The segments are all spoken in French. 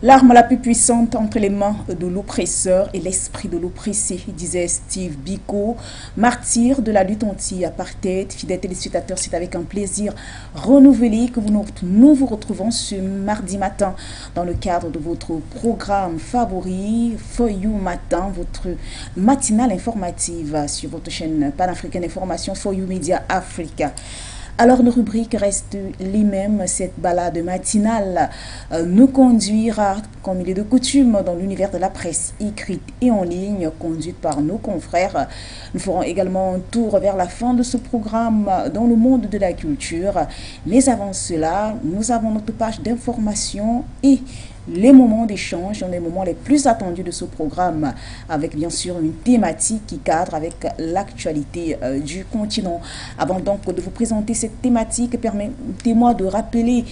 L'arme la plus puissante entre les mains de l'oppresseur et l'esprit de l'oppressé, disait Steve Biko, martyr de la lutte anti-apartheid. Fidèles téléspectateurs, c'est avec un plaisir renouvelé que nous vous retrouvons ce mardi matin dans le cadre de votre programme favori, For You Matin, votre matinale informative sur votre chaîne panafricaine d'information For You Media Africa. Alors nos rubriques restent les mêmes. Cette balade matinale nous conduira, comme il est de coutume, dans l'univers de la presse écrite et en ligne, conduite par nos confrères. Nous ferons également un tour vers la fin de ce programme dans le monde de la culture. Mais avant cela, nous avons notre page d'information et les moments d'échange sont les moments les plus attendus de ce programme, avec bien sûr une thématique qui cadre avec l'actualité du continent. Avant donc de vous présenter cette thématique, permettez-moi de rappeler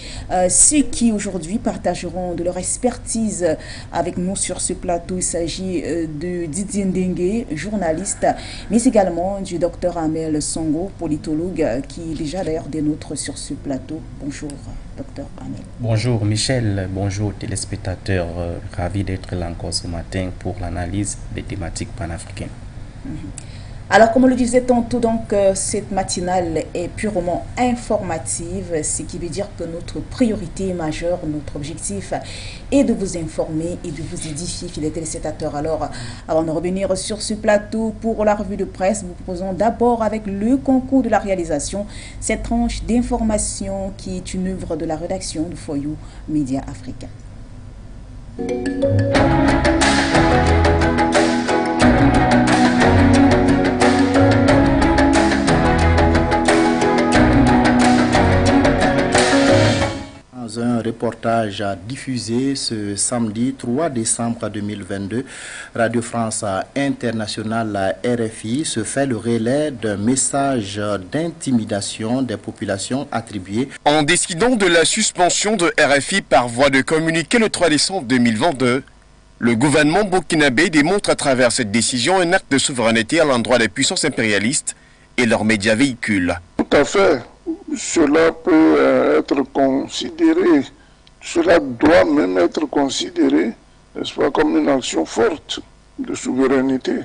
ceux qui aujourd'hui partageront de leur expertise avec nous sur ce plateau. Il s'agit de Didier Ndengue, journaliste, mais également du docteur Amel Songo, politologue, qui est déjà d'ailleurs des nôtres sur ce plateau. Bonjour. Docteur Amel. Bonjour Michel, bonjour téléspectateurs, ravi d'être là encore ce matin pour l'analyse des thématiques panafricaines. Alors, comme on le disait tantôt, donc, cette matinale est purement informative, ce qui veut dire que notre priorité majeure, notre objectif est de vous informer et de vous édifier, fidèles téléspectateurs. Alors, avant de revenir sur ce plateau pour la revue de presse, nous proposons d'abord, avec le concours de la réalisation, cette tranche d'information qui est une œuvre de la rédaction de For You Media Africa. Un reportage diffusé ce samedi 3 décembre 2022, Radio France Internationale, la RFI, se fait le relais d'un message d'intimidation des populations attribué. En décidant de la suspension de RFI par voie de communiqué le 3 décembre 2022, le gouvernement burkinabé démontre à travers cette décision un acte de souveraineté à l'endroit des puissances impérialistes et leurs médias véhicules. Tout à fait. Cela peut être considéré, cela doit même être considéré, n'est-ce pas, comme une action forte de souveraineté. Vous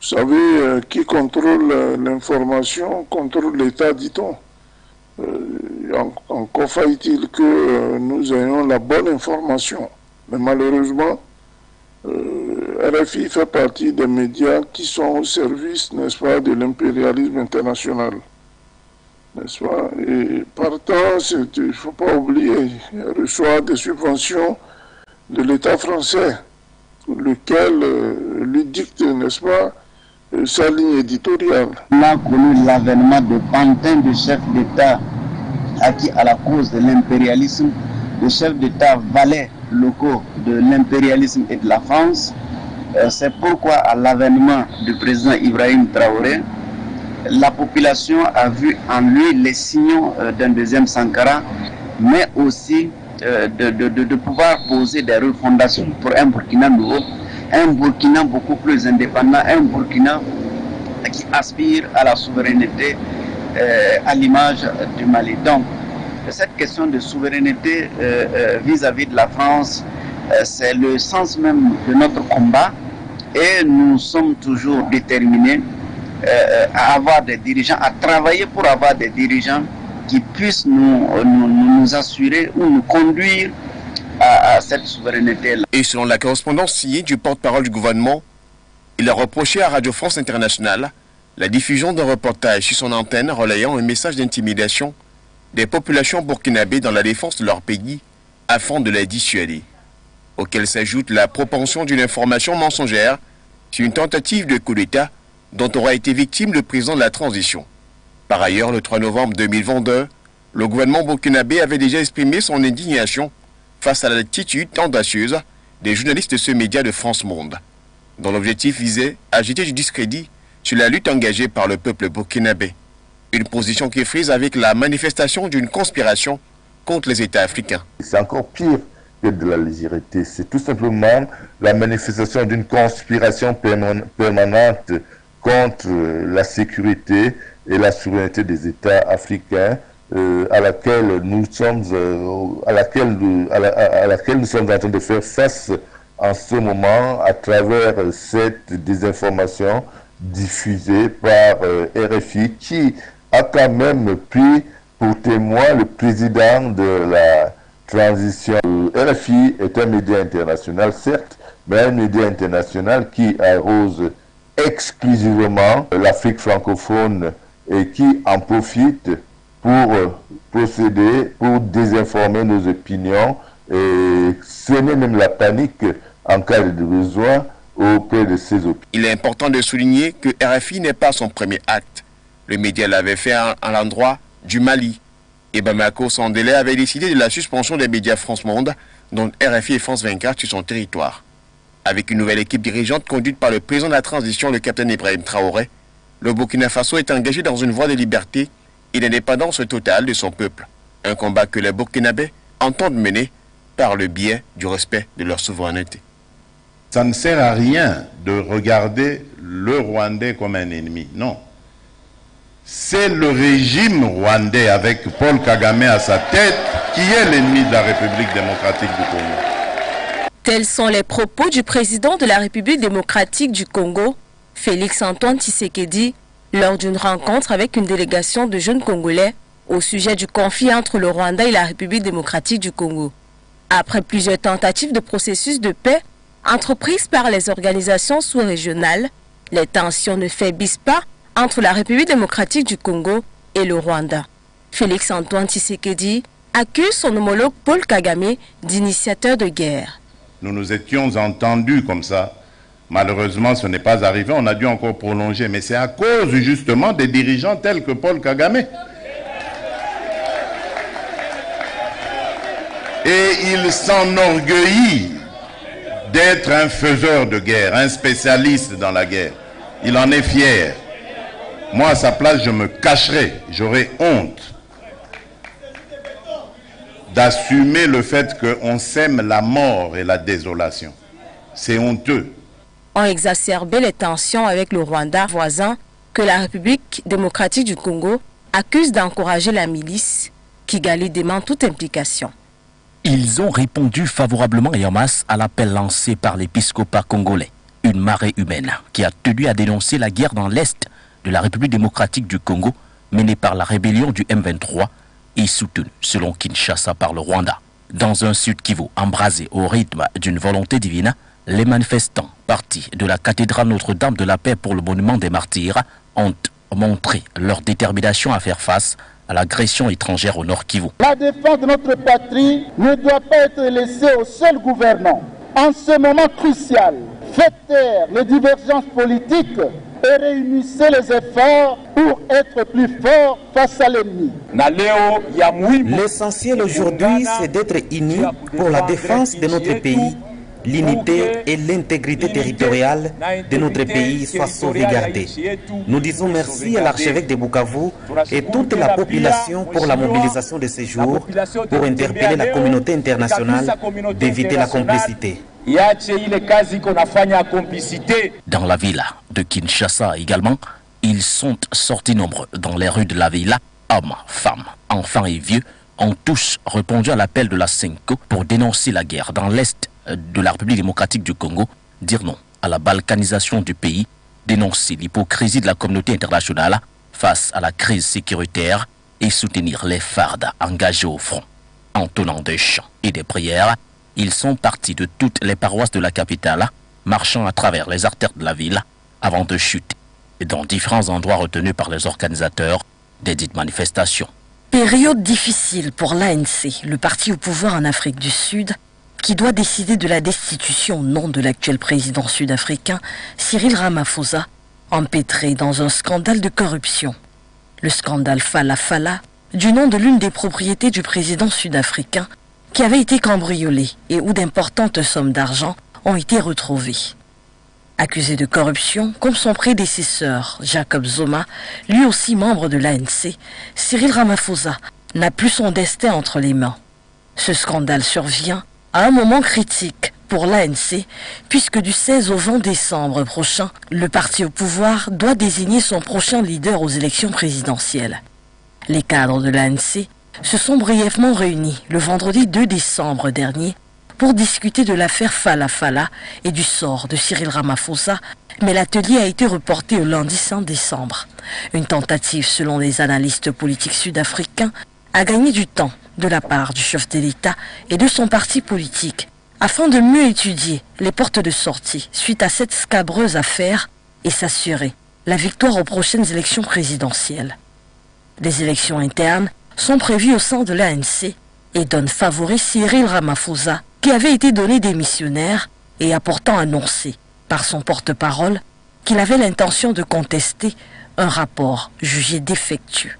savez, qui contrôle l'information contrôle l'État, dit-on. Encore faille-t-il que nous ayons la bonne information. Mais malheureusement, RFI fait partie des médias qui sont au service, n'est-ce pas, de l'impérialisme international. N'est-ce pas? Et partant, il ne faut pas oublier, il reçoit des subventions de l'État français, lequel lui dicte, n'est-ce pas, sa ligne éditoriale. On a connu l'avènement de pantins de chefs d'État acquis à la cause de l'impérialisme, de chefs d'État valets locaux de l'impérialisme et de la France. C'est pourquoi, à l'avènement du président Ibrahim Traoré, la population a vu en lui les signaux d'un deuxième Sankara, mais aussi de pouvoir poser des refondations pour un Burkina nouveau, un Burkina beaucoup plus indépendant, un Burkina qui aspire à la souveraineté à l'image du Mali. Donc, cette question de souveraineté vis-à-vis de la France, c'est le sens même de notre combat et nous sommes toujours déterminés à avoir des dirigeants, à travailler pour avoir des dirigeants qui puissent nous assurer ou nous conduire à cette souveraineté-là. Et selon la correspondance signée du porte-parole du gouvernement, il a reproché à Radio France Internationale la diffusion d'un reportage sur son antenne relayant un message d'intimidation des populations burkinabées dans la défense de leur pays afin de les dissuader, auquel s'ajoute la propension d'une information mensongère sur une tentative de coup d'État dont aura été victime le président de la transition. Par ailleurs, le 3 novembre 2022, le gouvernement burkinabé avait déjà exprimé son indignation face à l'attitude audacieuse des journalistes de ce média de France Monde, dont l'objectif visait à jeter du discrédit sur la lutte engagée par le peuple burkinabé. Une position qui frise avec la manifestation d'une conspiration contre les États africains. C'est encore pire que de la légèreté. C'est tout simplement la manifestation d'une conspiration permanente contre la sécurité et la souveraineté des États africains à laquelle nous sommes en train de faire face en ce moment à travers cette désinformation diffusée par RFI, qui a quand même pris pour témoin le président de la transition. RFI est un média international, certes, mais un média international qui arrose exclusivement l'Afrique francophone et qui en profite pour procéder, pour désinformer nos opinions et semer même la panique en cas de besoin auprès de ses opinions. Il est important de souligner que RFI n'est pas son premier acte. Le média l'avait fait à l'endroit du Mali. Et Bamako, sans délai, avait décidé de la suspension des médias France Monde, dont RFI et France 24 sur son territoire. Avec une nouvelle équipe dirigeante conduite par le président de la transition, le capitaine Ibrahim Traoré, le Burkina Faso est engagé dans une voie de liberté et d'indépendance totale de son peuple. Un combat que les Burkinabés entendent mener par le biais du respect de leur souveraineté. Ça ne sert à rien de regarder le Rwandais comme un ennemi, non. C'est le régime rwandais avec Paul Kagame à sa tête qui est l'ennemi de la République démocratique du Congo. Tels sont les propos du président de la République démocratique du Congo, Félix-Antoine Tshisekedi, lors d'une rencontre avec une délégation de jeunes Congolais au sujet du conflit entre le Rwanda et la République démocratique du Congo. Après plusieurs tentatives de processus de paix entreprises par les organisations sous-régionales, les tensions ne faiblissent pas entre la République démocratique du Congo et le Rwanda. Félix-Antoine Tshisekedi accuse son homologue Paul Kagame d'initiateur de guerre. Nous nous étions entendus comme ça. Malheureusement, ce n'est pas arrivé. On a dû encore prolonger. Mais c'est à cause justement des dirigeants tels que Paul Kagame. Et il s'enorgueillit d'être un faiseur de guerre, un spécialiste dans la guerre. Il en est fier. Moi, à sa place, je me cacherais. J'aurais honte d'assumer le fait qu'on sème la mort et la désolation. C'est honteux. Ont exacerbé les tensions avec le Rwanda voisin que la République démocratique du Congo accuse d'encourager la milice Kigali demande toute implication. Ils ont répondu favorablement et en masse à l'appel lancé par l'épiscopat congolais, une marée humaine qui a tenu à dénoncer la guerre dans l'est de la République démocratique du Congo menée par la rébellion du M23 et soutenue selon Kinshasa par le Rwanda. Dans un Sud Kivu embrasé au rythme d'une volonté divine, les manifestants partis de la cathédrale Notre-Dame de la Paix pour le monument des martyrs ont montré leur détermination à faire face à l'agression étrangère au Nord Kivu. La défense de notre patrie ne doit pas être laissée aux seuls gouvernants. En ce moment crucial, faites taire les divergences politiques et réunissez les efforts pour être plus forts face à l'ennemi. L'essentiel aujourd'hui, c'est d'être unis pour la défense de notre pays. L'unité et l'intégrité territoriale de notre pays soient sauvegardées. Nous disons merci à l'archevêque de Bukavu et toute la population pour la mobilisation de ces jours pour interpeller la communauté internationale d'éviter la complicité. Dans la ville de Kinshasa également, ils sont sortis nombreux dans les rues de la ville. Hommes, femmes, enfants et vieux ont tous répondu à l'appel de la Senko pour dénoncer la guerre dans l'est de la République démocratique du Congo, dire non à la balkanisation du pays, dénoncer l'hypocrisie de la communauté internationale face à la crise sécuritaire et soutenir les fardes engagés au front. En tenant des chants et des prières, ils sont partis de toutes les paroisses de la capitale, marchant à travers les artères de la ville avant de chuter dans différents endroits retenus par les organisateurs des dites manifestations. Période difficile pour l'ANC, le parti au pouvoir en Afrique du Sud, qui doit décider de la destitution au nom de l'actuel président sud-africain Cyril Ramaphosa, empêtré dans un scandale de corruption. Le scandale Fala Fala, du nom de l'une des propriétés du président sud-africain, qui avait été cambriolée et où d'importantes sommes d'argent ont été retrouvées. Accusé de corruption, comme son prédécesseur, Jacob Zuma, lui aussi membre de l'ANC, Cyril Ramaphosa n'a plus son destin entre les mains. Ce scandale survient à un moment critique pour l'ANC, puisque du 16 au 20 décembre prochain, le parti au pouvoir doit désigner son prochain leader aux élections présidentielles. Les cadres de l'ANC se sont brièvement réunis le vendredi 2 décembre dernier pour discuter de l'affaire Fala Fala et du sort de Cyril Ramaphosa, mais l'atelier a été reporté au lundi 5 décembre. Une tentative, selon les analystes politiques sud-africains, à gagner du temps de la part du chef de l'État et de son parti politique, afin de mieux étudier les portes de sortie suite à cette scabreuse affaire et s'assurer la victoire aux prochaines élections présidentielles. Des élections internes sont prévues au sein de l'ANC et donnent favori Cyril Ramaphosa, qui avait été donné démissionnaire et a pourtant annoncé par son porte-parole qu'il avait l'intention de contester un rapport jugé défectueux.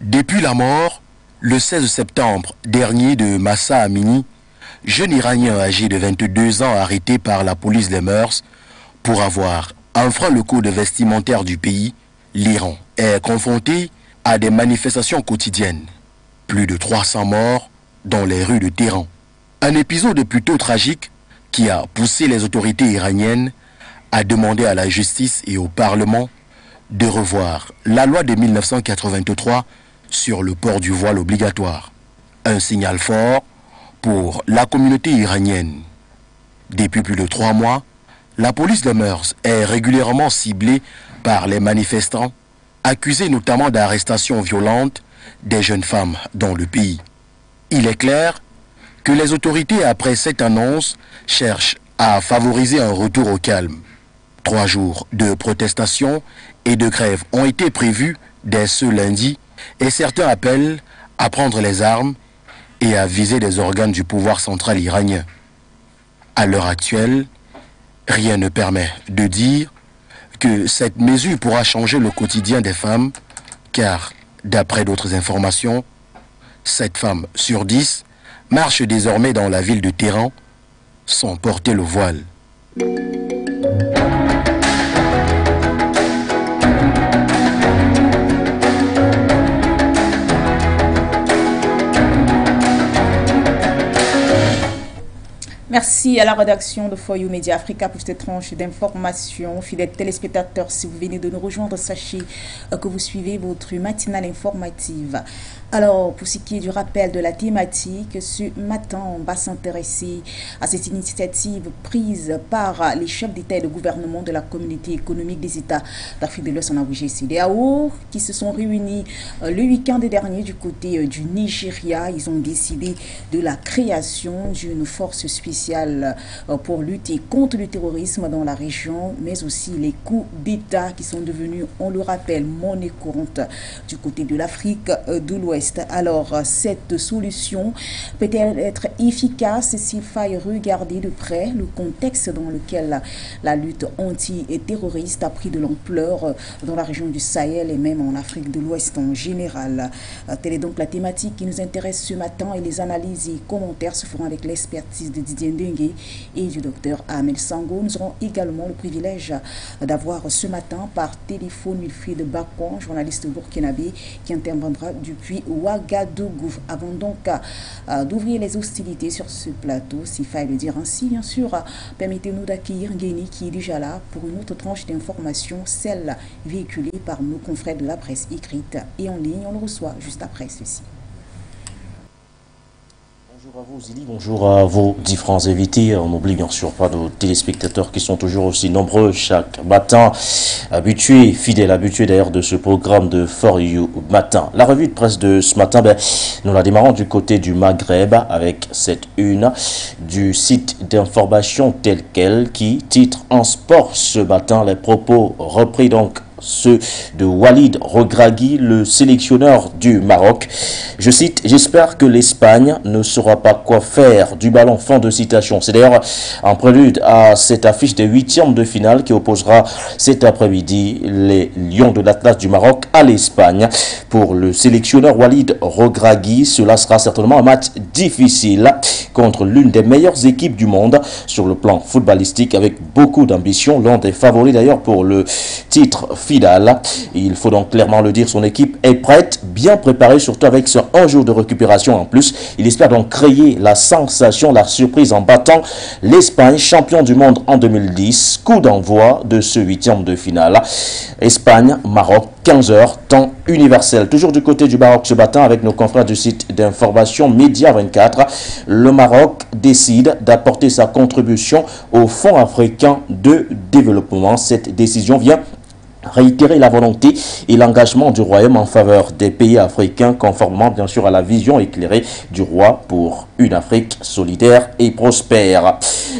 Depuis la mort, le 16 septembre dernier de Mahsa Amini, jeune Iranien âgé de 22 ans arrêté par la police des mœurs pour avoir enfreint le code vestimentaire du pays, l'Iran est confronté à des manifestations quotidiennes. Plus de 300 morts dans les rues de Téhéran. Un épisode plutôt tragique qui a poussé les autorités iraniennes à demander à la justice et au Parlement de revoir la loi de 1983 sur le port du voile obligatoire. Un signal fort pour la communauté iranienne. Depuis plus de 3 mois, la police des mœurs est régulièrement ciblée par les manifestants, accusés notamment d'arrestations violentes des jeunes femmes dans le pays. Il est clair que les autorités, après cette annonce, cherchent à favoriser un retour au calme. 3 jours de protestation et de grève ont été prévus dès ce lundi et certains appellent à prendre les armes et à viser des organes du pouvoir central iranien. À l'heure actuelle, rien ne permet de dire que cette mesure pourra changer le quotidien des femmes, car, d'après d'autres informations, 7 femmes sur 10 marchent désormais dans la ville de Téhéran sans porter le voile. Merci à la rédaction de Foyou Média Africa pour cette tranche d'informations. Fidèles téléspectateurs, si vous venez de nous rejoindre, sachez que vous suivez votre matinale informative. Alors, pour ce qui est du rappel de la thématique, ce matin, on va s'intéresser à cette initiative prise par les chefs d'État et de gouvernement de la communauté économique des États d'Afrique de l'Ouest en Abrégé CEDEAO, qui se sont réunis le week-end dernier du côté du Nigeria. Ils ont décidé de la création d'une force spéciale pour lutter contre le terrorisme dans la région, mais aussi les coups d'État qui sont devenus, on le rappelle, monnaie courante du côté de l'Afrique de l'Ouest. Alors, cette solution peut-elle être efficace s'il faille regarder de près le contexte dans lequel la lutte anti-terroriste a pris de l'ampleur dans la région du Sahel et même en Afrique de l'Ouest en général. Telle est donc la thématique qui nous intéresse ce matin et les analyses et commentaires se feront avec l'expertise de Didier Ndengue et du docteur Ahmed Sango. Nous aurons également le privilège d'avoir ce matin par téléphone Wilfried Bakon, journaliste burkinabé qui interviendra depuis Ouagadougou. Avant donc d'ouvrir les hostilités sur ce plateau, s'il faille le dire ainsi, bien sûr, permettez-nous d'accueillir Ngueni qui est déjà là pour une autre tranche d'informations, celle véhiculée par nos confrères de la presse écrite et en ligne. On le reçoit juste après ceci. Bonjour à vous Zili, bonjour à vos différents invités. On n'oublie bien sûr pas nos téléspectateurs qui sont toujours aussi nombreux chaque matin, fidèles habitués d'ailleurs de ce programme de For You Matin. La revue de presse de ce matin, nous la démarrons du côté du Maghreb avec cette une du site d'information tel quel qui titre en sport ce matin les propos repris donc ceux de Walid Regragui, le sélectionneur du Maroc. Je cite, « J'espère que l'Espagne ne saura pas quoi faire du ballon ». Fin de citation. C'est d'ailleurs en prélude à cette affiche des 8e de finale qui opposera cet après-midi les Lions de l'Atlas du Maroc à l'Espagne. Pour le sélectionneur Walid Regragui, cela sera certainement un match difficile contre l'une des meilleures équipes du monde sur le plan footballistique avec beaucoup d'ambition. L'un des favoris d'ailleurs pour le titre final finale. Il faut donc clairement le dire, son équipe est prête, bien préparée, surtout avec un jour de récupération en plus. Il espère donc créer la sensation, la surprise en battant l'Espagne, champion du monde en 2010. Coup d'envoi de ce 8e de finale. Espagne-Maroc, 15h, temps universel. Toujours du côté du Maroc ce matin avec nos confrères du site d'information Média 24. Le Maroc décide d'apporter sa contribution au Fonds africain de développement. Cette décision vient réitérer la volonté et l'engagement du Royaume en faveur des pays africains, conformément bien sûr à la vision éclairée du roi pour une Afrique solidaire et prospère.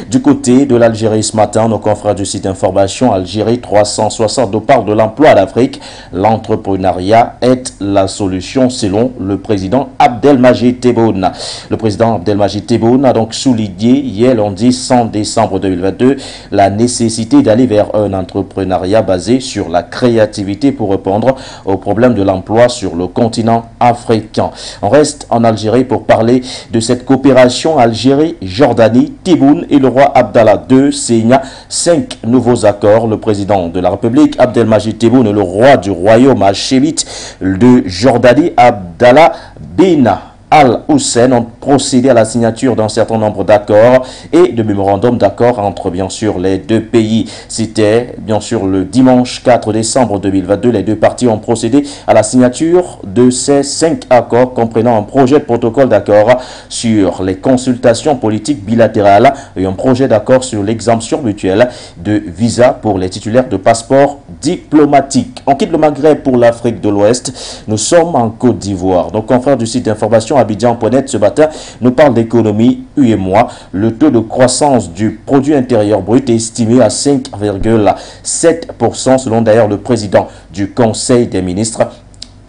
Du côté de l'Algérie ce matin, nos confrères du site d'information Algérie 360 nous parlent de l'emploi d'Afrique. L'entrepreneuriat est la solution selon le président Abdelmajid Tebboune. Le président Abdelmajid Tebboune a donc souligné hier lundi 100 décembre 2022 la nécessité d'aller vers un entrepreneuriat basé sur la créativité pour répondre aux problèmes de l'emploi sur le continent africain. On reste en Algérie pour parler de cette coopération Algérie-Jordanie. Tebboune et le roi Abdallah II signent 5 nouveaux accords. Le président de la République, Abdelmajid Tebboune, et le roi du royaume hachémite de Jordanie, Abdallah bin Al-Hussein, ont procédé à la signature d'un certain nombre d'accords et de mémorandums d'accord entre bien sûr les deux pays. C'était bien sûr le dimanche 4 décembre 2022. Les deux parties ont procédé à la signature de ces 5 accords comprenant un projet de protocole d'accord sur les consultations politiques bilatérales et un projet d'accord sur l'exemption mutuelle de visa pour les titulaires de passeports diplomatiques. On quitte le Maghreb pour l'Afrique de l'Ouest. Nous sommes en Côte d'Ivoire. Nos confrères du site d'information Abidjan.net ce matin nous parle d'économie UEMOA. Le taux de croissance du produit intérieur brut est estimé à 5,7% selon d'ailleurs le président du Conseil des ministres.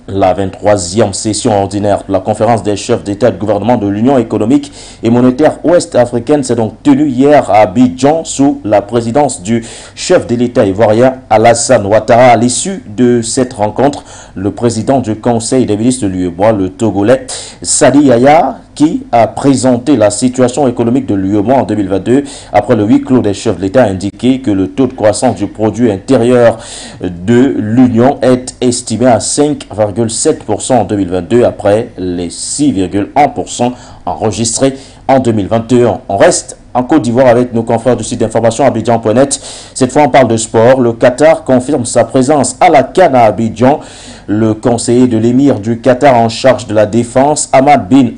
La 23e session ordinaire de la conférence des chefs d'État et de gouvernement de l'Union économique et monétaire ouest-africaine s'est donc tenue hier à Abidjan sous la présidence du chef de l'État ivoirien Alassane Ouattara. À l'issue de cette rencontre, le président du Conseil des ministres de l'UEMOA, le Togolais Sadi Yaya, qui a présenté la situation économique de l'UEMOA en 2022 après le huis clos des chefs de l'État, a indiqué que le taux de croissance du produit intérieur de l'Union est estimé à 5,7% en 2022 après les 6,1% enregistrés en 2021. On reste en Côte d'Ivoire avec nos confrères du site d'information Abidjan.net. Cette fois, on parle de sport. Le Qatar confirme sa présence à la CAN à Abidjan. Le conseiller de l'émir du Qatar en charge de la défense, Ahmad bin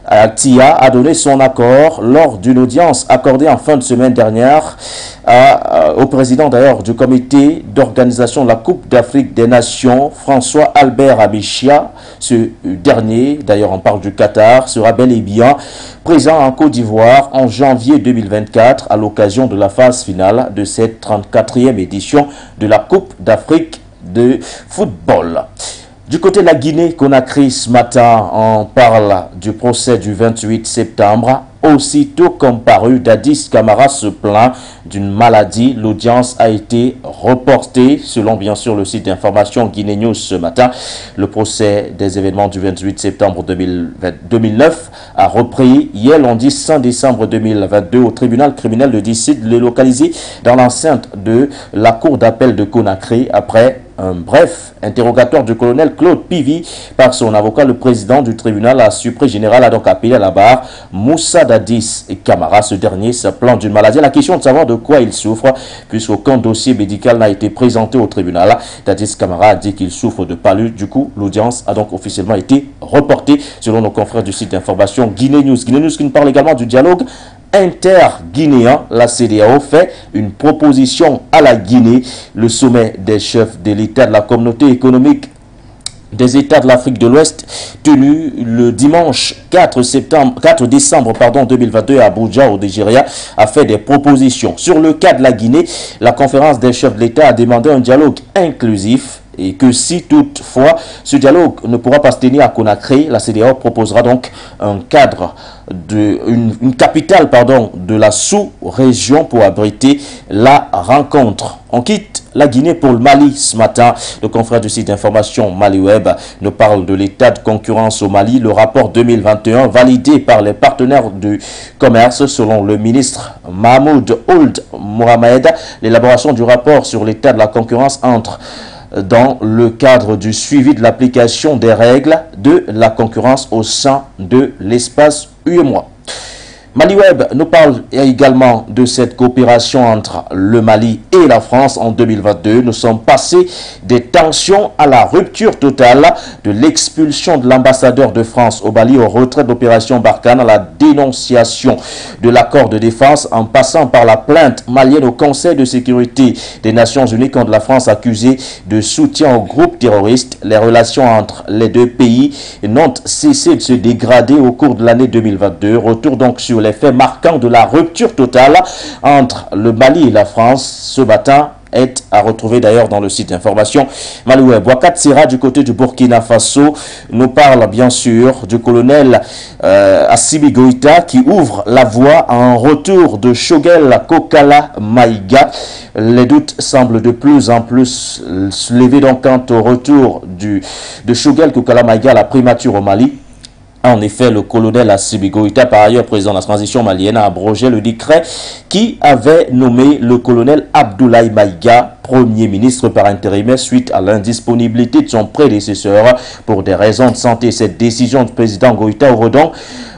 Al-Tia, a donné son accord lors d'une audience accordée en fin de semaine dernière au président d'ailleurs du comité d'organisation de la Coupe d'Afrique des Nations, François Albert Abichia. Ce dernier, d'ailleurs on parle du Qatar, sera bel et bien présent en Côte d'Ivoire en janvier 2024 à l'occasion de la phase finale de cette 34e édition de la Coupe d'Afrique de football. Du côté de la Guinée-Conakry, ce matin, on parle du procès du 28 septembre. Aussitôt comparu, Dadis Camara se plaint d'une maladie. L'audience a été reportée, selon bien sûr le site d'information Guinée News ce matin. Le procès des événements du 28 septembre 2009 a repris hier lundi 5 décembre 2022 au tribunal criminel de Dissy, localisé dans l'enceinte de la cour d'appel de Conakry après un bref interrogatoire du colonel Claude Pivy par son avocat. Le président du tribunal à Suprême général a donc appelé à la barre Moussa Dadis Camara. Ce dernier se plaint d'une maladie. La question de savoir de quoi il souffre, puisqu'aucun dossier médical n'a été présenté au tribunal. Dadis Camara a dit qu'il souffre de palu. Du coup, l'audience a donc officiellement été reportée, selon nos confrères du site d'information Guinée News. Guinée News qui nous parle également du dialogue inter-guinéen. La CEDEAO fait une proposition à la Guinée. Le sommet des chefs de l'État de la communauté économique des États de l'Afrique de l'Ouest, tenu le dimanche 4 décembre 2022 à Abuja, au Nigeria, a fait des propositions. Sur le cas de la Guinée, la conférence des chefs de l'État a demandé un dialogue inclusif et que si toutefois ce dialogue ne pourra pas se tenir à Conakry, la CEDEAO proposera donc un cadre une capitale de la sous-région pour abriter la la rencontre. On quitte la Guinée pour le Mali ce matin. Le confrère du site d'information MaliWeb nous parle de l'état de concurrence au Mali. Le rapport 2021 validé par les partenaires du commerce selon le ministre Mahmoud Ould Mohamed. L'élaboration du rapport sur l'état de la concurrence entre dans le cadre du suivi de l'application des règles de la concurrence au sein de l'espace UEMOA. MaliWeb nous parle également de cette coopération entre le Mali et la France en 2022. Nous sommes passés des tensions à la rupture totale, de l'expulsion de l'ambassadeur de France au Mali au retrait de l'opération Barkhane, à la dénonciation de l'accord de défense, en passant par la plainte malienne au Conseil de sécurité des Nations Unies contre la France accusée de soutien au groupe terroriste. Les relations entre les deux pays n'ont cessé de se dégrader au cours de l'année 2022. Retour donc sur les faits marquants de la rupture totale entre le Mali et la France ce matin est à retrouver d'ailleurs dans le site d'information MaliWeb. Wakat Sera du côté du Burkina Faso nous parle bien sûr du colonel Assimi Goïta qui ouvre la voie à un retour de Choguel Kokala Maïga. Les doutes semblent de plus en plus se lever donc quant au retour de Choguel Kokala Maïga à la primature au Mali. En effet, le colonel Assimi Goïta, par ailleurs président de la transition malienne, a abrogé le décret qui avait nommé le colonel Abdoulaye Maïga Premier ministre par intérimaire suite à l'indisponibilité de son prédécesseur pour des raisons de santé. Cette décision du président Goïta ouvre donc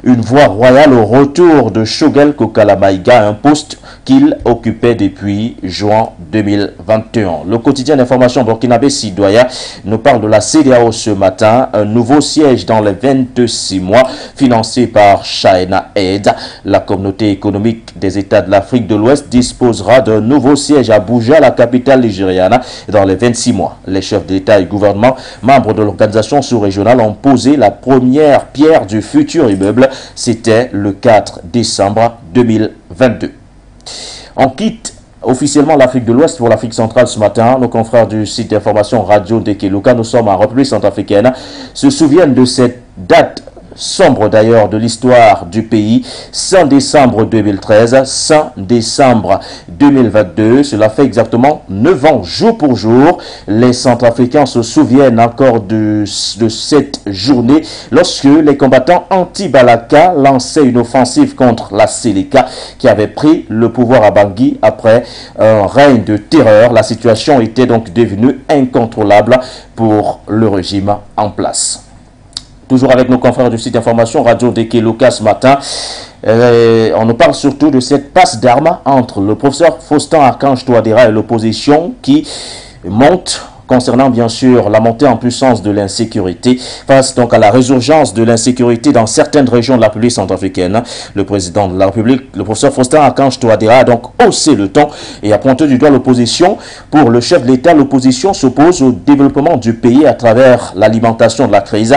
une voie royale au retour de Choguel Kokala Maïga, un poste qu'il occupait depuis juin 2021. Le quotidien d'information burkinabé Sidoya nous parle de la CEDEAO ce matin. Un nouveau siège dans les 26 mois financé par China Aid. La communauté économique des États de l'Afrique de l'Ouest disposera d'un nouveau siège à Abuja, la capitale nigériane, dans les 26 mois. Les chefs d'État et gouvernement, membres de l'organisation sous-régionale, ont posé la première pierre du futur immeuble. C'était le 4 décembre 2022. On quitte officiellement l'Afrique de l'Ouest pour l'Afrique centrale ce matin. Nos confrères du site d'information Radio Dekeluka, nous sommes en République centrafricaine, se souviennent de cette date sombre d'ailleurs de l'histoire du pays. 5 décembre 2013, 5 décembre 2022, cela fait exactement 9 ans jour pour jour. Les Centrafricains se souviennent encore de cette journée lorsque les combattants anti-Balaka lançaient une offensive contre la Séléka qui avait pris le pouvoir à Bangui après un règne de terreur. La situation était donc devenue incontrôlable pour le régime en place. Toujours avec nos confrères du site d'information Radio Dekeluka ce matin, on nous parle surtout de cette passe d'armes entre le professeur Faustin Archange Touadéra et l'opposition qui monte concernant bien sûr la montée en puissance de l'insécurité. Face donc à la résurgence de l'insécurité dans certaines régions de la République centrafricaine, le président de la République, le professeur Faustin Archange Touadéra, a donc haussé le ton et a pointé du doigt l'opposition. Pour le chef de l'État, l'opposition s'oppose au développement du pays à travers l'alimentation de la crise.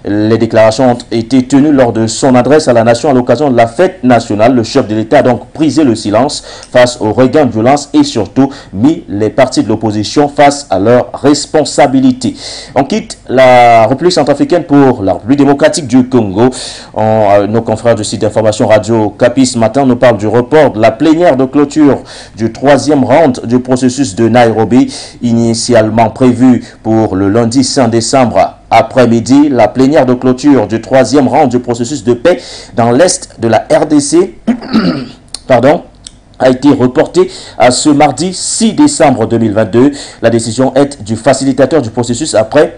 Les déclarations ont été tenues lors de son adresse à la nation à l'occasion de la fête nationale. Le chef de l'État a donc brisé le silence face au regain de violence et surtout mis les partis de l'opposition face à leur responsabilité. On quitte la République centrafricaine pour la République démocratique du Congo. Nos confrères du site d'information Radio Capi ce matin nous parlent du report de la plénière de clôture du 3e round du processus de Nairobi, initialement prévu pour le lundi 5 décembre après-midi. La plénière de clôture du 3e round du processus de paix dans l'est de la RDC a été reportée à ce mardi 6 décembre 2022. La décision est du facilitateur du processus après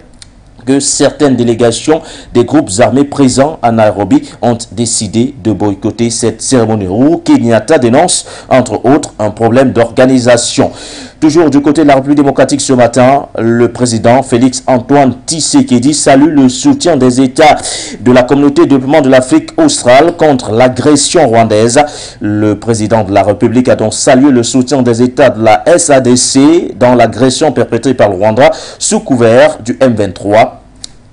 que certaines délégations des groupes armés présents à Nairobi ont décidé de boycotter cette cérémonie. Uhuru Kenyatta dénonce entre autres un problème d'organisation. Toujours du côté de la République démocratique ce matin, le président Félix Antoine Tshisekedi salue le soutien des États de la communauté de développement de l'Afrique australe contre l'agression rwandaise. Le président de la République a donc salué le soutien des États de la SADC dans l'agression perpétrée par le Rwanda sous couvert du M23.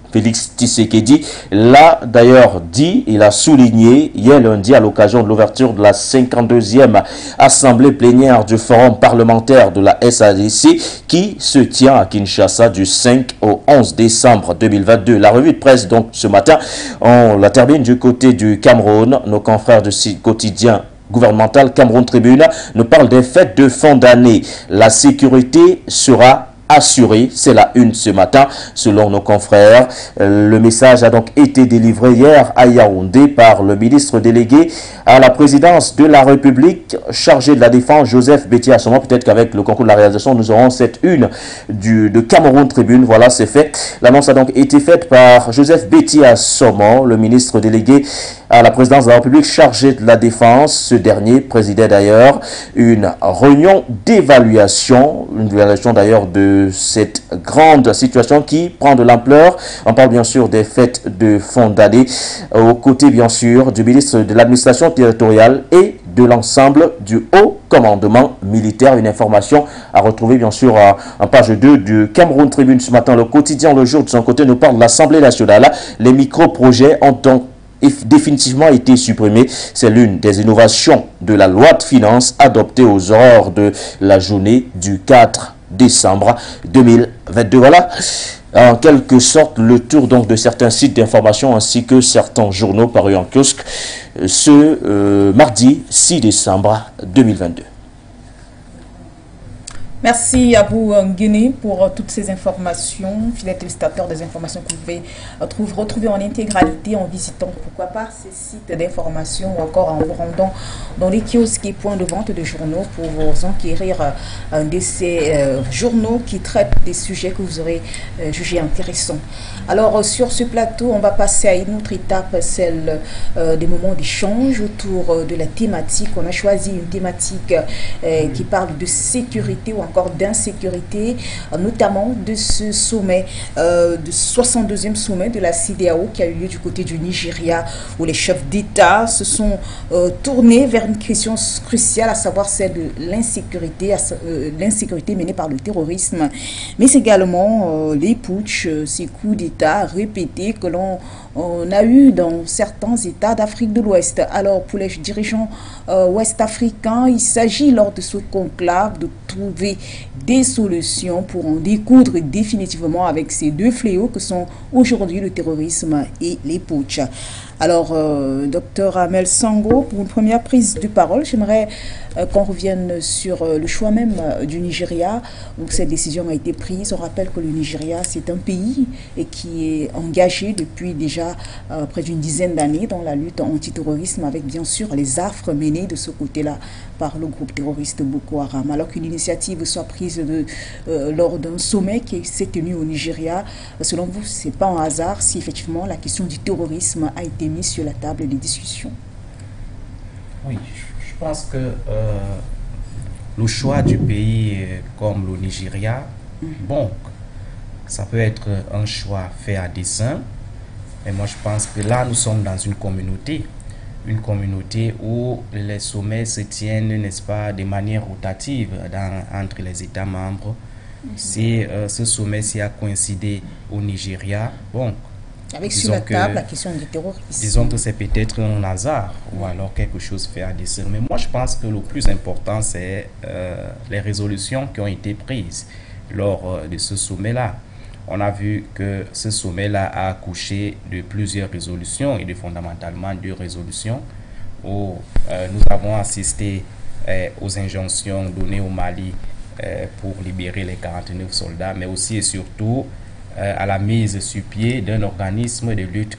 Félix Tshisekedi l'a d'ailleurs dit, il a souligné hier lundi à l'occasion de l'ouverture de la 52e assemblée plénière du forum parlementaire de la SADC qui se tient à Kinshasa du 5 au 11 décembre 2022. La revue de presse donc ce matin, on la termine du côté du Cameroun. Nos confrères de quotidien gouvernementale Cameroun Tribune nous parle des fêtes de fin d'année. La sécurité sera assurée, c'est la une ce matin selon nos confrères. Le message a donc été délivré hier à Yaoundé par le ministre délégué à la présidence de la République chargé de la défense Joseph Betty Assoman. Peut-être qu'avec le concours de la réalisation nous aurons cette une de Cameroun Tribune. Voilà, c'est fait. L'annonce a donc été faite par Joseph Betty Assoman, le ministre délégué à la présidence de la République chargé de la défense. Ce dernier présidait d'ailleurs une réunion d'évaluation, une évaluation d'ailleurs de cette grande situation qui prend de l'ampleur. On parle bien sûr des fêtes de fin d'année, aux côtés bien sûr du ministre de l'administration territoriale et de l'ensemble du haut commandement militaire. Une information à retrouver bien sûr en page 2 du Cameroun Tribune ce matin. Le quotidien Le Jour de son côté nous parle de l'Assemblée nationale. Les micro-projets ont donc définitivement été supprimé. C'est l'une des innovations de la loi de finances adoptée aux aurores de la journée du 4 décembre 2022. Voilà en quelque sorte le tour donc de certains sites d'information ainsi que certains journaux parus en kiosque ce mardi 6 décembre 2022. Merci à vous, Nguéné, pour toutes ces informations. Fidèles téléspectateurs, des informations que vous pouvez retrouver en intégralité en visitant, pourquoi pas, ces sites d'information ou encore en vous rendant dans les kiosques et points de vente de journaux pour vous enquérir de ces journaux qui traitent des sujets que vous aurez jugés intéressants. Alors, sur ce plateau, on va passer à une autre étape, celle des moments d'échange autour de la thématique. On a choisi une thématique qui parle de sécurité ou encore d'insécurité, notamment de ce sommet, de 62e sommet de la CEDEAO qui a eu lieu du côté du Nigeria, où les chefs d'État se sont tournés vers une question cruciale, à savoir celle de l'insécurité menée par le terrorisme, mais également les putschs, ces coups d'État répétés que l'on a eu dans certains États d'Afrique de l'Ouest. Alors, pour les dirigeants ouest-africains, il s'agit lors de ce conclave de trouver des solutions pour en découdre définitivement avec ces deux fléaux que sont aujourd'hui le terrorisme et les putschs. Alors, docteur Amel Sango, pour une première prise de parole, j'aimerais qu'on revienne sur le choix même du Nigeria. Donc, cette décision a été prise. On rappelle que le Nigeria, c'est un pays qui est engagé depuis déjà près d'une dizaine d'années dans la lutte antiterrorisme, avec bien sûr les affres menées de ce côté-là par le groupe terroriste Boko Haram. Alors qu'une initiative soit prise lors d'un sommet qui s'est tenu au Nigeria, selon vous, ce n'est pas un hasard si effectivement la question du terrorisme a été mise sur la table des discussions? Oui, je pense que le choix du pays comme le Nigeria, bon, ça peut être un choix fait à dessein, mais moi je pense que là nous sommes dans une communauté où les sommets se tiennent, n'est-ce pas, de manière rotative entre les États membres. Si ce sommet-ci a coïncidé au Nigeria, bon, avec sur la table la question du terrorisme. Disons que c'est peut-être un hasard ou alors quelque chose fait à dessein. Mais moi, je pense que le plus important, c'est les résolutions qui ont été prises lors de ce sommet-là. On a vu que ce sommet-là a accouché de plusieurs résolutions et de fondamentalement 2 résolutions où nous avons assisté aux injonctions données au Mali pour libérer les 49 soldats, mais aussi et surtout à la mise sur pied d'un organisme de lutte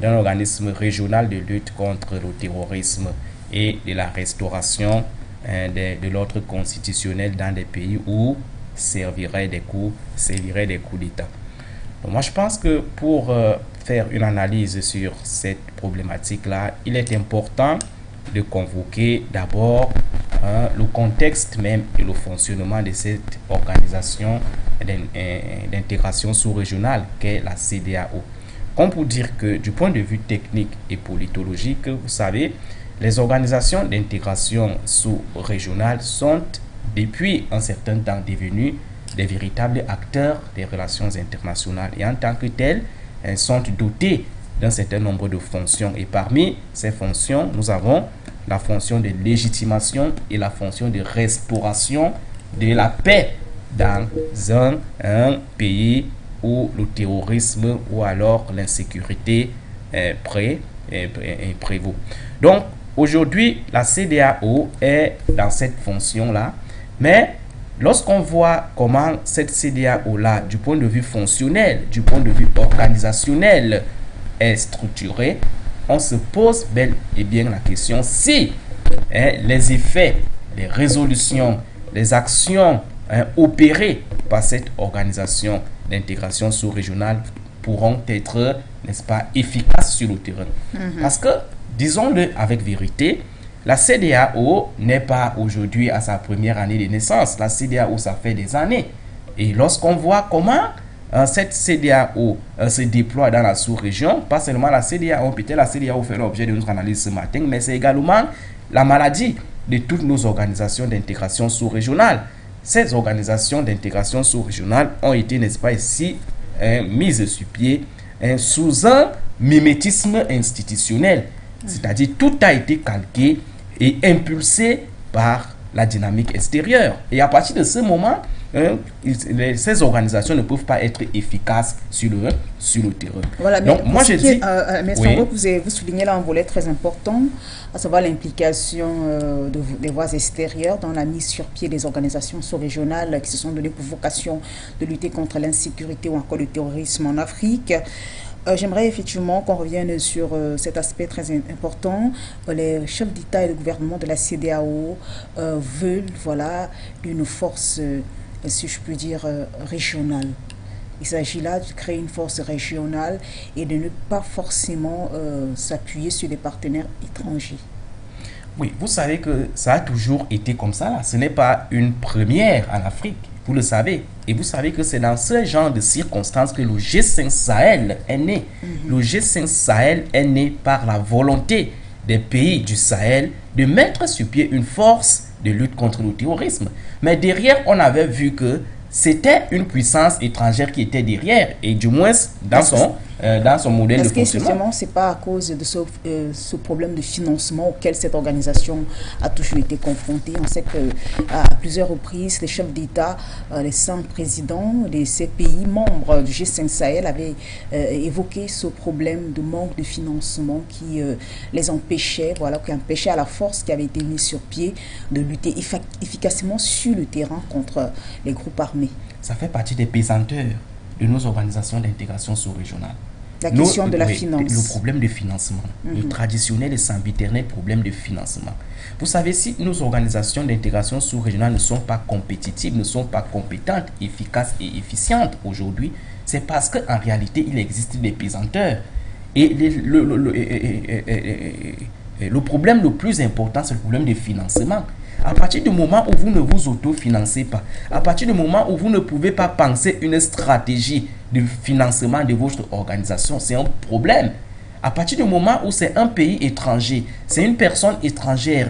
d'un organisme régional de lutte contre le terrorisme et de la restauration de l'ordre constitutionnel dans des pays où serviraient des coups d'État. Donc moi je pense que pour faire une analyse sur cette problématique-là, il est important de convoquer d'abord le contexte même et le fonctionnement de cette organisation d'intégration sous-régionale qu'est la CEDEAO. Comme pour dire que du point de vue technique et politologique, vous savez, les organisations d'intégration sous-régionale sont depuis un certain temps devenues des véritables acteurs des relations internationales et en tant que telles, elles sont dotées d'un certain nombre de fonctions et parmi ces fonctions, nous avons la fonction de légitimation et la fonction de restauration de la paix dans un pays où le terrorisme ou alors l'insécurité prévaut. Donc, aujourd'hui, la CEDEAO est dans cette fonction-là, mais lorsqu'on voit comment cette CEDEAO-là, du point de vue fonctionnel, du point de vue organisationnel, est structurée, on se pose bel et bien la question si les effets, les résolutions, les actions opérées par cette organisation d'intégration sous-régionale pourront être, n'est-ce pas, efficaces sur le terrain. Parce que, disons-le avec vérité, la CEDEAO n'est pas aujourd'hui à sa première année de naissance. La CEDEAO, ça fait des années. Et lorsqu'on voit comment cette CEDEAO se déploie dans la sous-région, pas seulement la CEDEAO, peut-être la CEDEAO fait l'objet de notre analyse ce matin, mais c'est également la maladie de toutes nos organisations d'intégration sous-régionale. Ces organisations d'intégration sous-régionale ont été, n'est-ce pas, ici mises sur pied sous un mimétisme institutionnel. C'est-à-dire tout a été calqué et impulsé par la dynamique extérieure. Et à partir de ce moment, ces organisations ne peuvent pas être efficaces sur le terrain. Voilà, mais donc moi je dis... vous soulignez là un volet très important, à savoir l'implication des voies extérieures dans la mise sur pied des organisations sous-régionales qui se sont données pour vocation de lutter contre l'insécurité ou encore le terrorisme en Afrique. J'aimerais effectivement qu'on revienne sur cet aspect très important. Les chefs d'État et de gouvernement de la CEDEAO veulent une force, si je peux dire, régionale. Il s'agit là de créer une force régionale et de ne pas forcément s'appuyer sur des partenaires étrangers. Oui, vous savez que ça a toujours été comme ça. Ce n'est pas une première en Afrique. Vous le savez. Et vous savez que c'est dans ce genre de circonstances que le G5 Sahel est né. Le G5 Sahel est né par la volonté des pays du Sahel de mettre sur pied une force de lutte contre le terrorisme. Mais derrière, on avait vu que c'était une puissance étrangère qui était derrière, et du moins dans son modèle de fonctionnement. Est-ce que ce n'est pas à cause de ce problème de financement auquel cette organisation a toujours été confrontée? On sait qu'à plusieurs reprises, les chefs d'État, les 5 présidents de ces pays membres du G5 Sahel avaient évoqué ce problème de manque de financement qui les empêchait, qui empêchait à la force qui avait été mise sur pied de lutter efficacement sur le terrain contre les groupes armés. Ça fait partie des pesanteurs de nos organisations d'intégration sous-régionale. La question de la finance. Le problème de financement. Le traditionnel et sempiternel problème de financement. Vous savez, si nos organisations d'intégration sous-régionale ne sont pas compétitives, ne sont pas compétentes, efficaces et efficientes aujourd'hui, c'est parce qu'en réalité, il existe des pesanteurs. Et le problème le plus important, c'est le problème de financement. À partir du moment où vous ne vous autofinancez pas, à partir du moment où vous ne pouvez pas penser une stratégie de financement de votre organisation, c'est un problème. À partir du moment où c'est un pays étranger, c'est une personne étrangère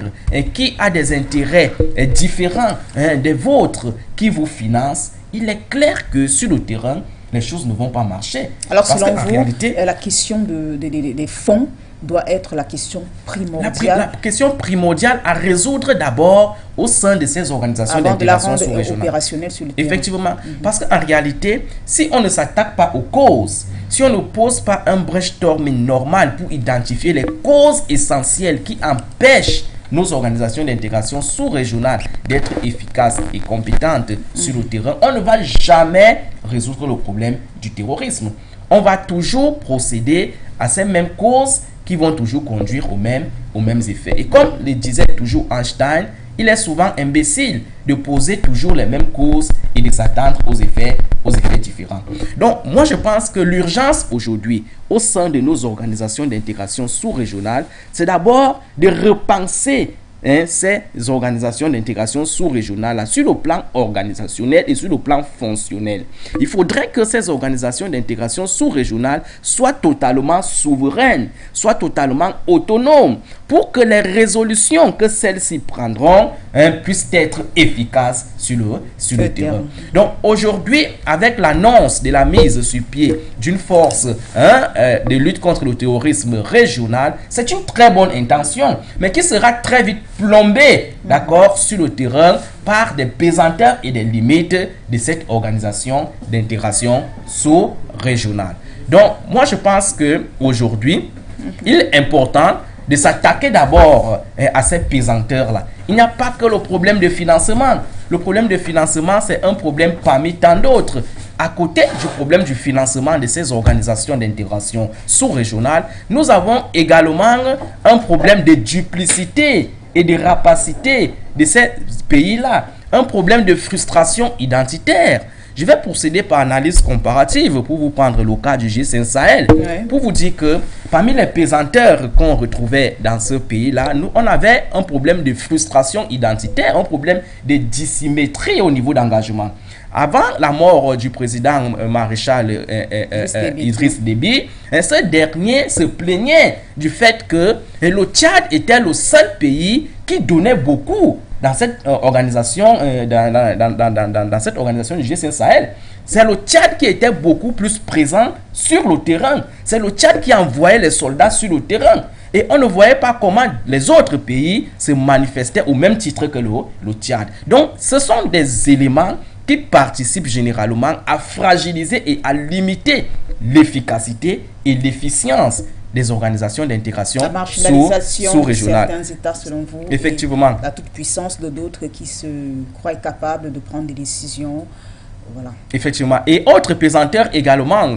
qui a des intérêts différents des vôtres qui vous finance, il est clair que sur le terrain, les choses ne vont pas marcher. Alors selon vous, réalité, la question des fonds doit être la question primordiale. La question primordiale à résoudre d'abord au sein de ces organisations d'intégration sous-régionale. Opérationnelle sur le terrain. Effectivement, parce qu'en réalité, si on ne s'attaque pas aux causes, si on ne pose pas un brainstorming normal pour identifier les causes essentielles qui empêchent nos organisations d'intégration sous-régionale d'être efficaces et compétentes sur le terrain, on ne va jamais résoudre le problème du terrorisme. On va toujours procéder à ces mêmes causes qui vont toujours conduire aux mêmes effets. Et comme le disait toujours Einstein, il est souvent imbécile de poser toujours les mêmes causes et de s'attendre aux effets différents. Donc, moi, je pense que l'urgence aujourd'hui, au sein de nos organisations d'intégration sous-régionale, c'est d'abord de repenser ces organisations d'intégration sous-régionale sur le plan organisationnel et sur le plan fonctionnel. Il faudrait que ces organisations d'intégration sous-régionale soient totalement souveraines, soient totalement autonomes, pour que les résolutions que celles-ci prendront puissent être efficaces sur le terrain. Donc aujourd'hui, avec l'annonce de la mise sur pied d'une force de lutte contre le terrorisme régional, c'est une très bonne intention, mais qui sera très vite plombée, d'accord, sur le terrain par des pesanteurs et des limites de cette organisation d'intégration sous-régionale. Donc moi je pense que aujourd'hui, il est important de s'attaquer d'abord à ces pesanteurs-là. Il n'y a pas que le problème de financement. Le problème de financement, c'est un problème parmi tant d'autres. À côté du problème du financement de ces organisations d'intégration sous-régionales, nous avons également un problème de duplicité et de rapacité de ces pays-là. Un problème de frustration identitaire. Je vais procéder par analyse comparative pour vous prendre le cas du G5 Sahel. Pour vous dire que parmi les pesanteurs qu'on retrouvait dans ce pays-là, on avait un problème de frustration identitaire, un problème de dissymétrie au niveau d'engagement. Avant la mort du président maréchal Idriss Déby, ce dernier se plaignait du fait que le Tchad était le seul pays qui donnait beaucoup dans cette organisation, dans cette organisation du G5 Sahel. C'est le Tchad qui était beaucoup plus présent sur le terrain. C'est le Tchad qui envoyait les soldats sur le terrain. Et on ne voyait pas comment les autres pays se manifestaient au même titre que le Tchad. Donc, ce sont des éléments qui participent généralement à fragiliser et à limiter l'efficacité et l'efficience des organisations d'intégration sous-régionales. Certains États, selon vous, effectivement. La toute-puissance de d'autres qui se croient capables de prendre des décisions. Voilà. Effectivement. Et autre pesanteur également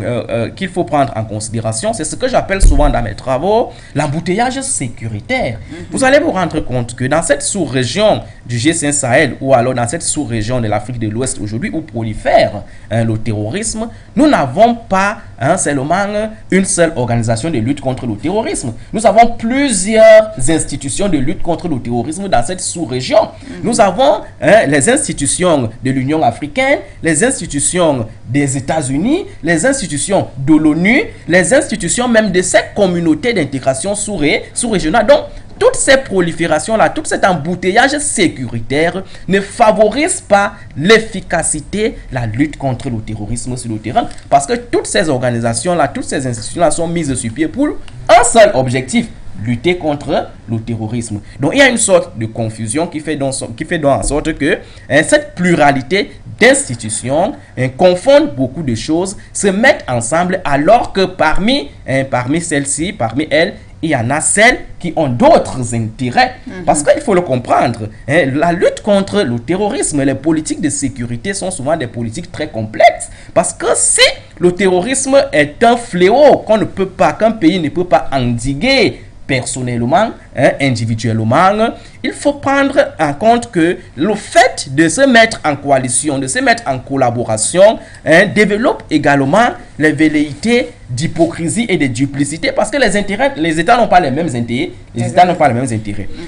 qu'il faut prendre en considération, c'est ce que j'appelle souvent dans mes travaux l'embouteillage sécuritaire. Vous allez vous rendre compte que dans cette sous-région du G5 Sahel ou alors dans cette sous-région de l'Afrique de l'Ouest aujourd'hui où prolifère le terrorisme, nous n'avons pas seulement une seule organisation de lutte contre le terrorisme. Nous avons plusieurs institutions de lutte contre le terrorisme dans cette sous-région. Nous avons les institutions de l'Union africaine, les institutions des États-Unis, les institutions de l'ONU, les institutions même de cette communauté d'intégration sous-régionale. Donc, toutes ces proliférations-là, tout cet embouteillage sécuritaire ne favorise pas l'efficacité, la lutte contre le terrorisme sur le terrain. Parce que toutes ces organisations-là, toutes ces institutions-là sont mises sur pied pour un seul objectif: lutter contre le terrorisme. Donc il y a une sorte de confusion qui fait donc en sorte que cette pluralité d'institutions confondent beaucoup de choses, se mettent ensemble, alors que parmi celles-ci, parmi elles, il y en a celles qui ont d'autres intérêts. Parce qu'il faut le comprendre, la lutte contre le terrorisme, les politiques de sécurité sont souvent des politiques très complexes. Parce que si le terrorisme est un fléau qu'un pays ne peut pas endiguer personnellement, individuellement, il faut prendre en compte que le fait de se mettre en coalition, de se mettre en collaboration, développe également les velléités d'hypocrisie et de duplicité, parce que les États n'ont pas les mêmes intérêts.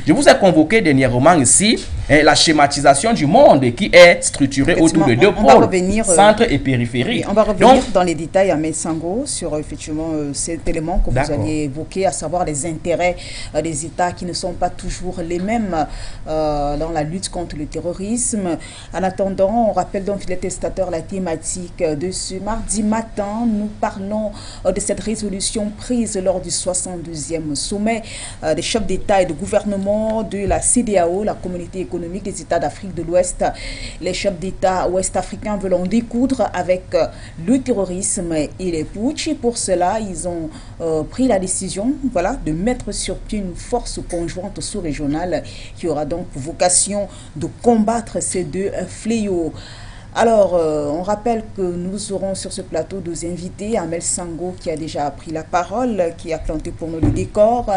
Je vous ai convoqué dernièrement ici la schématisation du monde qui est structurée autour de deux pôles, centre et périphérie. On va revenir dans les détails à Messango sur effectivement cet élément que vous aviez évoqué, à savoir les intérêts des États qui ne sont pas toujours les mêmes dans la lutte contre le terrorisme. En attendant, on rappelle donc les testateurs la thématique de ce mardi matin. Nous parlons de cette résolution prise lors du 62e sommet des chefs d'État et de gouvernement de la CEDEAO, la communauté économique des États d'Afrique de l'Ouest. Les chefs d'État ouest-africains veulent en découdre avec le terrorisme et les putsch. Pour cela, ils ont pris la décision de mettre sur pied une force conjointe sous-régionale qui aura donc pour vocation de combattre ces deux fléaux. Alors, on rappelle que nous aurons sur ce plateau deux invités, Amel Sango qui a déjà pris la parole, qui a planté pour nous le décor,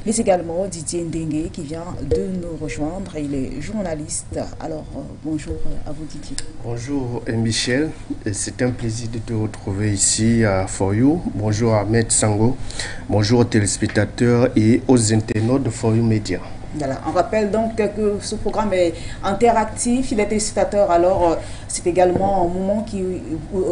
mais également Didier Ndengue qui vient de nous rejoindre, il est journaliste. Alors, bonjour à vous Didier. Bonjour Michel, c'est un plaisir de te retrouver ici à For You. Bonjour Ahmed Sango, bonjour aux téléspectateurs et aux internautes de For You Media. Voilà. On rappelle donc que ce programme est interactif, il est téléspectateur, alors c'est également un moment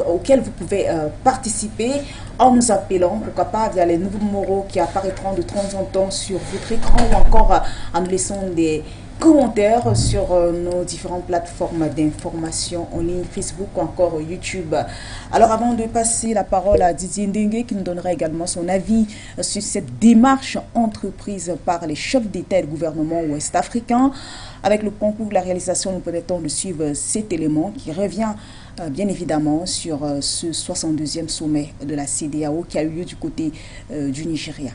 auquel vous pouvez participer en nous appelant, pourquoi pas via les nouveaux numéros qui apparaîtront de temps en temps sur votre écran, ou encore en nous laissant des commentaires sur nos différentes plateformes d'information en ligne, Facebook ou encore YouTube. Alors avant de passer la parole à Didier Ndengue qui nous donnera également son avis sur cette démarche entreprise par les chefs d'État et de gouvernement ouest-africains, avec le concours de la réalisation, nous permettons de suivre cet élément qui revient bien évidemment sur ce 62e sommet de la CEDEAO qui a eu lieu du côté du Nigeria.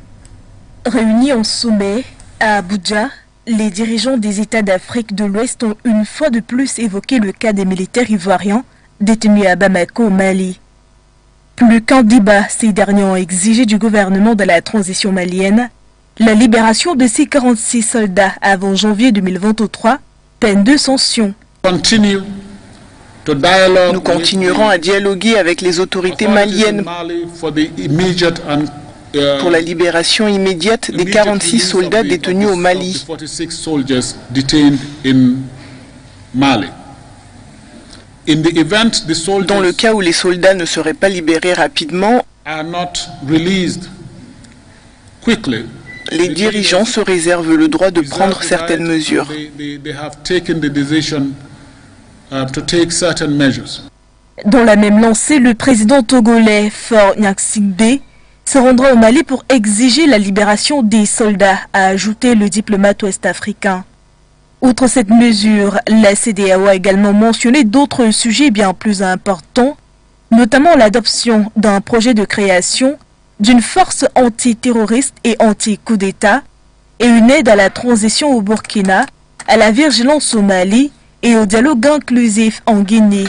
Réunis en sommet à Abuja, les dirigeants des États d'Afrique de l'Ouest ont une fois de plus évoqué le cas des militaires ivoiriens détenus à Bamako, au Mali. Plus qu'un débat, ces derniers ont exigé du gouvernement de la transition malienne la libération de ces 46 soldats avant janvier 2023, peine de sanction. Nous continuerons à dialoguer avec les autorités maliennes pour la libération immédiate des 46 soldats détenus au Mali. Dans le cas où les soldats ne seraient pas libérés rapidement, les dirigeants se réservent le droit de prendre certaines mesures. Dans la même lancée, le président togolais Faure Gnassingbé se rendra au Mali pour exiger la libération des soldats, a ajouté le diplomate ouest-africain. Outre cette mesure, la CEDEAO a également mentionné d'autres sujets bien plus importants, notamment l'adoption d'un projet de création d'une force antiterroriste et anti-coup d'État et une aide à la transition au Burkina, à la vigilance au Mali et au dialogue inclusif en Guinée.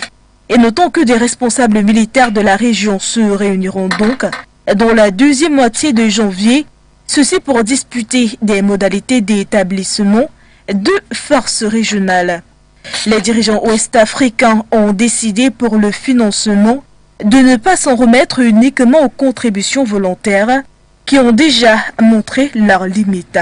Et notons que des responsables militaires de la région se réuniront donc dans la deuxième moitié de janvier, ceci pour discuter des modalités d'établissement de forces régionales. Les dirigeants ouest-africains ont décidé pour le financement de ne pas s'en remettre uniquement aux contributions volontaires qui ont déjà montré leurs limites.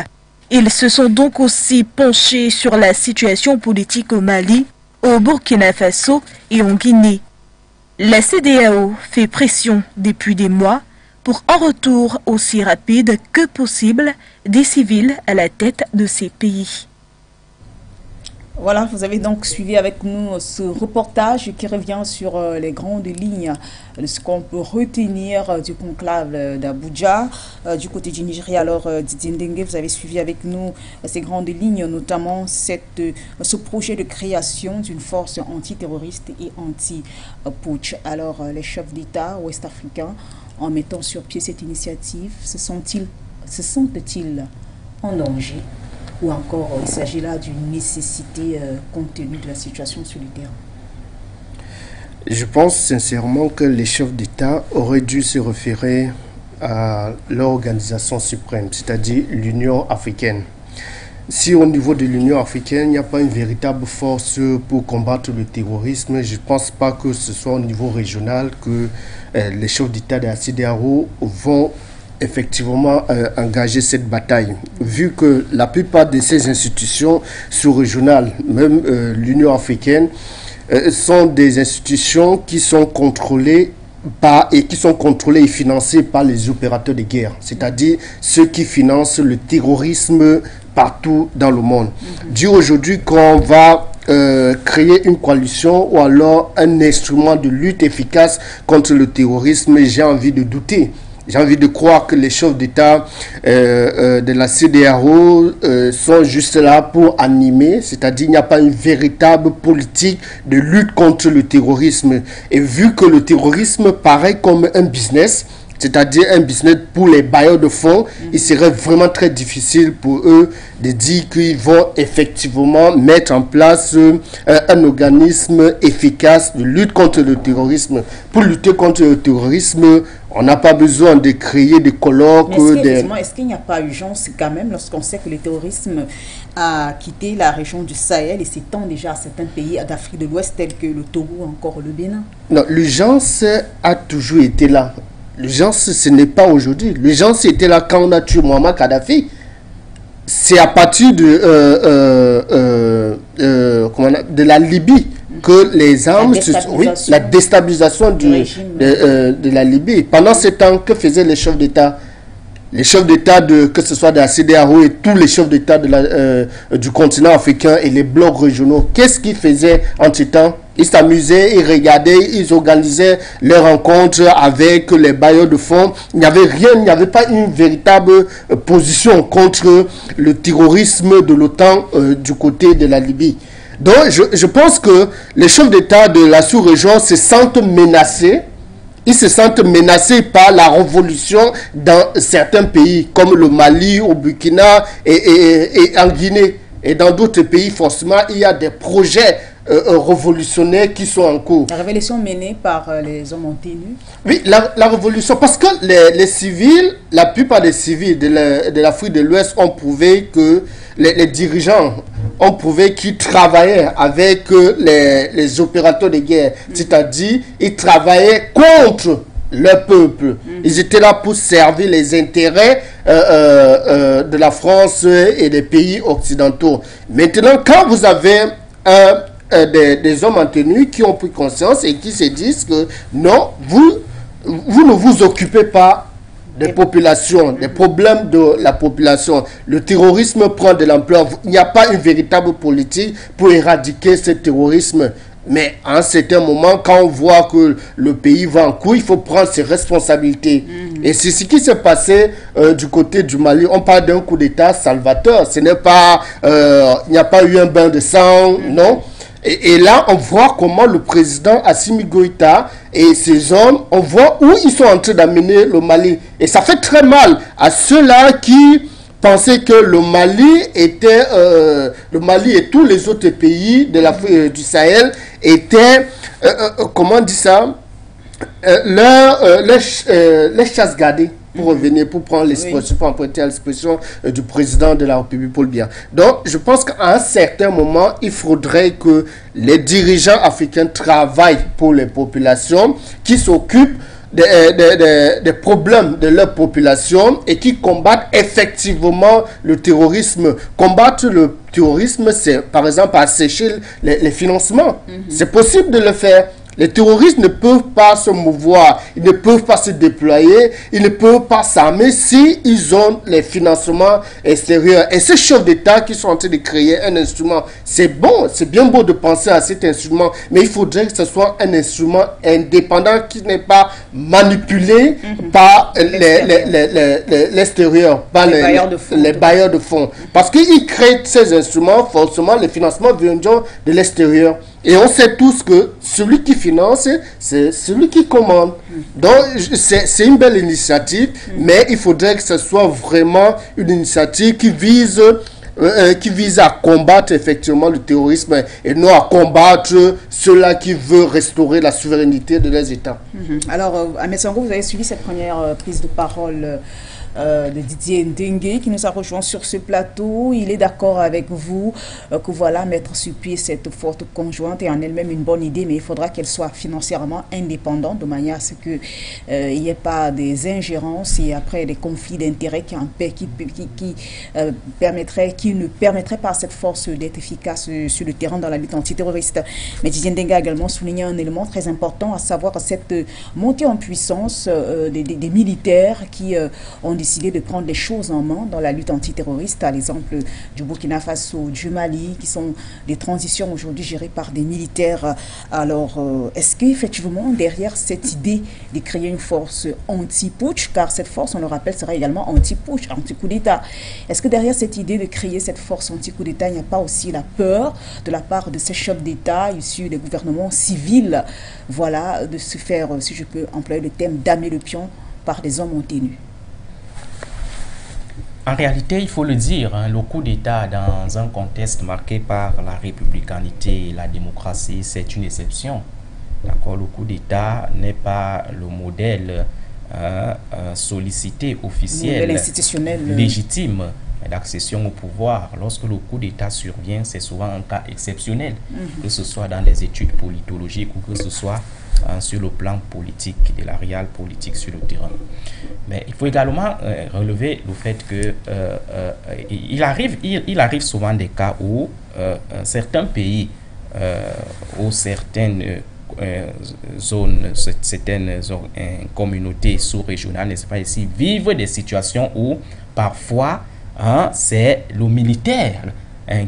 Ils se sont donc aussi penchés sur la situation politique au Mali, au Burkina Faso et en Guinée. La CEDEAO fait pression depuis des mois pour un retour aussi rapide que possible des civils à la tête de ces pays. Voilà, vous avez donc suivi avec nous ce reportage qui revient sur les grandes lignes de ce qu'on peut retenir du conclave d'Abuja. Du côté du Nigeria, alors Didier Ndengue, vous avez suivi avec nous ces grandes lignes, notamment ce projet de création d'une force antiterroriste et anti-putsch. Alors les chefs d'État ouest-africains, en mettant sur pied cette initiative, se sentent-ils en danger? Ou encore il s'agit là d'une nécessité compte tenu de la situation sur le terrain? Je pense sincèrement que les chefs d'État auraient dû se référer à l'organisation suprême, c'est-à-dire l'Union africaine. Si au niveau de l'Union africaine, il n'y a pas une véritable force pour combattre le terrorisme, je ne pense pas que ce soit au niveau régional que les chefs d'État de la CEDEAO vont effectivement engager cette bataille, vu que la plupart de ces institutions sous-régionales, même l'Union africaine, sont des institutions qui sont contrôlées et financées par les opérateurs de guerre, c'est-à-dire ceux qui financent le terrorisme partout dans le monde. Dire aujourd'hui qu'on va créer une coalition ou alors un instrument de lutte efficace contre le terrorisme, j'ai envie de douter. J'ai envie de croire que les chefs d'État de la CEDEAO sont juste là pour animer, c'est-à-dire qu'il n'y a pas une véritable politique de lutte contre le terrorisme. Et vu que le terrorisme paraît comme un business, c'est-à-dire un business pour les bailleurs de fonds, il serait vraiment très difficile pour eux de dire qu'ils vont effectivement mettre en place un organisme efficace de lutte contre le terrorisme. Pour lutter contre le terrorisme, on n'a pas besoin de créer des colloques. Est-ce qu'il n'y a pas urgence quand même lorsqu'on sait que le terrorisme a quitté la région du Sahel et s'étend déjà à certains pays d'Afrique de l'Ouest tels que le Togo ou encore le Bénin? Non, l'urgence a toujours été là. L'urgence, ce n'est pas aujourd'hui. L'urgence était là quand on a tué Muammar Kadhafi. C'est à partir de la Libye que les armes... La déstabilisation de la Libye. Pendant ce temps, que faisaient les chefs d'État? Les chefs d'État, que ce soit de la CEDEAO et tous les chefs d'État du continent africain et les blocs régionaux, qu'est-ce qu'ils faisaient en ce temps? Ils s'amusaient, ils regardaient, ils organisaient leurs rencontres avec les bailleurs de fonds. Il n'y avait rien, il n'y avait pas une véritable position contre le terrorisme de l'OTAN du côté de la Libye. Donc je pense que les chefs d'État de la sous-région se sentent menacés ils se sentent menacés par la révolution dans certains pays, comme le Mali, au Burkina et en Guinée. Et dans d'autres pays, forcément, il y a des projets révolutionnaires qui sont en cours. La révolution menée par les hommes en tenue. Oui, la révolution, parce que les civils, la plupart des civils de l'Afrique de l'Ouest ont prouvé que les dirigeants ont prouvé qu'ils travaillaient avec les opérateurs de guerre, c'est-à-dire ils travaillaient contre le peuple. Ils étaient là pour servir les intérêts de la France et des pays occidentaux. Maintenant, quand vous avez des hommes en tenue qui ont pris conscience et qui se disent que non, vous ne vous occupez pas des populations, des problèmes de la population. Le terrorisme prend de l'ampleur. Il n'y a pas une véritable politique pour éradiquer ce terrorisme. Mais à un certain moment, quand on voit que le pays va en couille, il faut prendre ses responsabilités. Et c'est ce qui s'est passé du côté du Mali. On parle d'un coup d'État salvateur. Ce n'est pas, il n'y a pas eu un bain de sang, non. Et là, on voit comment le président Assimi Goïta et ses hommes, on voit où ils sont en train d'amener le Mali. Et ça fait très mal à ceux-là qui pensaient que le Mali était, le Mali et tous les autres pays de du Sahel étaient, comment on dit ça, les chasses gardées. Pour revenir, pour prendre l'expression, pour emprunter l'expression du président de la République, Paul Biya. Donc, je pense qu'à un certain moment, il faudrait que les dirigeants africains travaillent pour les populations, qui s'occupent des problèmes de leur population et qui combattent effectivement le terrorisme. Combattre le terrorisme, c'est par exemple assécher les financements. C'est possible de le faire. Les terroristes ne peuvent pas se mouvoir, ils ne peuvent pas se déployer, ils ne peuvent pas s'armer s'ils ont les financements extérieurs. Et ces chefs d'État qui sont en train de créer un instrument, c'est bon, c'est bien beau de penser à cet instrument, mais il faudrait que ce soit un instrument indépendant qui n'est pas manipulé par l'extérieur, par les bailleurs de fonds. Parce qu'ils créent ces instruments, forcément les financements viendront de l'extérieur. Et on sait tous que celui qui finance, c'est celui qui commande. Donc, c'est une belle initiative, mais il faudrait que ce soit vraiment une initiative qui vise à combattre effectivement le terrorisme et non à combattre ceux-là qui veulent restaurer la souveraineté de leurs États. Alors, Ahmed Sango, vous avez suivi cette première prise de parole de Didier Ndengue qui nous a rejoint sur ce plateau. Il est d'accord avec vous que voilà, mettre sur pied cette forte conjointe est en elle-même une bonne idée, mais il faudra qu'elle soit financièrement indépendante de manière à ce qu'il n'y ait pas des ingérences et après des conflits d'intérêts qui ne permettraient pas à cette force d'être efficace sur le terrain dans la lutte antiterroriste. Mais Didier Ndengue a également souligné un élément très important, à savoir cette montée en puissance des militaires qui ont décidé de prendre les choses en main dans la lutte antiterroriste, à l'exemple du Burkina Faso, du Mali, qui sont des transitions aujourd'hui gérées par des militaires. Alors, est-ce qu'effectivement, derrière cette idée de créer une force anti-putsch, car cette force, on le rappelle, sera également anti-putsch, anti-coup d'État, est-ce que derrière cette idée de créer cette force anti-coup d'État, il n'y a pas aussi la peur de la part de ces chefs d'État issus des gouvernements civils, voilà, de se faire, si je peux employer le terme, damer le pion par des hommes en tenue? En réalité, il faut le dire, hein, le coup d'État dans un contexte marqué par la républicanité et la démocratie, c'est une exception. D'accord, le coup d'État n'est pas le modèle sollicité, officiel, institutionnel, légitime d'accession au pouvoir. Lorsque le coup d'État survient, c'est souvent un cas exceptionnel, que ce soit dans des études politologiques ou que ce soit sur le plan politique, de la réelle politique sur le terrain. Mais il faut également relever le fait que il arrive souvent des cas où certains pays ou certaines zones, certaines communautés sous-régionales, n'est-ce pas ici, vivent des situations où parfois c'est le militaire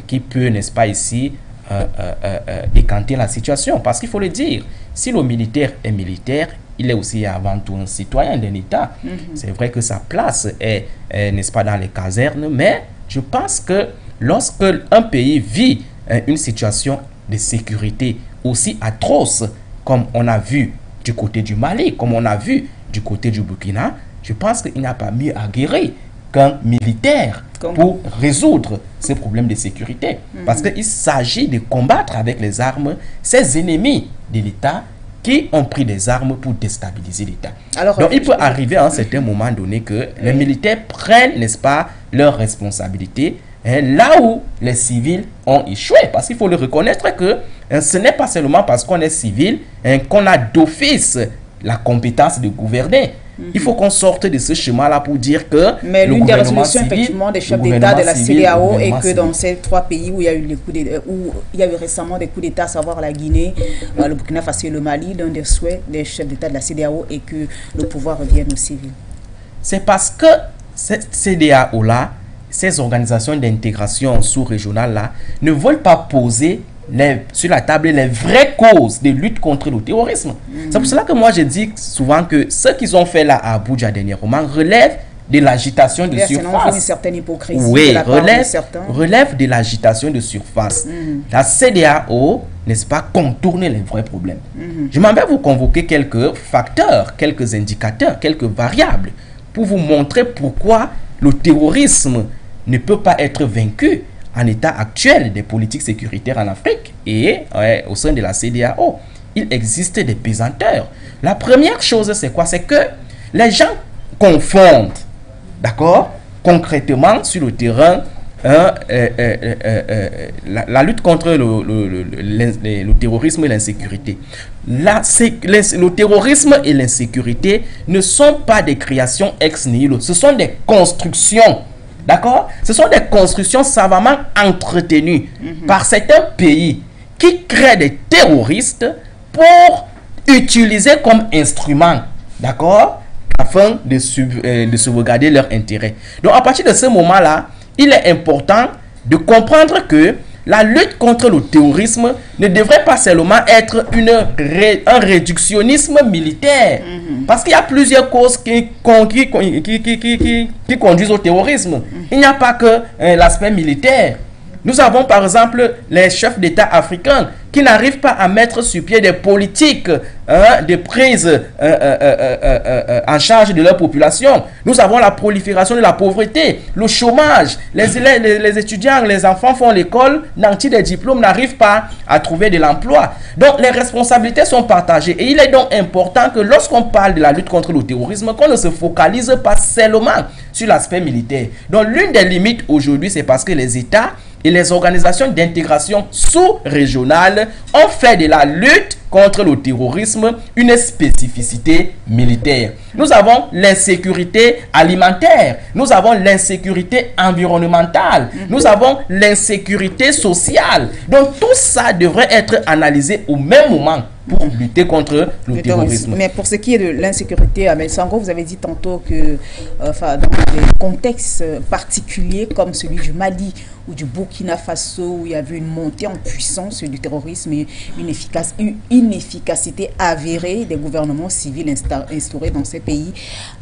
qui peut, n'est-ce pas ici, décanter la situation. Parce qu'il faut le dire, si le militaire est militaire, il est aussi avant tout un citoyen d'un État. C'est vrai que sa place est, n'est-ce pas, dans les casernes, mais je pense que lorsque un pays vit une situation de sécurité aussi atroce, comme on a vu du côté du Mali, comme on a vu du côté du Burkina, je pense qu'il n'y a pas mieux aguerri qu'un militaire pour résoudre ces problèmes de sécurité. Parce qu'il s'agit de combattre avec les armes ces ennemis de l'État qui ont pris des armes pour déstabiliser l'État. Donc il peut arriver à un certain moment donné que les militaires prennent, n'est-ce pas, leurs responsabilités là où les civils ont échoué. Parce qu'il faut le reconnaître que ce n'est pas seulement parce qu'on est civil qu'on a d'office la compétence de gouverner. Il faut qu'on sorte de ce chemin-là pour dire que mais l'une des résolutions effectivement des chefs d'État de la CEDEAO est que dans ces 3 pays où il y a eu les coups où il y a eu récemment des coups d'État, à savoir la Guinée, le Burkina Faso et le Mali, l'un des souhaits des chefs d'État de la CEDEAO est que le pouvoir revienne aux civils. C'est parce que cette CEDEAO-là, ces organisations d'intégration sous-régionales-là, ne veulent pas poser sur la table les vraies causes de lutte contre le terrorisme. C'est pour cela que moi je dis souvent que ce qu'ils ont fait là à Abuja dernièrement relève de l'agitation de surface. Une certaine hypocrisie. Oui, relève de l'agitation de surface. La CEDEAO, n'est-ce pas, contourne les vrais problèmes. Je m'en vais vous convoquer quelques facteurs, quelques indicateurs, quelques variables pour vous montrer pourquoi le terrorisme ne peut pas être vaincu en état actuel des politiques sécuritaires en Afrique et au sein de la CEDEAO. Il existe des pesanteurs. La première chose, c'est quoi? C'est que les gens confondent, d'accord, concrètement sur le terrain, la lutte contre le terrorisme et l'insécurité. Le terrorisme et l'insécurité ne sont pas des créations ex nihilo, ce sont des constructions. D'accord? Ce sont des constructions savamment entretenues par certains pays qui créent des terroristes pour utiliser comme instrument, d'accord, afin de sauvegarder leurs intérêts. Donc à partir de ce moment-là, il est important de comprendre que la lutte contre le terrorisme ne devrait pas seulement être un réductionnisme militaire. Parce qu'il y a plusieurs causes qui conduisent au terrorisme. Il n'y a pas que l'aspect militaire. Nous avons par exemple les chefs d'État africains qui n'arrivent pas à mettre sur pied des politiques de prise en charge de leur population. Nous avons la prolifération de la pauvreté, le chômage. Les étudiants, les enfants font l'école, nantis des diplômes, n'arrivent pas à trouver de l'emploi. Donc les responsabilités sont partagées. Et il est donc important que lorsqu'on parle de la lutte contre le terrorisme, qu'on ne se focalise pas seulement sur l'aspect militaire. Donc l'une des limites aujourd'hui, c'est parce que les États et les organisations d'intégration sous-régionales ont fait de la lutte contre le terrorisme une spécificité militaire. Nous avons l'insécurité alimentaire, nous avons l'insécurité environnementale, nous avons l'insécurité sociale. Donc tout ça devrait être analysé au même moment pour lutter contre le terrorisme. Mais pour ce qui est de l'insécurité, Amel Sango, vous avez dit tantôt que dans des contextes particuliers comme celui du Mali ou du Burkina Faso, où il y avait une montée en puissance du terrorisme et une inefficacité avérée des gouvernements civils instaurés dans ces pays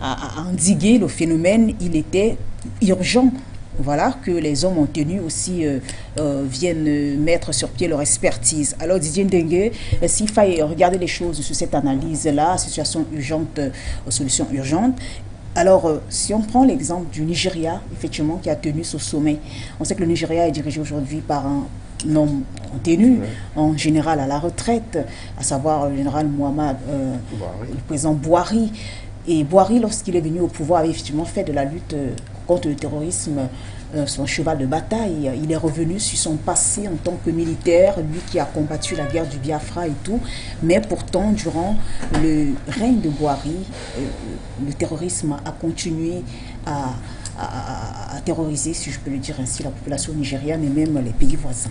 à endiguer le phénomène, il était urgent. Voilà, que les hommes ont tenu aussi viennent mettre sur pied leur expertise. Alors Didier Ndengue, s'il fallait regarder les choses sur cette analyse-là, situation urgente, solution urgente, alors si on prend l'exemple du Nigeria, effectivement, qui a tenu ce sommet, on sait que le Nigeria est dirigé aujourd'hui par un homme tenu, en général à la retraite, à savoir le général Mohamed, le président Buhari. Et Buhari, lorsqu'il est venu au pouvoir, avait effectivement fait de la lutte contre le terrorisme son cheval de bataille. Il est revenu sur son passé en tant que militaire, lui qui a combattu la guerre du Biafra et tout. Mais pourtant, durant le règne de Buhari, le terrorisme a continué à terroriser, si je peux le dire ainsi, la population nigériane et même les pays voisins.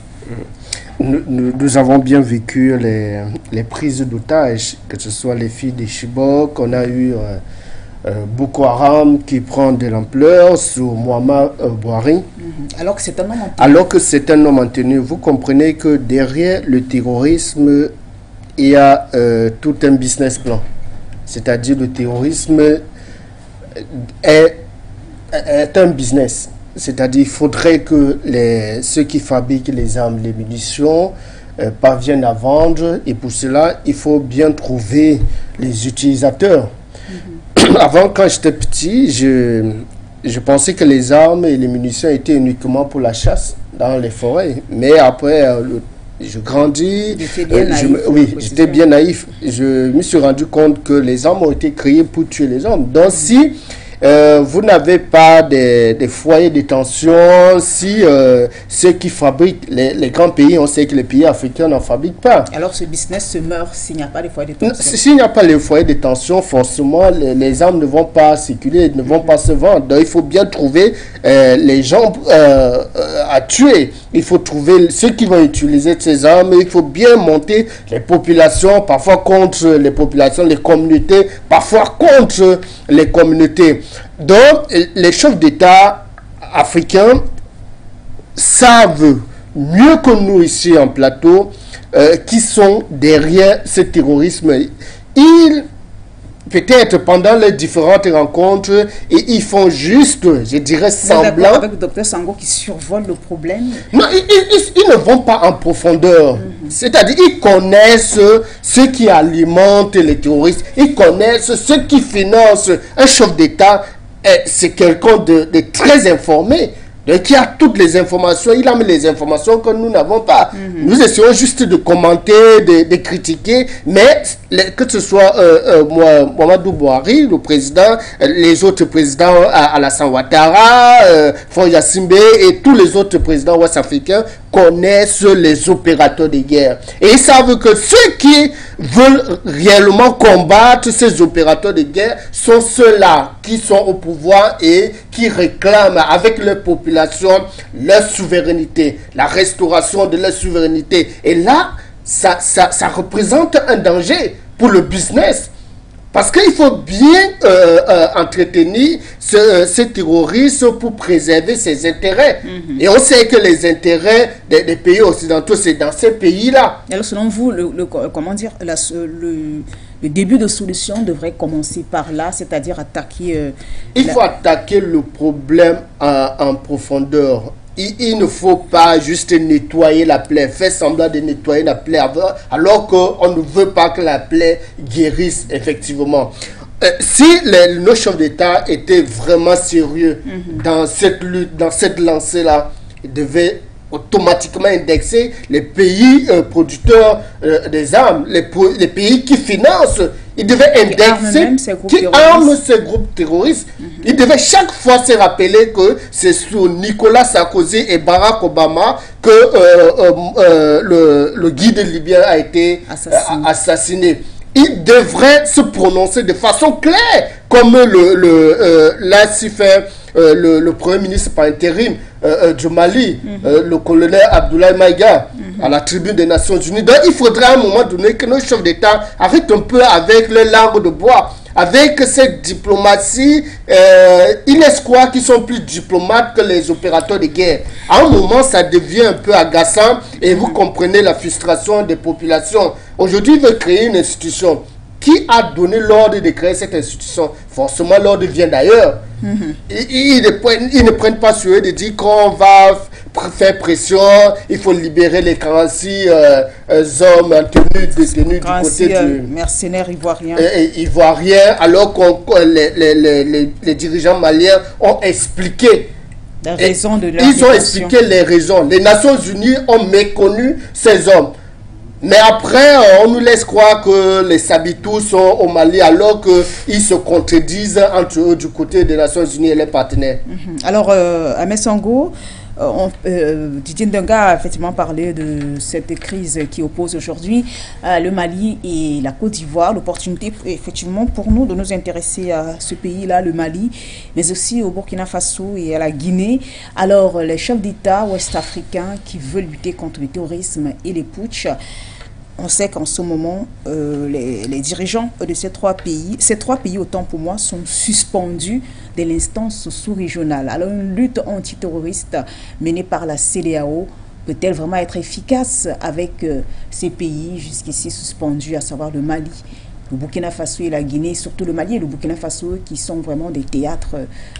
Nous avons bien vécu les prises d'otages, que ce soit les filles de Chibok, on a eu Boko Haram qui prend de l'ampleur sous Mohamed Buhari. Alors que c'est un homme en tenue. Alors que c'est un homme en tenue. Vous comprenez que derrière le terrorisme, il y a tout un business plan. C'est-à-dire le terrorisme est un business. C'est-à-dire qu'il faudrait que ceux qui fabriquent les armes, les munitions, parviennent à vendre. Et pour cela, il faut bien trouver les utilisateurs. Avant, quand j'étais petit, je pensais que les armes et les munitions étaient uniquement pour la chasse dans les forêts. Mais après, je grandis. J'étais bien naïf. Je me suis rendu compte que les armes ont été créées pour tuer les hommes. Donc si vous n'avez pas des foyers de détention, si ceux qui fabriquent, les grands pays, on sait que les pays africains n'en fabriquent pas. Alors ce business se meurt s'il n'y a pas de foyers de détention. S'il n'y a pas les foyers de détention, forcément, les armes ne vont pas circuler, ne vont pas se vendre. Donc il faut bien trouver les gens à tuer. Il faut trouver ceux qui vont utiliser ces armes. Il faut bien monter les populations, parfois contre les populations, les communautés, parfois contre les communautés. Donc, les chefs d'État africains savent mieux que nous ici en plateau qui sont derrière ce terrorisme. Ils, peut-être pendant les différentes rencontres, et ils font juste, je dirais, semblant. Avec le docteur Sango qui survole le problème. Non, ils ne vont pas en profondeur. C'est-à-dire, ils connaissent ceux qui alimentent les terroristes, ils connaissent ceux qui financent un chef d'État. C'est quelqu'un de très informé. Donc, il a toutes les informations, il a mis les informations que nous n'avons pas. Nous essayons juste de commenter, de critiquer, mais que ce soit Mamadou Bouhari, le président, les autres présidents, Alassane Ouattara, Faure Gnassingbé et tous les autres présidents ouest-africains connaissent les opérateurs de guerre. Et ils savent que ceux qui veulent réellement combattre ces opérateurs de guerre sont ceux-là qui sont au pouvoir et qui réclament avec leur population leur souveraineté, la restauration de leur souveraineté. Et là, ça représente un danger pour le business. Parce qu'il faut bien entretenir ces terroristes pour préserver ses intérêts. Et on sait que les intérêts des pays occidentaux, c'est dans ces pays-là. Alors selon vous, comment dire, le début de solution devrait commencer par là, c'est-à-dire attaquer... Il faut attaquer le problème en profondeur. Il ne faut pas juste nettoyer la plaie, faire semblant de nettoyer la plaie alors qu'on ne veut pas que la plaie guérisse effectivement. Si nos chefs d'État étaient vraiment sérieux dans cette lutte, dans cette lancée-là, ils devaient automatiquement indexer les pays producteurs des armes, les pays qui financent. Ils devaient indexer, qui arment ces groupes terroristes. Ils devaient chaque fois se rappeler que c'est sous Nicolas Sarkozy et Barack Obama que le guide libyen a été assassiné. Ils devraient se prononcer de façon claire, comme l'a si fait le Premier ministre par intérim du Mali, le colonel Abdoulaye Maïga, à la tribune des Nations Unies. Donc il faudra à un moment donné que nos chefs d'État arrêtent un peu avec les langues de bois. Avec cette diplomatie, ils laissent croire qu'ils sont plus diplomates que les opérateurs de guerre. À un moment, ça devient un peu agaçant et vous comprenez la frustration des populations. Aujourd'hui, ils veulent créer une institution. Qui a donné l'ordre de créer cette institution? Forcément, l'ordre vient d'ailleurs. Ils ne prennent pas sur eux de dire qu'on va faire pression, il faut libérer les 46 hommes détenus du côté du mercenaires ivoiriens. Ivoiriens, alors que les dirigeants maliens ont expliqué la raison de leur ils ont expliqué les raisons. Les Nations Unies ont méconnu ces hommes. Mais après, on nous laisse croire que les Sabitou sont au Mali alors qu'ils se contredisent entre eux du côté des Nations Unies et les partenaires. Alors, Ahmed Sango, Didier Ndonga a effectivement parlé de cette crise qui oppose aujourd'hui le Mali et la Côte d'Ivoire. L'opportunité, effectivement, pour nous de nous intéresser à ce pays-là, le Mali, mais aussi au Burkina Faso et à la Guinée. Alors, les chefs d'État ouest-africains qui veulent lutter contre le terrorisme et les putschs, on sait qu'en ce moment, les dirigeants de ces trois pays, autant pour moi, sont suspendus de l'instance sous-régionale. Alors, une lutte antiterroriste menée par la CEDEAO peut-elle vraiment être efficace avec ces pays jusqu'ici suspendus, à savoir le Mali, le Burkina Faso et la Guinée, surtout le Mali et le Burkina Faso, qui sont vraiment des théâtres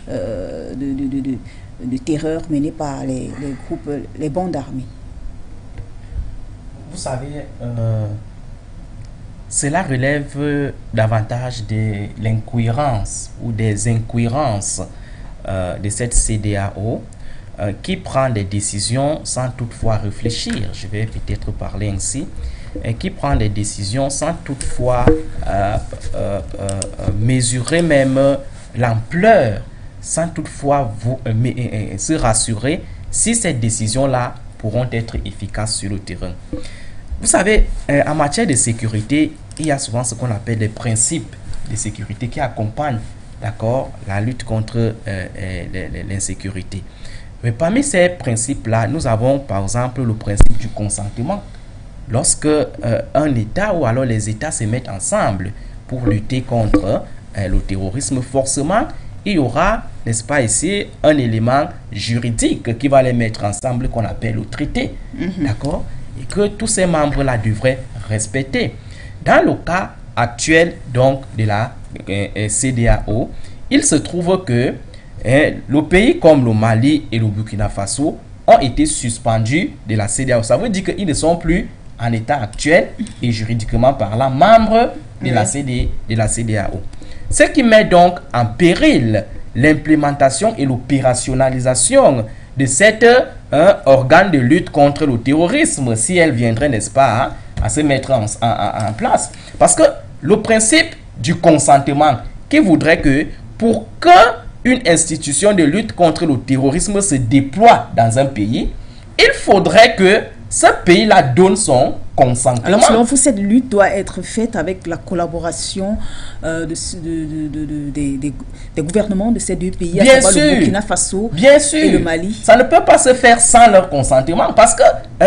de terreur menés par les groupes, les bandes armées? vous savez, cela relève davantage de l'incohérence ou des incohérences de cette CEDEAO qui prend des décisions sans toutefois réfléchir, je vais peut-être parler ainsi, qui prend des décisions sans toutefois mesurer même l'ampleur, sans toutefois se rassurer si ces décisions-là pourront être efficaces sur le terrain. Vous savez, en matière de sécurité, il y a souvent ce qu'on appelle des principes de sécurité qui accompagnent, d'accord, la lutte contre l'insécurité. Mais parmi ces principes-là, nous avons par exemple le principe du consentement. Lorsque un État ou alors les États se mettent ensemble pour lutter contre le terrorisme, forcément, il y aura, n'est-ce pas ici, un élément juridique qui va les mettre ensemble qu'on appelle le traité. D'accord? Et que tous ces membres-là devraient respecter. Dans le cas actuel donc de la CEDEAO, il se trouve que le pays comme le Mali et le Burkina Faso ont été suspendus de la CEDEAO. Ça veut dire qu'ils ne sont plus en état actuel et juridiquement parlant membres de la CEDEAO. Ce qui met donc en péril l'implémentation et l'opérationnalisation de cet organe de lutte contre le terrorisme si elle viendrait, n'est-ce pas, à se mettre en place. Parce que le principe du consentement qui voudrait que pour qu'une institution de lutte contre le terrorisme se déploie dans un pays, il faudrait que ce pays-là donne son consentement. Alors, selon vous, cette lutte doit être faite avec la collaboration des gouvernements de ces deux pays, à savoir le Burkina Faso et le Mali. Ça ne peut pas se faire sans leur consentement parce que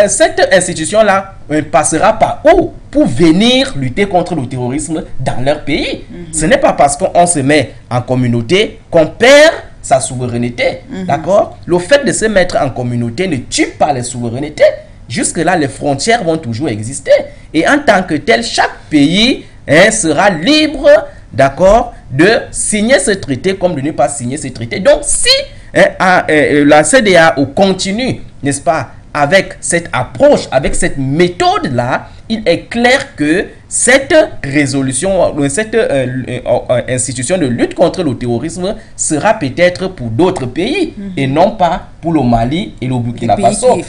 cette institution-là passera par où pour venir lutter contre le terrorisme dans leur pays. Ce n'est pas parce qu'on se met en communauté qu'on perd sa souveraineté. D'accord? Le fait de se mettre en communauté ne tue pas les souverainetés. Jusque-là, les frontières vont toujours exister. Et en tant que tel, chaque pays sera libre, d'accord, de signer ce traité comme de ne pas signer ce traité. Donc, si la CEDEAO continue, n'est-ce pas, avec cette approche, avec cette méthode-là, il est clair que cette résolution, cette institution de lutte contre le terrorisme sera peut-être pour d'autres pays et non pas pour le Mali et le Burkina Faso.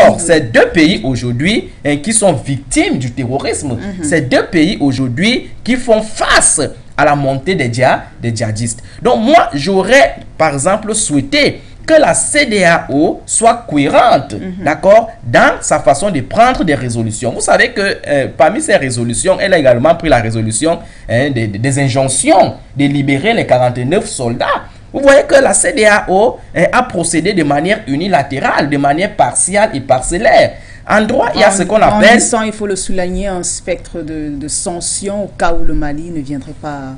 Or, ces deux pays aujourd'hui qui sont victimes du terrorisme, ces deux pays aujourd'hui qui font face à la montée des djihadistes. Donc moi, j'aurais par exemple souhaité que la CEDEAO soit cohérente, d'accord, dans sa façon de prendre des résolutions. Vous savez que parmi ces résolutions, elle a également pris la résolution des injonctions de libérer les 49 soldats. Vous voyez que la CEDEAO a procédé de manière unilatérale, de manière partielle et parcellaire. En droit, il y a ce qu'on appelle... il faut le souligner, un spectre de sanctions au cas où le Mali ne viendrait pas...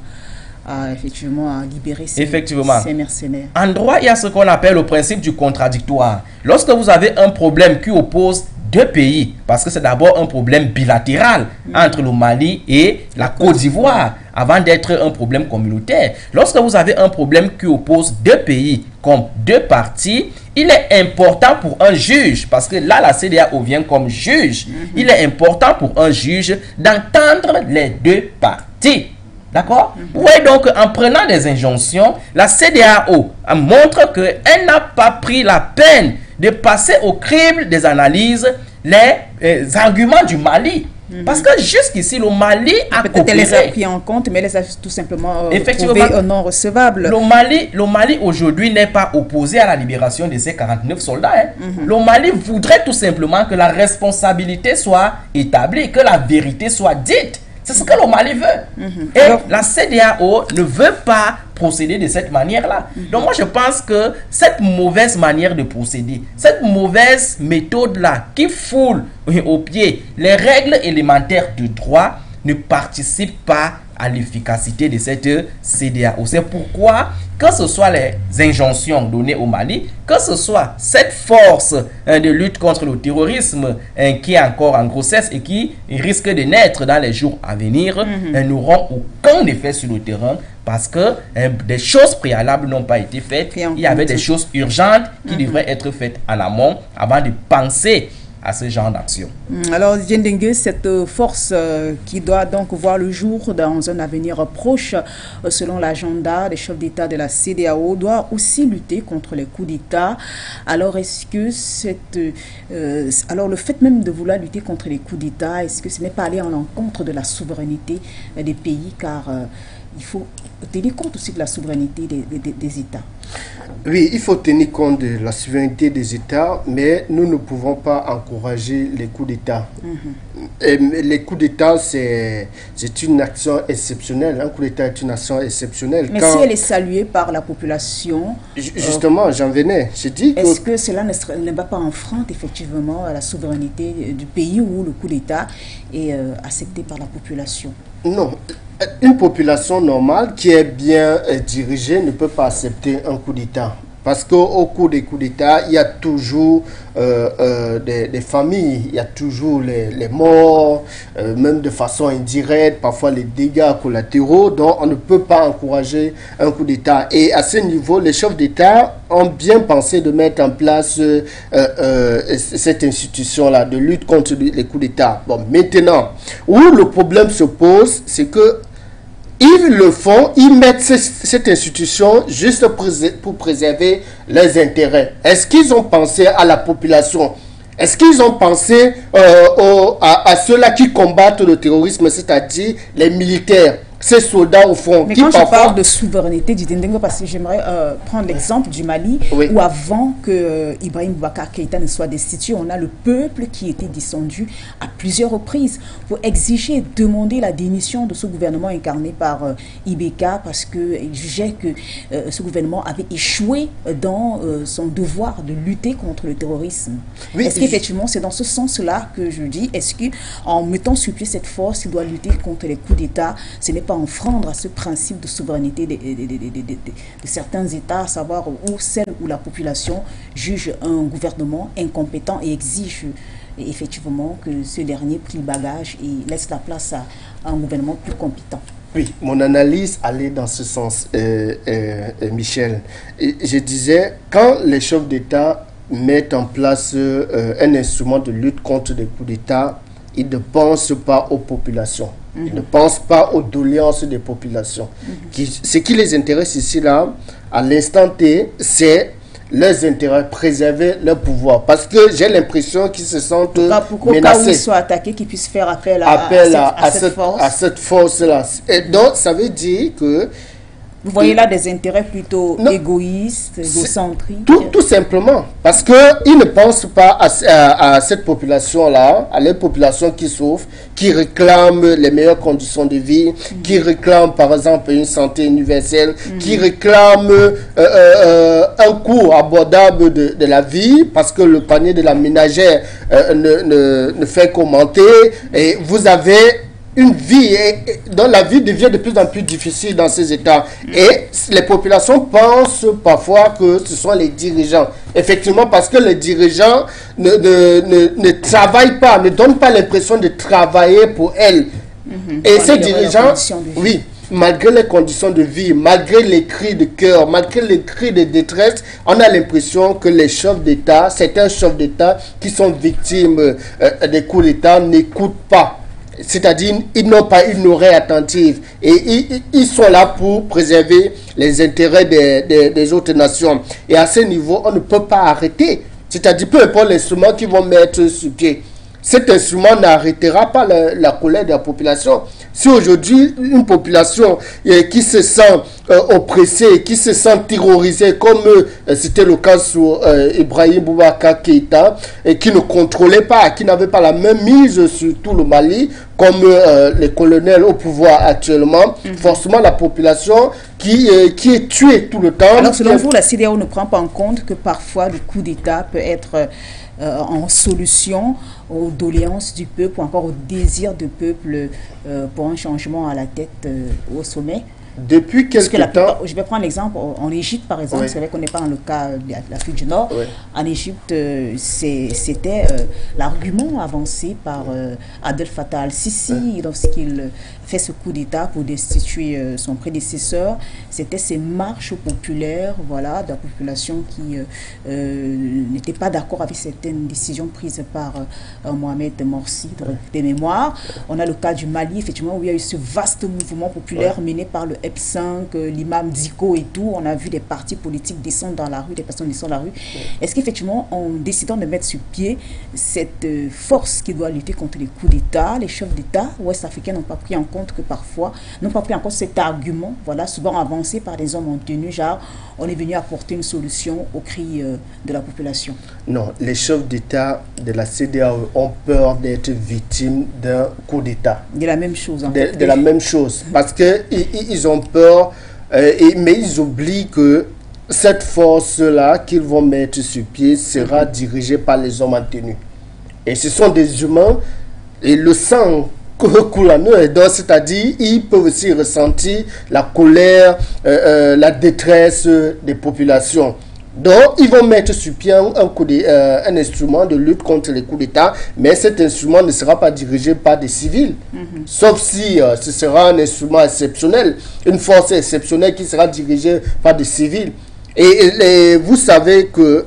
effectivement, à libérer ces mercenaires. En droit, il y a ce qu'on appelle le principe du contradictoire. Lorsque vous avez un problème qui oppose deux pays, parce que c'est d'abord un problème bilatéral entre le Mali et la Côte d'Ivoire, avant d'être un problème communautaire. Lorsque vous avez un problème qui oppose deux pays comme deux parties, il est important pour un juge, parce que là, la CEDEAO vient comme juge, il est important pour un juge d'entendre les deux parties. D'accord? Oui, donc en prenant des injonctions, la CEDEAO montre qu'elle n'a pas pris la peine de passer au crible des analyses les arguments du Mali. Parce que jusqu'ici, le Mali a peut-être elle les a pris en compte, mais elle les a tout simplement trouvé non recevables. Le Mali aujourd'hui n'est pas opposé à la libération de ces 49 soldats. Le Mali voudrait tout simplement que la responsabilité soit établie, que la vérité soit dite. C'est ce que le Mali veut. Et alors, la CEDEAO ne veut pas procéder de cette manière-là. Donc moi, je pense que cette mauvaise manière de procéder, cette mauvaise méthode-là qui foule au pied les règles élémentaires du droit ne participe pas à l'efficacité de cette CEDEAO. C'est pourquoi, que ce soit les injonctions données au Mali, que ce soit cette force de lutte contre le terrorisme qui est encore en grossesse et qui risque de naître dans les jours à venir, n'auront aucun effet sur le terrain parce que des choses préalables n'ont pas été faites. Il y avait des choses urgentes qui devraient être faites en amont avant de penser à ce genre d'action. Alors, Diendenge, cette force qui doit donc voir le jour dans un avenir proche, selon l'agenda des chefs d'État de la CEDEAO, doit aussi lutter contre les coups d'État. Alors, est-ce que alors le fait même de vouloir lutter contre les coups d'État, est-ce que ce n'est pas aller en l'encontre de la souveraineté des pays, car il faut tenir compte aussi de la souveraineté des États? Oui, il faut tenir compte de la souveraineté des États, mais nous ne pouvons pas encourager les coups d'État. Les coups d'État, c'est une action exceptionnelle. Un coup d'État est une action exceptionnelle. Mais si elle est saluée par la population... Justement, j'en venais. Est-ce que cela ne va pas enfreindre effectivement la souveraineté du pays où le coup d'État est accepté par la population? Non. Une population normale qui est bien dirigée ne peut pas accepter un coup d'État. Parce qu'au cours des coups d'État, il y a toujours des familles, il y a toujours les morts, même de façon indirecte, parfois les dégâts collatéraux. Donc on ne peut pas encourager un coup d'État. Et à ce niveau, les chefs d'État ont bien pensé de mettre en place cette institution-là de lutte contre les coups d'État. Bon, maintenant, où le problème se pose, c'est que ils le font, ils mettent cette institution juste pour préserver leurs intérêts. Est-ce qu'ils ont pensé à la population? Est-ce qu'ils ont pensé à ceux-là qui combattent le terrorisme, c'est-à-dire les militaires, ces soldats au front? Mais quand je parle de souveraineté du Diendenge, parce que j'aimerais prendre l'exemple du Mali, où avant que Ibrahim Boubacar Keïta ne soit destitué, on a le peuple qui était descendu à plusieurs reprises pour exiger, demander la démission de ce gouvernement incarné par Ibeka, parce qu'il jugeait que ce gouvernement avait échoué dans son devoir de lutter contre le terrorisme. Oui, est-ce qu'effectivement c'est dans ce sens-là que je dis, est-ce qu'en mettant sur pied cette force, il doit lutter contre les coups d'État, ce n'est pas enfreindre à ce principe de souveraineté de certains États, à savoir où celle où la population juge un gouvernement incompétent et exige effectivement que ce dernier plie le bagage et laisse la place à un gouvernement plus compétent? Oui, mon analyse allait dans ce sens, Michel. Je disais, quand les chefs d'État mettent en place un instrument de lutte contre les coups d'État, ils ne pensent pas aux populations. Ils ne pensent pas aux doléances des populations. Ce qui les intéresse ici, là, à l'instant T, c'est leurs intérêts, préserver leur pouvoir. Parce que j'ai l'impression qu'ils se sentent menacés. Pour qu'ils soient attaqués, qu'ils puissent faire appel à cette force-là. Et donc, ça veut dire que... Vous voyez là des intérêts plutôt égoïstes, égocentriques? Tout simplement. Parce qu'ils ne pensent pas à cette population-là, à la population qui souffre, qui réclame les meilleures conditions de vie, qui réclame par exemple une santé universelle, qui réclame un coût abordable de la vie, parce que le panier de la ménagère ne fait qu'augmenter. Et vous avez une vie dont la vie devient de plus en plus difficile dans ces États. Et les populations pensent parfois que ce sont les dirigeants. Effectivement, parce que les dirigeants ne travaillent pas, ne donnent pas l'impression de travailler pour elles. Et ces dirigeants, oui, malgré les conditions de vie, malgré les cris de cœur, malgré les cris de détresse, on a l'impression que les chefs d'État, certains chefs d'État qui sont victimes des coups d'État n'écoutent pas. C'est-à-dire, ils n'ont pas une oreille attentive. Et ils sont là pour préserver les intérêts des autres nations. Et à ce niveau, on ne peut pas arrêter. C'est-à-dire, peu importe l'instrument qu'ils vont mettre sur pied, cet instrument n'arrêtera pas la colère de la population. Si aujourd'hui, une population qui se sent oppressée, qui se sent terrorisée, comme c'était le cas sur Ibrahim Boubacar Keïta, et qui ne contrôlait pas, qui n'avait pas la même mise sur tout le Mali, comme les colonels au pouvoir actuellement, forcément la population qui est tuée tout le temps. Alors selon vous, la CEDEAO ne prend pas en compte que parfois le coup d'État peut être en solution aux doléances du peuple ou encore au désir du peuple pour un changement à la tête au sommet? Depuis quelques temps... Je vais prendre l'exemple, en Égypte par exemple, c'est vrai qu'on n'est pas dans le cas de l'Afrique du Nord. En Égypte, c'était l'argument avancé par Abdel Fattah al-Sisi lorsqu'il fait ce coup d'État pour destituer son prédécesseur. C'était ces marches populaires, voilà, de la population qui n'était pas d'accord avec certaines décisions prises par Mohamed Morsi, des mémoires. On a le cas du Mali, effectivement, où il y a eu ce vaste mouvement populaire mené par le F5, l'imam Diko et tout. On a vu des partis politiques descendre dans la rue, des personnes descendre dans la rue. Est-ce qu'effectivement, en décidant de mettre sur pied cette force qui doit lutter contre les coups d'État, les chefs d'État ouest-africains n'ont pas pris en compte que parfois, n'ont pas pris en compte cet argument, voilà, souvent avancé par des hommes en tenue, genre, on est venu apporter une solution aux cris de la population? Non, les chefs d'État de la CEDEAO ont peur d'être victimes d'un coup d'État. De la même chose, en fait. De la même chose, parce qu'ils ont peur, mais ils oublient que cette force-là qu'ils vont mettre sur pied sera dirigée par les hommes en tenue. Et ce sont des humains, et le sang coule en eux, c'est-à-dire ils peuvent aussi ressentir la colère, la détresse des populations. Donc, ils vont mettre sur pied un instrument de lutte contre les coups d'État, mais cet instrument ne sera pas dirigé par des civils, sauf si ce sera un instrument exceptionnel, une force exceptionnelle qui sera dirigée par des civils. Et vous savez que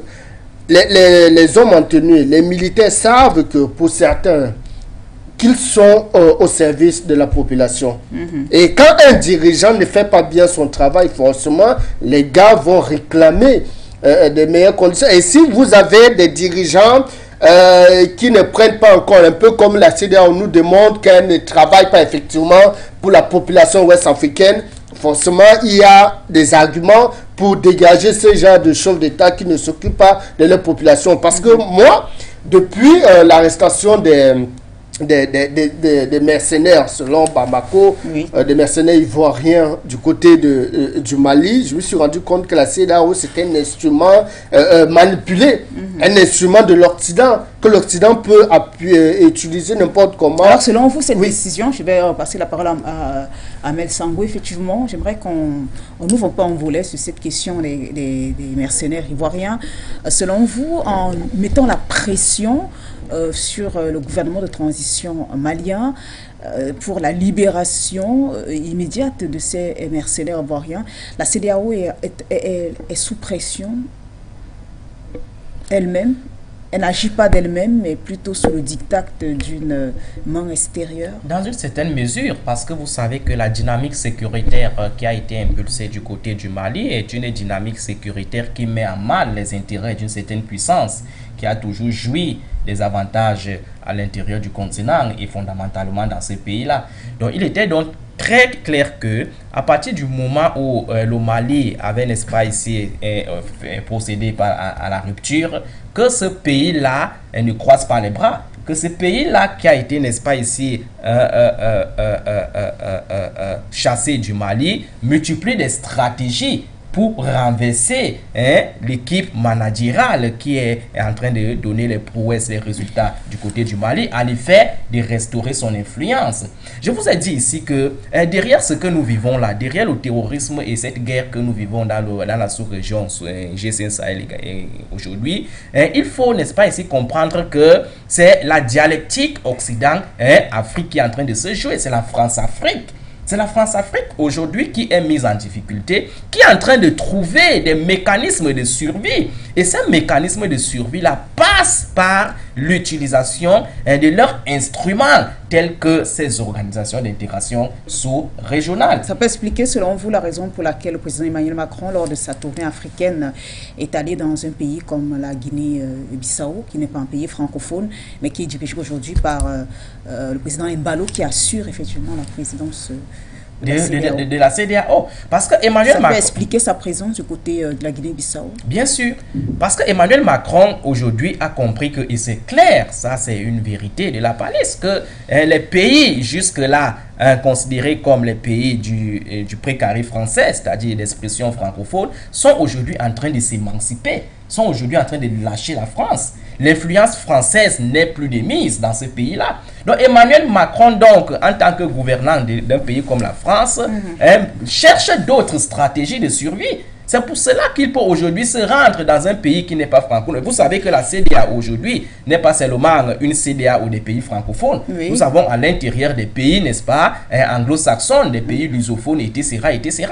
les hommes en tenue, les militaires savent que pour certains, qu'ils sont au service de la population. Et quand un dirigeant ne fait pas bien son travail, forcément, les gars vont réclamer des meilleures conditions. Et si vous avez des dirigeants qui ne prennent pas encore, un peu comme la CEDEAO nous demande qu'elle ne travaille pas effectivement pour la population ouest-africaine, forcément, il y a des arguments pour dégager ce genre de chefs d'État qui ne s'occupent pas de leur population. Parce que moi, depuis l'arrestation des mercenaires selon Bamako, des mercenaires ivoiriens du côté du Mali, je me suis rendu compte que la CEDEAO c'était un instrument manipulé, un instrument de l'Occident, que l'Occident peut utiliser n'importe comment. Alors selon vous, cette décision, je vais passer la parole à Amel Sangou, effectivement, j'aimerais qu'on n'ouvre pas un volet sur cette question des mercenaires ivoiriens. Selon vous, en mettant la pression sur le gouvernement de transition malien pour la libération immédiate de ces mercenaires ivoiriens, la CEDEAO est sous pression elle-même. Elle n'agit pas d'elle-même, mais plutôt sous le diktat d'une main extérieure. Dans une certaine mesure, parce que vous savez que la dynamique sécuritaire qui a été impulsée du côté du Mali est une dynamique sécuritaire qui met à mal les intérêts d'une certaine puissance, qui a toujours joui des avantages à l'intérieur du continent et fondamentalement dans ces pays-là. Donc il était donc très clair que à partir du moment où le Mali avait, n'est-ce pas, ici procédé à la rupture, que ce pays-là ne croise pas les bras, que ce pays-là qui a été, n'est-ce pas, ici chassé du Mali, multiplie des stratégies pour renverser l'équipe managériale qui est en train de donner les prouesses, les résultats du côté du Mali, à l'effet de restaurer son influence. Je vous ai dit ici que derrière ce que nous vivons là, derrière le terrorisme et cette guerre que nous vivons dans la sous-région G5 Sahel aujourd'hui, il faut, n'est-ce pas, ici comprendre que c'est la dialectique Occident-Afrique qui est en train de se jouer, c'est la France-Afrique. C'est la France-Afrique aujourd'hui qui est mise en difficulté, qui est en train de trouver des mécanismes de survie. Et ces mécanismes de survie-là passent par l'utilisation de leurs instruments, tels que ces organisations d'intégration sous-régionales. Ça peut expliquer, selon vous, la raison pour laquelle le président Emmanuel Macron, lors de sa tournée africaine, est allé dans un pays comme la Guinée-Bissau, qui n'est pas un pays francophone, mais qui est dirigé aujourd'hui par le président Embalo, qui assure effectivement la présidence de la CEDEAO. Parce que Emmanuel Macron... Ça peut expliquer sa présence du côté de la Guinée-Bissau. Bien sûr. Parce que Emmanuel Macron, aujourd'hui, a compris que, et c'est clair, ça c'est une vérité de la palisse, que les pays jusque-là considérés comme les pays du précaré français, c'est-à-dire l'expression francophone, sont aujourd'hui en train de s'émanciper, sont aujourd'hui en train de lâcher la France. l'influence française n'est plus de mise dans ce pays-là. Donc Emmanuel Macron, donc, en tant que gouvernant d'un pays comme la France, cherche d'autres stratégies de survie. C'est pour cela qu'il peut aujourd'hui se rendre dans un pays qui n'est pas francophone. Vous savez que la CEDEAO aujourd'hui n'est pas seulement une CEDEAO des pays francophones. Oui. Nous avons à l'intérieur des pays, n'est-ce pas, anglo-saxons, des pays lusophones, etc. etc.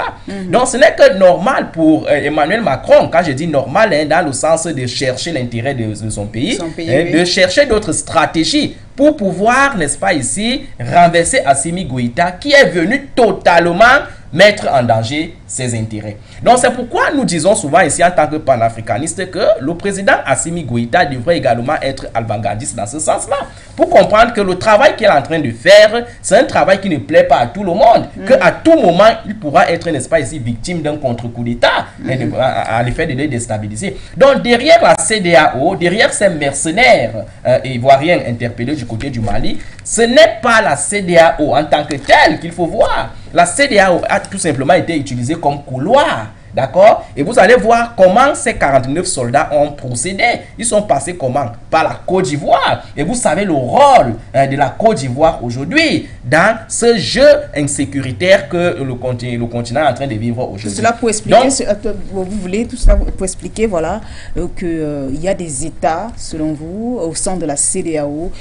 Donc ce n'est que normal pour Emmanuel Macron, quand je dis normal, dans le sens de chercher l'intérêt de son pays, de chercher d'autres stratégies pour pouvoir, n'est-ce pas, ici, renverser Assimi Goïta, qui est venu totalement mettre en danger ses intérêts. Donc c'est pourquoi nous disons souvent ici en tant que panafricanistes que le président Assimi Goïta devrait également être avant-gardiste dans ce sens-là, pour comprendre que le travail qu'il est en train de faire, c'est un travail qui ne plaît pas à tout le monde, qu'à tout moment il pourra être, n'est-ce pas, ici, victime d'un contre-coup d'État, à l'effet de les déstabiliser. Donc derrière la CEDEAO, derrière ces mercenaires ivoiriens interpellés du côté du Mali, ce n'est pas la CEDEAO en tant que telle qu'il faut voir. La CEDEAO a tout simplement été utilisée comme couloir. D'accord? Et vous allez voir comment ces 49 soldats ont procédé. Ils sont passés comment? Par la Côte d'Ivoire. Et vous savez le rôle de la Côte d'Ivoire aujourd'hui dans ce jeu insécuritaire que le continent est en train de vivre aujourd'hui. Cela pour expliquer, donc, vous voulez tout cela pour expliquer, voilà, qu'il y a des États, selon vous, au sein de la CEDEAO,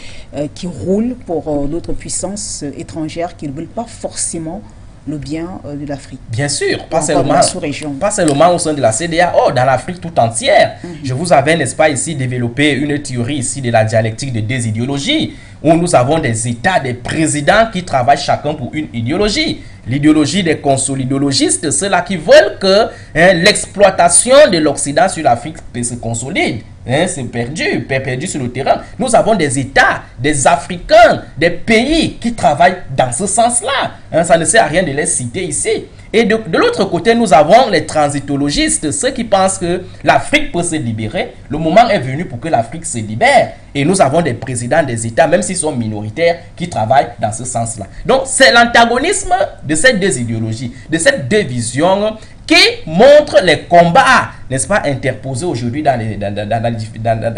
qui roulent pour d'autres puissances étrangères qui ne veulent pas forcément le bien de l'Afrique. Bien sûr, pas seulement au sein de la CEDEAO, dans l'Afrique tout entière. Je vous avais, n'est-ce pas, ici développé une théorie ici de la dialectique de deux idéologies, où nous avons des États, des présidents qui travaillent chacun pour une idéologie. L'idéologie des consolidologistes, ceux-là qui veulent que l'exploitation de l'Occident sur l'Afrique se consolide. C'est perdu sur le terrain. Nous avons des États, des Africains, des pays qui travaillent dans ce sens-là. Ça ne sert à rien de les citer ici. Et de l'autre côté, nous avons les transitologistes, ceux qui pensent que l'Afrique peut se libérer. Le moment est venu pour que l'Afrique se libère. Et nous avons des présidents des États, même s'ils sont minoritaires, qui travaillent dans ce sens-là. Donc, c'est l'antagonisme de ces deux idéologies, de ces deux visions qui montrent les combats, n'est-ce pas, interposés aujourd'hui dans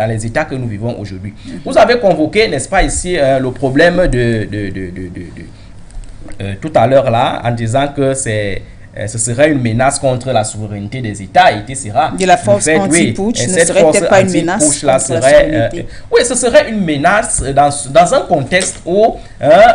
les États que nous vivons aujourd'hui. Vous avez convoqué, n'est-ce pas, ici, le problème tout à l'heure là, en disant que ce serait une menace contre la souveraineté des États, etc. De la force anti-putsch ne serait peut-être pas une menace contre la souveraineté. Oui, ce serait une menace dans un contexte où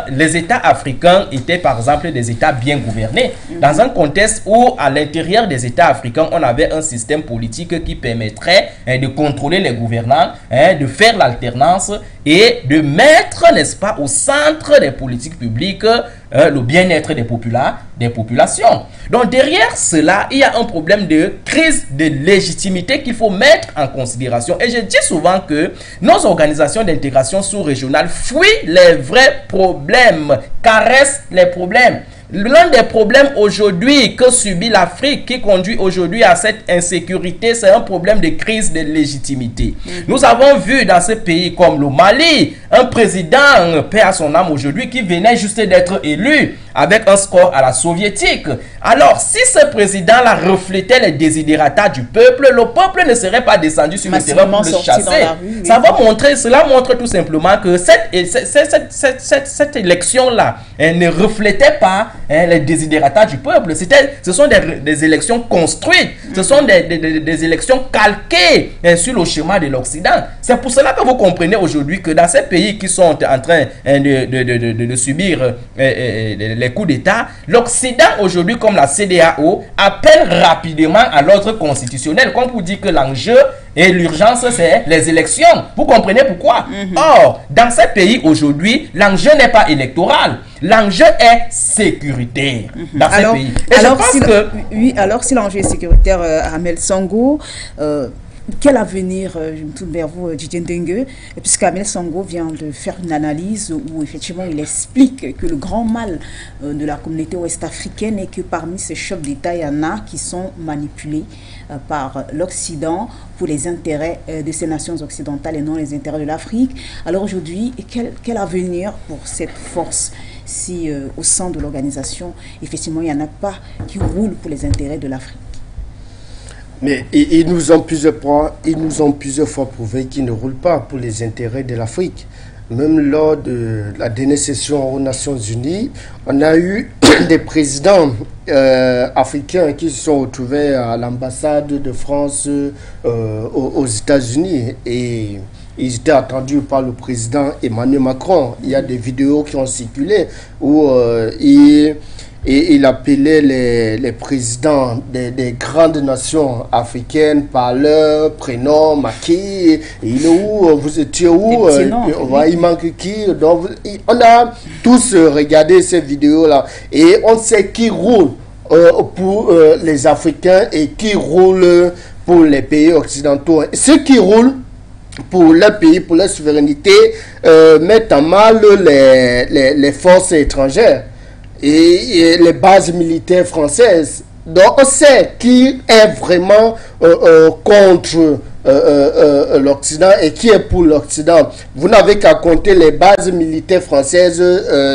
les États africains étaient par exemple des États bien gouvernés, dans un contexte où à l'intérieur des États africains, on avait un système politique qui permettrait de contrôler les gouvernants, de faire l'alternance et de mettre, n'est-ce pas, au centre des politiques publiques le bien-être des populations. Donc derrière cela, il y a un problème de crise de légitimité qu'il faut mettre en considération. Et je dis souvent que nos organisations d'intégration sous-régionale fuient les vrais problèmes, caressent les problèmes. L'un des problèmes aujourd'hui que subit l'Afrique qui conduit aujourd'hui à cette insécurité, c'est un problème de crise de légitimité. Nous avons vu dans ce pays comme le Mali, un président, paix à son âme aujourd'hui, qui venait juste d'être élu avec un score à la soviétique. Alors, si ce président-là reflétait les désidératas du peuple, le peuple ne serait pas descendu sur le terrain pour le chasser. Ça va montrer, cela montre tout simplement que cette élection-là ne reflétait pas les désidératas du peuple. Ce sont des élections construites, ce sont des élections calquées sur le schéma de l'Occident. C'est pour cela que vous comprenez aujourd'hui que dans ces pays qui sont en train de subir les coups d'État, l'Occident aujourd'hui, comme la CEDEAO, appelle rapidement à l'ordre constitutionnel, comme vous dit que l'enjeu et l'urgence, c'est les élections. Vous comprenez pourquoi? Or, dans ces pays aujourd'hui, l'enjeu n'est pas électoral. L'enjeu est sécuritaire dans ces pays. Et alors si l'enjeu est sécuritaire, Ahmed Sango, quel avenir, je me tourne vers vous, Didier Ndengue, puisqu'Ahmed Sango vient de faire une analyse où effectivement il explique que le grand mal de la communauté ouest-africaine est que parmi ces chefs d'État, il y en a qui sont manipulés par l'Occident pour les intérêts de ces nations occidentales et non les intérêts de l'Afrique. Alors aujourd'hui, quel avenir pour cette force si au sein de l'organisation, effectivement, il n'y en a pas qui roulent pour les intérêts de l'Afrique? Mais ils nous ont plusieurs fois prouvé qu'ils ne roulent pas pour les intérêts de l'Afrique. Même lors de la dernière session aux Nations Unies, on a eu des présidents africains qui se sont retrouvés à l'ambassade de France aux États-Unis et ils étaient attendus par le président Emmanuel Macron. Il y a des vidéos qui ont circulé où il appelait les présidents des grandes nations africaines par leur prénom, Macky, il est où, vous étiez où, il manque qui. Donc, on a tous regardé ces vidéos-là et on sait qui roule pour les Africains et qui roule pour les pays occidentaux. Ceux qui roulent pour leur pays, pour leur souveraineté, mettent en mal les forces étrangères et les bases militaires françaises. Donc on sait qui est vraiment contre l'Occident et qui est pour l'Occident. Vous n'avez qu'à compter les bases militaires françaises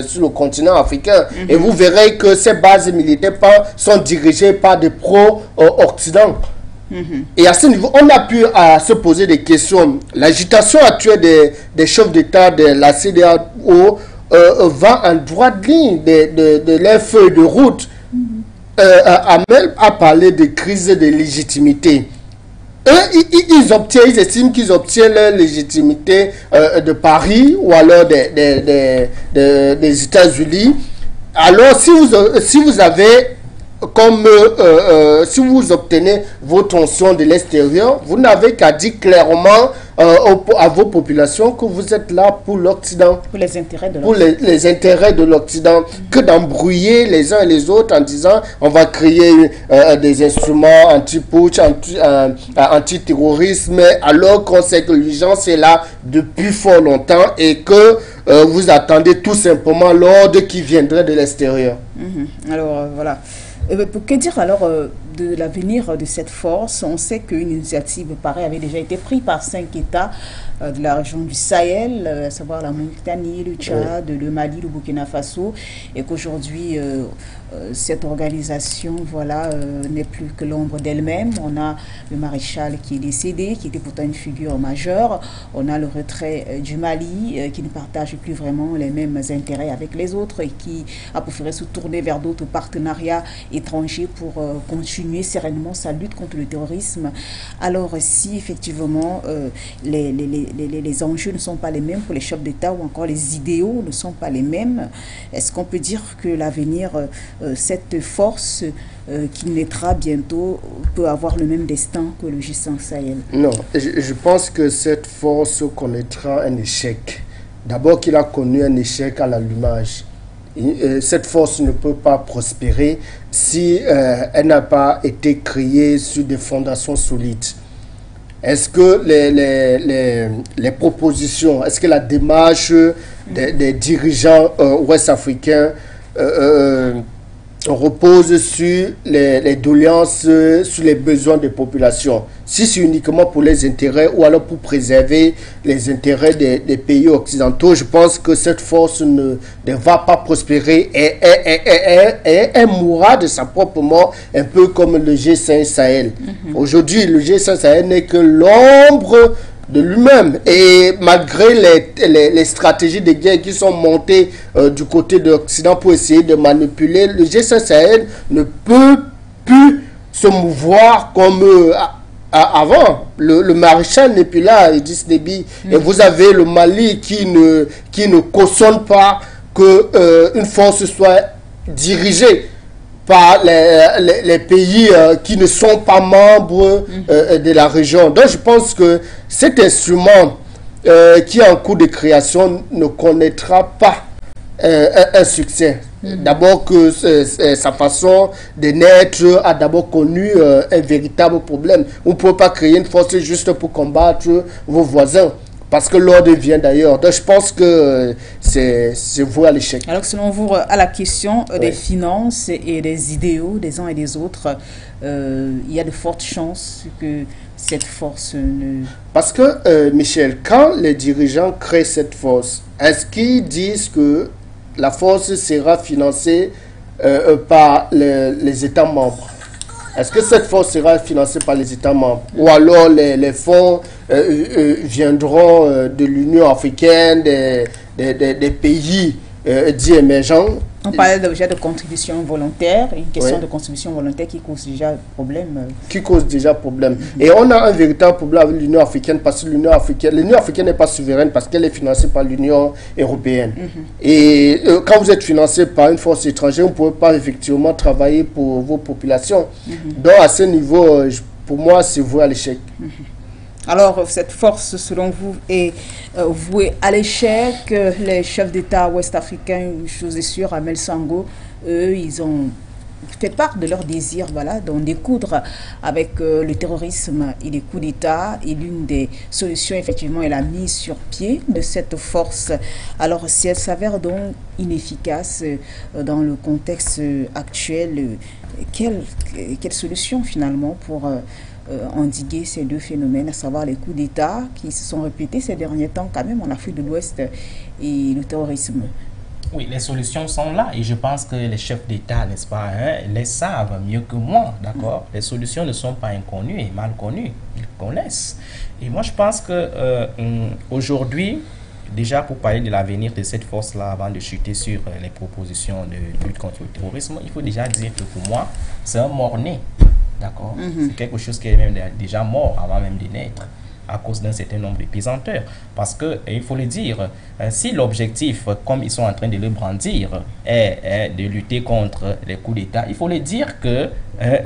sur le continent africain et vous verrez que ces bases militaires sont dirigées par des pro-Occident. Et à ce niveau, on a pu se poser des questions. L'agitation actuelle des chefs d'État de la CEDEAO va en droite ligne de leur feuille de route. Amel a parlé de crise de légitimité. Ils estiment qu'ils obtiennent leur légitimité de Paris ou alors des États-Unis. Alors, si vous avez si vous obtenez vos tensions de l'extérieur, vous n'avez qu'à dire clairement à vos populations que vous êtes là pour l'Occident. Pour les intérêts de l'Occident. Pour les intérêts de l'Occident. Que d'embrouiller les uns et les autres en disant on va créer des instruments anti-putsch, anti-terrorisme, alors qu'on sait que l'urgence est là depuis fort longtemps et que vous attendez tout simplement l'ordre qui viendrait de l'extérieur. Alors voilà. Que dire alors de l'avenir de cette force? On sait qu'une initiative pareille avait déjà été prise par 5 États de la région du Sahel, à savoir la Mauritanie, le Tchad, le Mali, le Burkina Faso, et qu'aujourd'hui cette organisation n'est plus que l'ombre d'elle-même. On a le maréchal qui est décédé, qui était pourtant une figure majeure. On a le retrait du Mali qui ne partage plus vraiment les mêmes intérêts avec les autres et qui a préféré se tourner vers d'autres partenariats étrangers pour continuer sereinement sa lutte contre le terrorisme. Alors si effectivement les enjeux ne sont pas les mêmes pour les chefs d'État ou encore les idéaux ne sont pas les mêmes, est-ce qu'on peut dire que l'avenir, cette force qui naîtra bientôt peut avoir le même destin que le G5 Sahel? Non, je pense que cette force connaîtra un échec. D'abord qu'il a connu un échec à l'allumage. Cette force ne peut pas prospérer si elle n'a pas été créée sur des fondations solides. Est-ce que les propositions, est-ce que la démarche des dirigeants ouest-africains repose sur les doléances, sur les besoins des populations? Si c'est uniquement pour les intérêts ou alors pour préserver les intérêts des pays occidentaux, je pense que cette force ne va pas prospérer et elle mourra de sa propre mort, un peu comme le G5 Sahel. Aujourd'hui, le G5 Sahel n'est que l'ombre de lui-même. Et malgré les stratégies de guerre qui sont montées du côté de l'Occident pour essayer de manipuler, le G5 Sahel ne peut plus se mouvoir comme avant. Le maréchal n'est plus là, Idriss Déby. Et vous avez le Mali qui ne cautionne pas qu'une force soit dirigée par les pays qui ne sont pas membres de la région. Donc je pense que cet instrument qui est en cours de création ne connaîtra pas un succès. D'abord que sa façon de naître a d'abord connu un véritable problème. On ne peut pas créer une force juste pour combattre vos voisins. Parce que l'ordre vient d'ailleurs. Donc je pense que c'est voué à l'échec. Alors selon vous, à la question des finances et des idéaux des uns et des autres, il y a de fortes chances que cette force ne... Parce que, Michel, quand les dirigeants créent cette force, est-ce qu'ils disent que la force sera financée par les États membres? est-ce que cette force sera financée par les États membres? Ou alors les fonds viendront de l'Union africaine, des pays dits émergents? On parlait déjà de contribution volontaire, une question de contribution volontaire qui cause déjà problème. Qui cause déjà problème. Et on a un véritable problème avec l'Union africaine parce que l'Union africaine n'est pas souveraine parce qu'elle est financée par l'Union européenne. Et quand vous êtes financé par une force étrangère, vous ne pouvez pas effectivement travailler pour vos populations. Donc à ce niveau, pour moi, c'est voué à l'échec. Alors, cette force, selon vous, est vouée à l'échec. Les chefs d'État ouest-africains, une chose est sûre, Amel Sango, eux, ils ont fait part de leur désir, voilà, d'en découdre avec le terrorisme et les coups d'État. Et l'une des solutions, effectivement, est la mise sur pied de cette force. Alors, si elle s'avère donc inefficace dans le contexte actuel, quelle solution, finalement, pour endiguer ces deux phénomènes, à savoir les coups d'État qui se sont répétés ces derniers temps quand même en Afrique de l'Ouest et le terrorisme? Oui, les solutions sont là et je pense que les chefs d'État, n'est-ce pas, les savent mieux que moi, d'accord? Les solutions ne sont pas inconnues et mal connues, ils connaissent. Et moi, je pense que aujourd'hui, déjà pour parler de l'avenir de cette force-là, avant de chuter sur les propositions de lutte contre le terrorisme, il faut déjà dire que pour moi, c'est un mort-né. D'accord. C'est quelque chose qui est même déjà mort avant même de naître à cause d'un certain nombre de pesanteurs. Parce que, il faut le dire, si l'objectif, comme ils sont en train de le brandir, est de lutter contre les coups d'État, il faut le dire que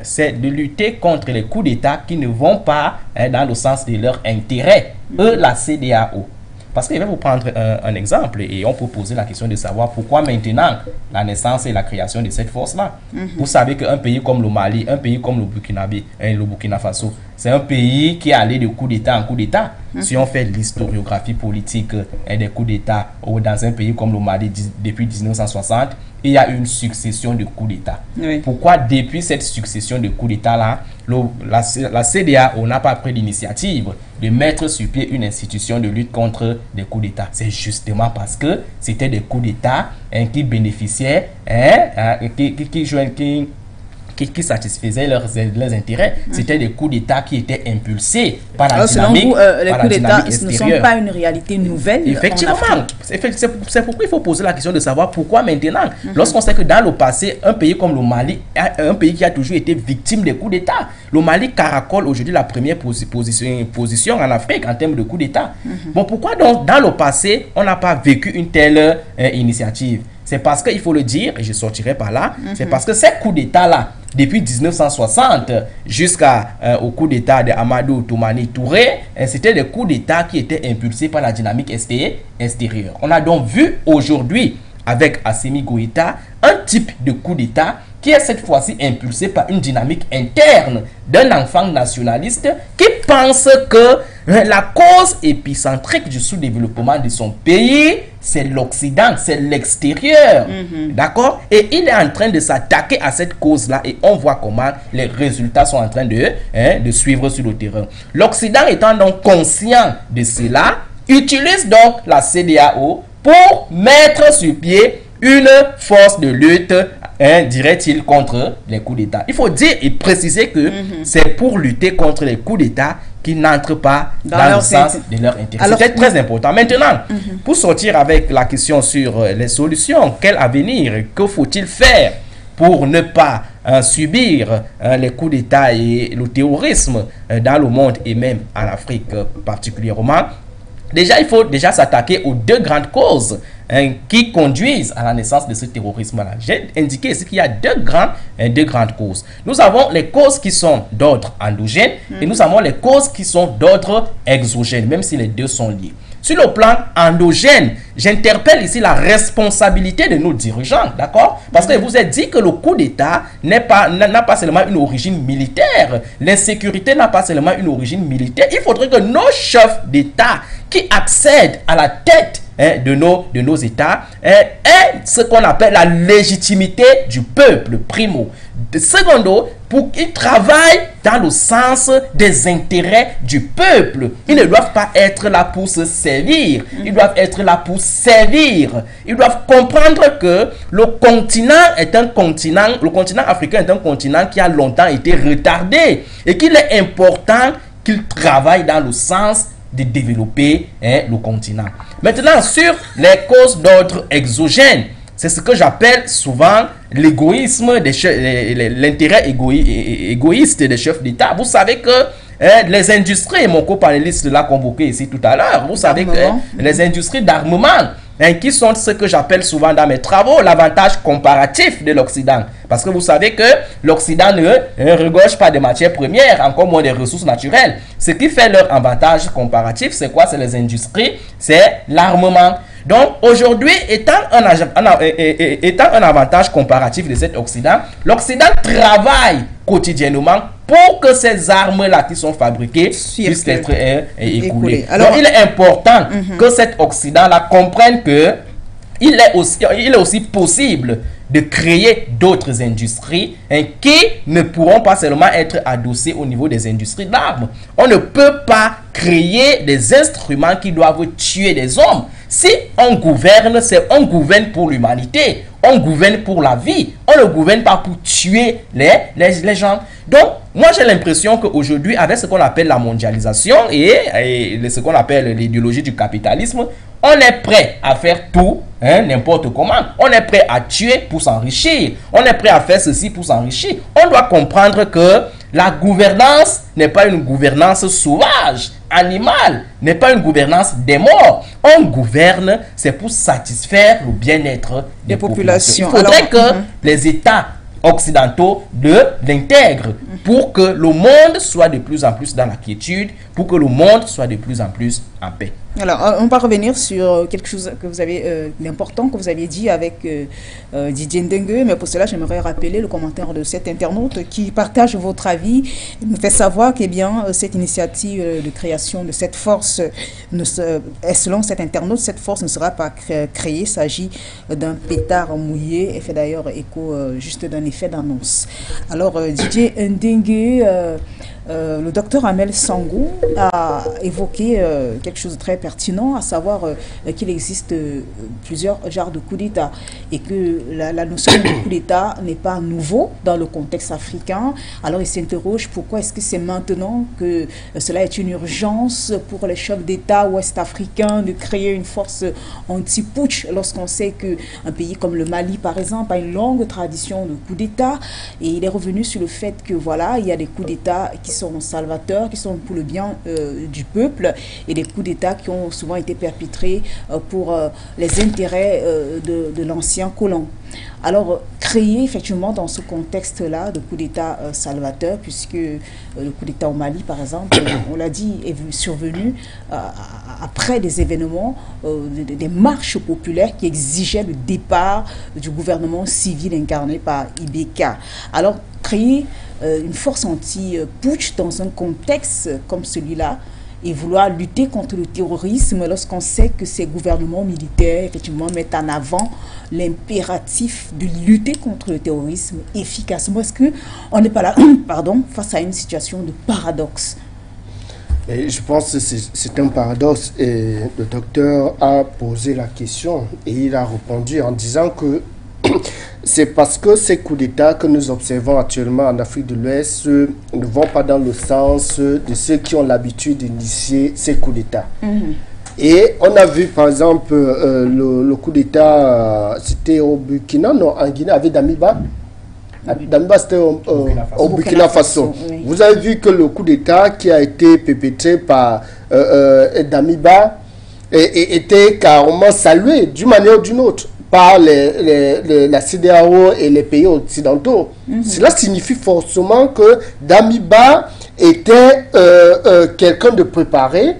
c'est de lutter contre les coups d'État qui ne vont pas dans le sens de leur intérêt, eux, la CEDEAO. Parce que je vais vous prendre un exemple et on peut poser la question de savoir pourquoi maintenant la naissance et la création de cette force-là. Vous savez qu'un pays comme le Mali, un pays comme le Burkina Faso, c'est un pays qui est allé de coup d'État en coup d'État. Si on fait l'historiographie politique des coups d'État dans un pays comme le Mali depuis 1960, il y a une succession de coups d'État. Pourquoi depuis cette succession de coups d'État-là, la CEDEAO n'a pas pris l'initiative de mettre sur pied une institution de lutte contre des coups d'État? C'est justement parce que c'était des coups d'État qui bénéficiaient, qui satisfaisaient leurs intérêts. C'était des coups d'État qui étaient impulsés par la dynamique extérieure. Les coups d'État ne sont pas une réalité nouvelle. Effectivement. C'est pourquoi il faut poser la question de savoir pourquoi maintenant. Lorsqu'on sait que dans le passé, un pays comme le Mali, un pays qui a toujours été victime des coups d'État. Le Mali caracole aujourd'hui la première position en Afrique en termes de coups d'État. Bon, pourquoi donc dans le passé, on n'a pas vécu une telle initiative? C'est parce qu'il faut le dire, et je sortirai par là, c'est parce que ces coups d'État-là, depuis 1960 jusqu'au coup d'État de Amadou Toumani Touré, c'était des coups d'État qui étaient impulsés par la dynamique extérieure. On a donc vu aujourd'hui, avec Assimi Goïta, un type de coup d'État qui est cette fois-ci impulsé par une dynamique interne d'un enfant nationaliste qui pense que la cause épicentrique du sous-développement de son pays, c'est l'Occident, c'est l'extérieur. D'accord? Et il est en train de s'attaquer à cette cause-là et on voit comment les résultats sont en train de suivre sur le terrain. L'Occident étant donc conscient de cela, utilise donc la CEDEAO pour mettre sur pied une force de lutte, dirait-il, contre les coups d'État. Il faut dire et préciser que c'est pour lutter contre les coups d'État qui n'entrent pas dans le sens de leur intérêt. C'est très important. Maintenant, pour sortir avec la question sur les solutions, quel avenir, que faut-il faire pour ne pas subir les coups d'État et le terrorisme dans le monde et même en Afrique particulièrement? Déjà, il faut s'attaquer aux deux grandes causes qui conduisent à la naissance de ce terrorisme-là. J'ai indiqué ici qu'il y a deux grandes causes. Nous avons les causes qui sont d'ordre endogène et nous avons les causes qui sont d'ordre exogène, même si les deux sont liés. Sur le plan endogène, j'interpelle ici la responsabilité de nos dirigeants, d'accord? Parce que vous avez dit que le coup d'État n'a pas seulement une origine militaire. L'insécurité n'a pas seulement une origine militaire. Il faudrait que nos chefs d'État qui accèdent à la tête de nos États aient ce qu'on appelle la légitimité du peuple, primo. Secondo, pour qu'ils travaillent dans le sens des intérêts du peuple. Ils ne doivent pas être là pour se servir. Ils doivent être là pour servir. Ils doivent comprendre que le continent africain est un continent qui a longtemps été retardé et qu'il est important qu'ils travaillent dans le sens de développer le continent. Maintenant, sur les causes d'ordre exogène, c'est ce que j'appelle souvent l'égoïsme, l'intérêt égoïste des chefs d'État. Vous savez que les industries, mon copanéliste l'a convoqué ici tout à l'heure, vous savez que les industries d'armement, qui sont ce que j'appelle souvent dans mes travaux l'avantage comparatif de l'Occident. Parce que vous savez que l'Occident ne regorge pas de matières premières, encore moins des ressources naturelles. Ce qui fait leur avantage comparatif, c'est quoi? C'est les industries, c'est l'armement. Donc aujourd'hui, étant un avantage comparatif de cet Occident, l'Occident travaille quotidiennement pour que ces armes-là qui sont fabriquées puissent être écoulées. Alors, donc il est important que cet Occident-là comprenne que il est aussi possible de créer d'autres industries qui ne pourront pas seulement être adossées au niveau des industries d'armes. On ne peut pas créer des instruments qui doivent tuer des hommes. Si on gouverne, on gouverne pour l'humanité, on gouverne pour la vie, on ne gouverne pas pour tuer les gens. Donc, moi j'ai l'impression qu'aujourd'hui, avec ce qu'on appelle la mondialisation et ce qu'on appelle l'idéologie du capitalisme, on est prêt à faire tout, n'importe comment. On est prêt à tuer pour s'enrichir. On est prêt à faire ceci pour s'enrichir. On doit comprendre que la gouvernance n'est pas une gouvernance sauvage, animale, n'est pas une gouvernance des morts. On gouverne, c'est pour satisfaire le bien-être des populations. Il faudrait que les États occidentaux l'intègrent pour que le monde soit de plus en plus dans la quiétude, pour que le monde soit de plus en plus en paix. Alors, on va revenir sur quelque chose que vous avez, l'important que vous aviez dit avec Didier Ndengue, mais pour cela, j'aimerais rappeler le commentaire de cet internaute qui partage votre avis, me fait savoir que cette initiative de création de cette force, selon cet internaute, cette force ne sera pas créée, il s'agit d'un pétard mouillé, et fait d'ailleurs écho juste d'un effet d'annonce. Alors, Didier Ndengue, le docteur Amel Sangou a évoqué quelque chose de très pertinent, à savoir qu'il existe plusieurs genres de coups d'État et que la notion de coup d'État n'est pas nouveau dans le contexte africain. Alors il s'interroge pourquoi est-ce que c'est maintenant que cela est une urgence pour les chefs d'État ouest-africains de créer une force anti-putsch lorsqu'on sait qu'un pays comme le Mali par exemple a une longue tradition de coups d'État, et il est revenu sur le fait que voilà, il y a des coups d'État qui sont salvateurs, qui sont pour le bien du peuple, et des coups d'État qui ont souvent été perpétrés pour les intérêts de l'ancien colon. Alors, créer effectivement dans ce contexte-là de coup d'État salvateur, puisque le coup d'État au Mali, par exemple, on l'a dit, est survenu après des événements, des marches populaires qui exigeaient le départ du gouvernement civil incarné par Ibeka. Alors, créer une force anti-putsch dans un contexte comme celui-là, et vouloir lutter contre le terrorisme lorsqu'on sait que ces gouvernements militaires effectivement mettent en avant l'impératif de lutter contre le terrorisme efficacement. Est-ce qu'on n'est pas là face à une situation de paradoxe? Et je pense que c'est un paradoxe, et le docteur a posé la question et il a répondu en disant que c'est parce que ces coups d'État que nous observons actuellement en Afrique de l'Ouest ne vont pas dans le sens de ceux qui ont l'habitude d'initier ces coups d'État. Et on a vu par exemple le coup d'État, c'était au Burkina, non, en Guinée, avec Damiba. Damiba, c'était au Burkina Faso. Oui. Vous avez vu que le coup d'État qui a été perpétré par Damiba était carrément salué d'une manière ou d'une autre par la CEDEAO et les pays occidentaux. Cela signifie forcément que Damiba était quelqu'un de préparé,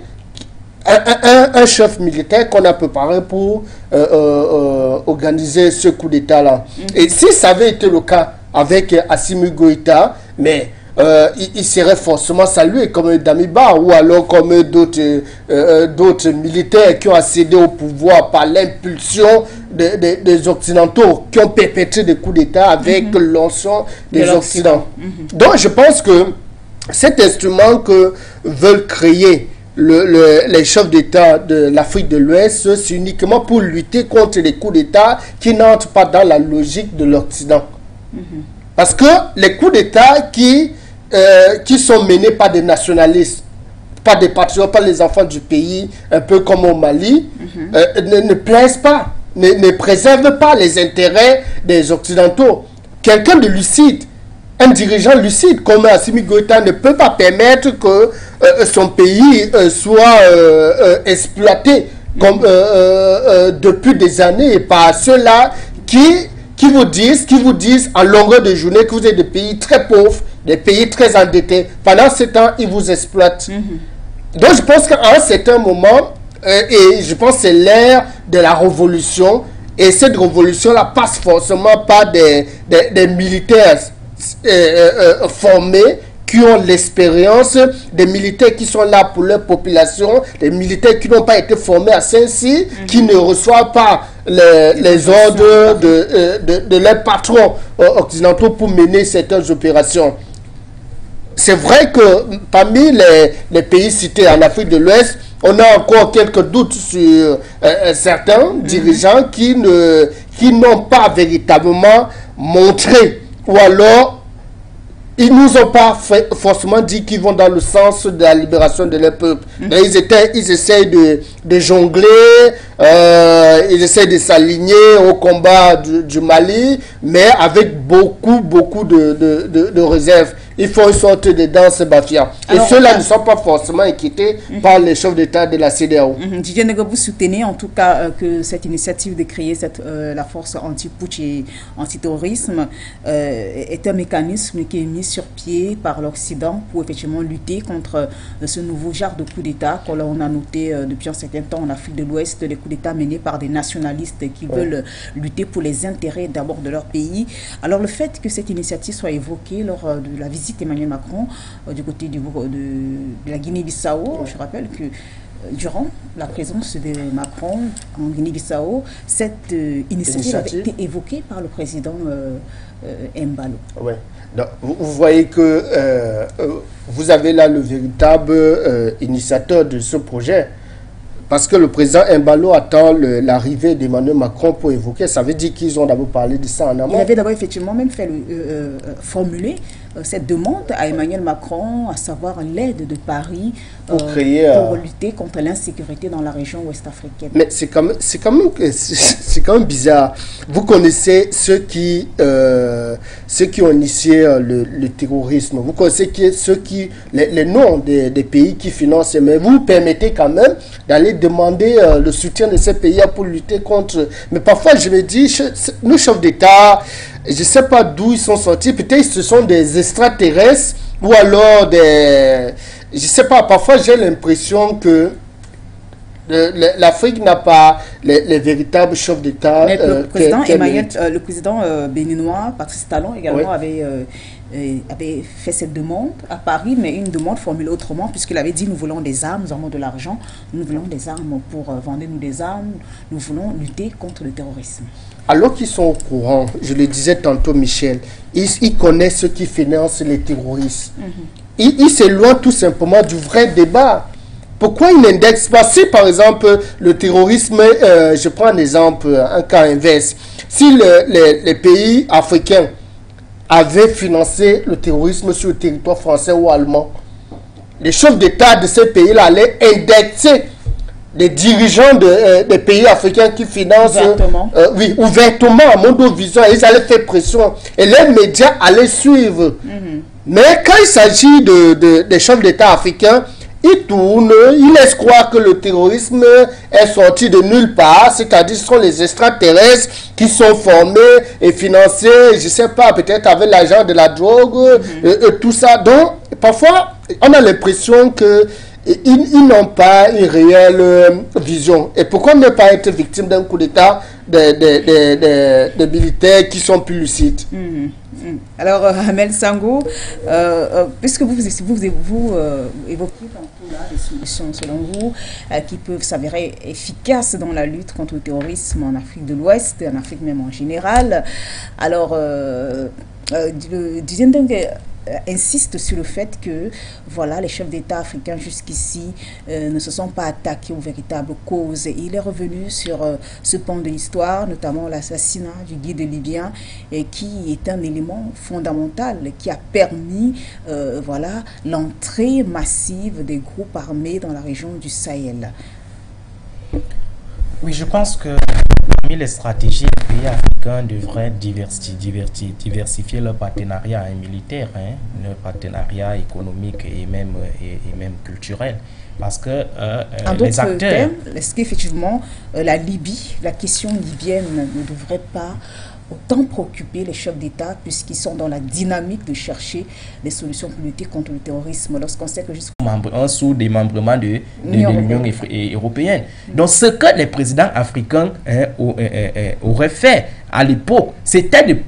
un chef militaire qu'on a préparé pour organiser ce coup d'État-là. Et si ça avait été le cas avec Assimi Goïta, mais il serait forcément salué comme Damiba ou alors comme d'autres militaires qui ont accédé au pouvoir par l'impulsion des Occidentaux, qui ont perpétré des coups d'État avec l'ensemble des Occidentaux. Donc je pense que cet instrument que veulent créer les chefs d'État de l'Afrique de l'Ouest, c'est uniquement pour lutter contre les coups d'État qui n'entrent pas dans la logique de l'Occident. Parce que les coups d'État qui sont menés par des nationalistes, pas des patriotes, pas les enfants du pays, un peu comme au Mali, ne plaisent pas, ne préservent pas les intérêts des Occidentaux. Quelqu'un de lucide, un dirigeant lucide comme Assimi Goïta ne peut pas permettre que son pays soit exploité comme, depuis des années par ceux-là qui vous disent en longueur de journée que vous êtes des pays très pauvres, des pays très endettés. Pendant ce temps, ils vous exploitent. Donc je pense qu'à un certain moment, et je pense que c'est l'ère de la révolution, et cette révolution-là passe forcément par des militaires formés, qui ont l'expérience, des militaires qui sont là pour leur population, des militaires qui n'ont pas été formés à Saint-Cyr, qui ne reçoivent pas les ordres de leurs patrons occidentaux pour mener certaines opérations. C'est vrai que parmi les pays cités en Afrique de l'Ouest, on a encore quelques doutes sur certains dirigeants qui n'ont pas véritablement montré, ou alors ils nous ont pas forcément dit qu'ils vont dans le sens de la libération de leur peuple. Ils essayent de jongler, ils essayent de s'aligner au combat du Mali, mais avec beaucoup de réserves. Ils font une sorte de danse bafia. Et ceux-là ne sont pas forcément inquiétés par les chefs d'État de la CEDEAO. Didier Nega, vous soutenez en tout cas que cette initiative de créer la force anti-putsch et anti-terrorisme est un mécanisme qui est mis sur pied par l'Occident pour effectivement lutter contre ce nouveau genre de coup d'État qu'on a noté depuis un certain temps en Afrique de l'Ouest, les coups d'État menés par des nationalistes qui veulent lutter pour les intérêts d'abord de leur pays. Alors le fait que cette initiative soit évoquée lors de la visite d'Emmanuel Macron du côté de la Guinée-Bissau, je rappelle que durant la présence de Macron en Guinée-Bissau, cette initiative avait été évoquée par le président Embalo. Ouais. Donc, vous voyez que vous avez là le véritable initiateur de ce projet. Parce que le président Embalo attend l'arrivée d'Emmanuel Macron pour évoquer. Ça veut dire qu'ils ont d'abord parlé de ça en amont. Il avait d'abord effectivement même fait formuler cette demande à Emmanuel Macron, à savoir l'aide de Paris pour lutter contre l'insécurité dans la région ouest-africaine. Mais c'est quand même bizarre. Vous connaissez ceux qui ont initié le terrorisme. Vous connaissez les noms des pays qui financent. Mais vous permettez quand même d'aller demander le soutien de ces pays pour lutter contre. Mais parfois, je me dis, nos chefs d'État, je ne sais pas d'où ils sont sortis. Peut-être ce sont des extraterrestres ou alors des... Je ne sais pas, parfois j'ai l'impression que l'Afrique n'a pas les véritables chefs d'État. Le président béninois, Patrice Talon, également avait fait cette demande à Paris, mais une demande formulée autrement, puisqu'il avait dit nous voulons des armes, nous avons de l'argent, nous voulons des armes pour vendre nous des armes, nous voulons lutter contre le terrorisme. Alors qu'ils sont au courant, je le disais tantôt Michel, ils connaissent ceux qui financent les terroristes. Ils s'éloignent tout simplement du vrai débat. Pourquoi ils n'indexent pas? Si par exemple le terrorisme, je prends un exemple, un cas inverse, si les pays africains avaient financé le terrorisme sur le territoire français ou allemand, les chefs d'État de ces pays-là allaient indexer les dirigeants des pays africains qui financent ouvertement à Mondovision, ils allaient faire pression et les médias allaient suivre. Mais quand il s'agit des chefs d'État africains, ils tournent, ils laissent croire que le terrorisme est sorti de nulle part, c'est-à-dire ce sont les extraterrestres qui sont formés et financés, je ne sais pas, peut-être avec l'argent de la drogue, et tout ça. Donc, parfois, on a l'impression que ils n'ont pas une réelle vision. Et pourquoi ne pas être victime d'un coup d'État des militaires qui sont plus lucides? Alors, Hamel Sango, puisque vous évoquez tantôt là des solutions, selon vous, qui peuvent s'avérer efficaces dans la lutte contre le terrorisme en Afrique de l'Ouest, et en Afrique même en général. Alors, insiste sur le fait que voilà, les chefs d'État africains jusqu'ici ne se sont pas attaqués aux véritables causes. Et il est revenu sur ce pan de l'histoire, notamment l'assassinat du guide libyen, et qui est un élément fondamental qui a permis voilà, l'entrée massive des groupes armés dans la région du Sahel. Oui, je pense que parmi les stratégies, les pays africains devraient diversifier leur partenariat militaire, leur partenariat économique et même culturel. Parce que les acteurs... termes, est-ce qu'effectivement la Libye, la question libyenne ne devrait pas autant préoccuper les chefs d'État puisqu'ils sont dans la dynamique de chercher des solutions pour lutter contre le terrorisme lorsqu'on sait que un sous-démembrement de l'Union européenne. Donc ce que les présidents africains auraient fait à l'époque, c'était de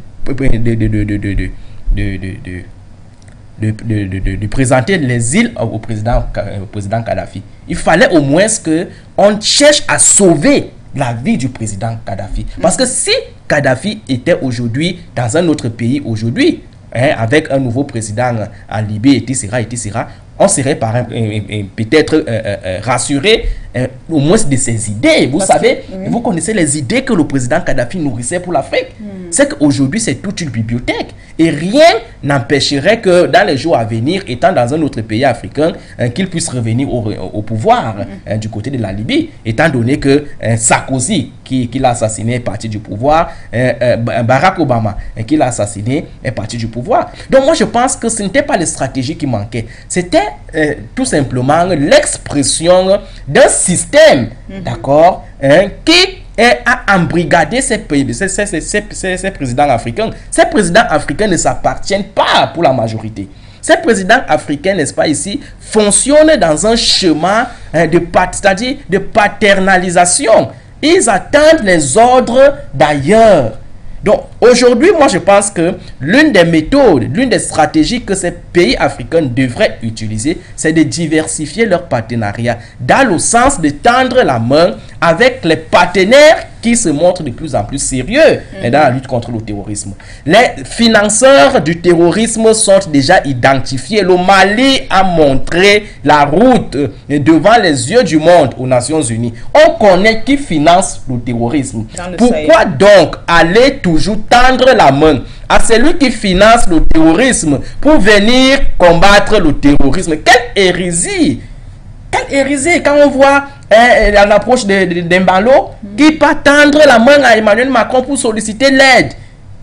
présenter les îles au président Kadhafi. Il fallait au moins qu'on cherche à sauver la vie du président Kadhafi. Parce que si Kadhafi était aujourd'hui dans un autre pays aujourd'hui, avec un nouveau président en Libye, etc., on serait peut-être rassuré au moins de ses idées. Vous savez, vous connaissez les idées que le président Kadhafi nourrissait pour l'Afrique. C'est qu'aujourd'hui, c'est toute une bibliothèque. Et rien n'empêcherait que dans les jours à venir, étant dans un autre pays africain, qu'il puisse revenir au pouvoir du côté de la Libye, étant donné que Sarkozy, qui l'a assassiné, est parti du pouvoir, Barack Obama, qui l'a assassiné, est parti du pouvoir. Donc moi, je pense que ce n'était pas les stratégies qui manquaient. C'était tout simplement l'expression d'un système, d'accord, qui a embrigadé ces présidents africains. Ces présidents africains ne s'appartiennent pas pour la majorité. Ces présidents africains, n'est-ce pas, ici, fonctionnent dans un chemin c'est-à-dire de paternalisation. Ils attendent les ordres d'ailleurs. Donc aujourd'hui, moi je pense que l'une des méthodes, l'une des stratégies que ces pays africains devraient utiliser, c'est de diversifier leur partenariat dans le sens de tendre la main avec les partenaires qui se montrent de plus en plus sérieux dans la lutte contre le terrorisme. Les financeurs du terrorisme sont déjà identifiés. Le Mali a montré la route devant les yeux du monde aux Nations Unies. On connaît qui finance le terrorisme. Pourquoi donc aller toujours tendre la main à celui qui finance le terrorisme pour venir combattre le terrorisme? Quelle hérésie! Quelle hérésie quand on voit l'approche d'Embalo qui peut tendre la main à Emmanuel Macron pour solliciter l'aide.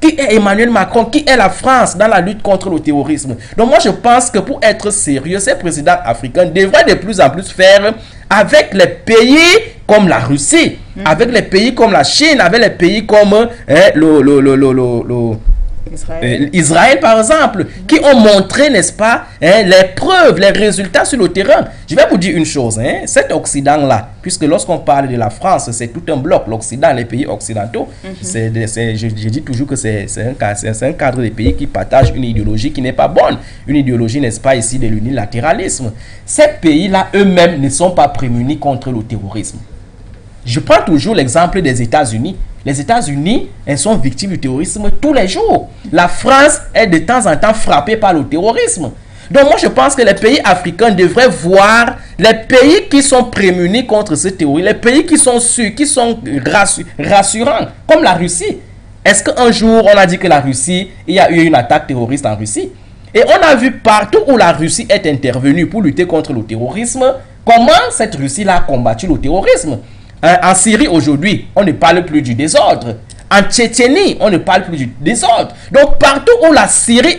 Qui est Emmanuel Macron? Qui est la France dans la lutte contre le terrorisme? Donc moi je pense que pour être sérieux, ces présidents africains devraient de plus en plus faire avec les pays comme la Russie, avec les pays comme la Chine, avec les pays comme Israël par exemple, qui ont montré, n'est-ce pas, les preuves, les résultats sur le terrain. Je vais vous dire une chose, cet Occident-là, puisque lorsqu'on parle de la France, c'est tout un bloc, l'Occident, les pays occidentaux, je dis toujours que c'est un cadre de pays qui partagent une idéologie qui n'est pas bonne, une idéologie, n'est-ce pas, ici de l'unilatéralisme. Ces pays-là, eux-mêmes, ne sont pas prémunis contre le terrorisme. Je prends toujours l'exemple des États-Unis. Les États-Unis, elles sont victimes du terrorisme tous les jours. La France est de temps en temps frappée par le terrorisme. Donc moi je pense que les pays africains devraient voir les pays qui sont prémunis contre ce terrorisme, les pays qui sont sûrs, qui sont rassurants, comme la Russie. Est-ce qu'un jour on a dit que la Russie, il y a eu une attaque terroriste en Russie? Et on a vu partout où la Russie est intervenue pour lutter contre le terrorisme, comment cette Russie-là a combattu le terrorisme. En Syrie aujourd'hui, on ne parle plus du désordre. En Tchétchénie, on ne parle plus du désordre. Donc partout où la Syrie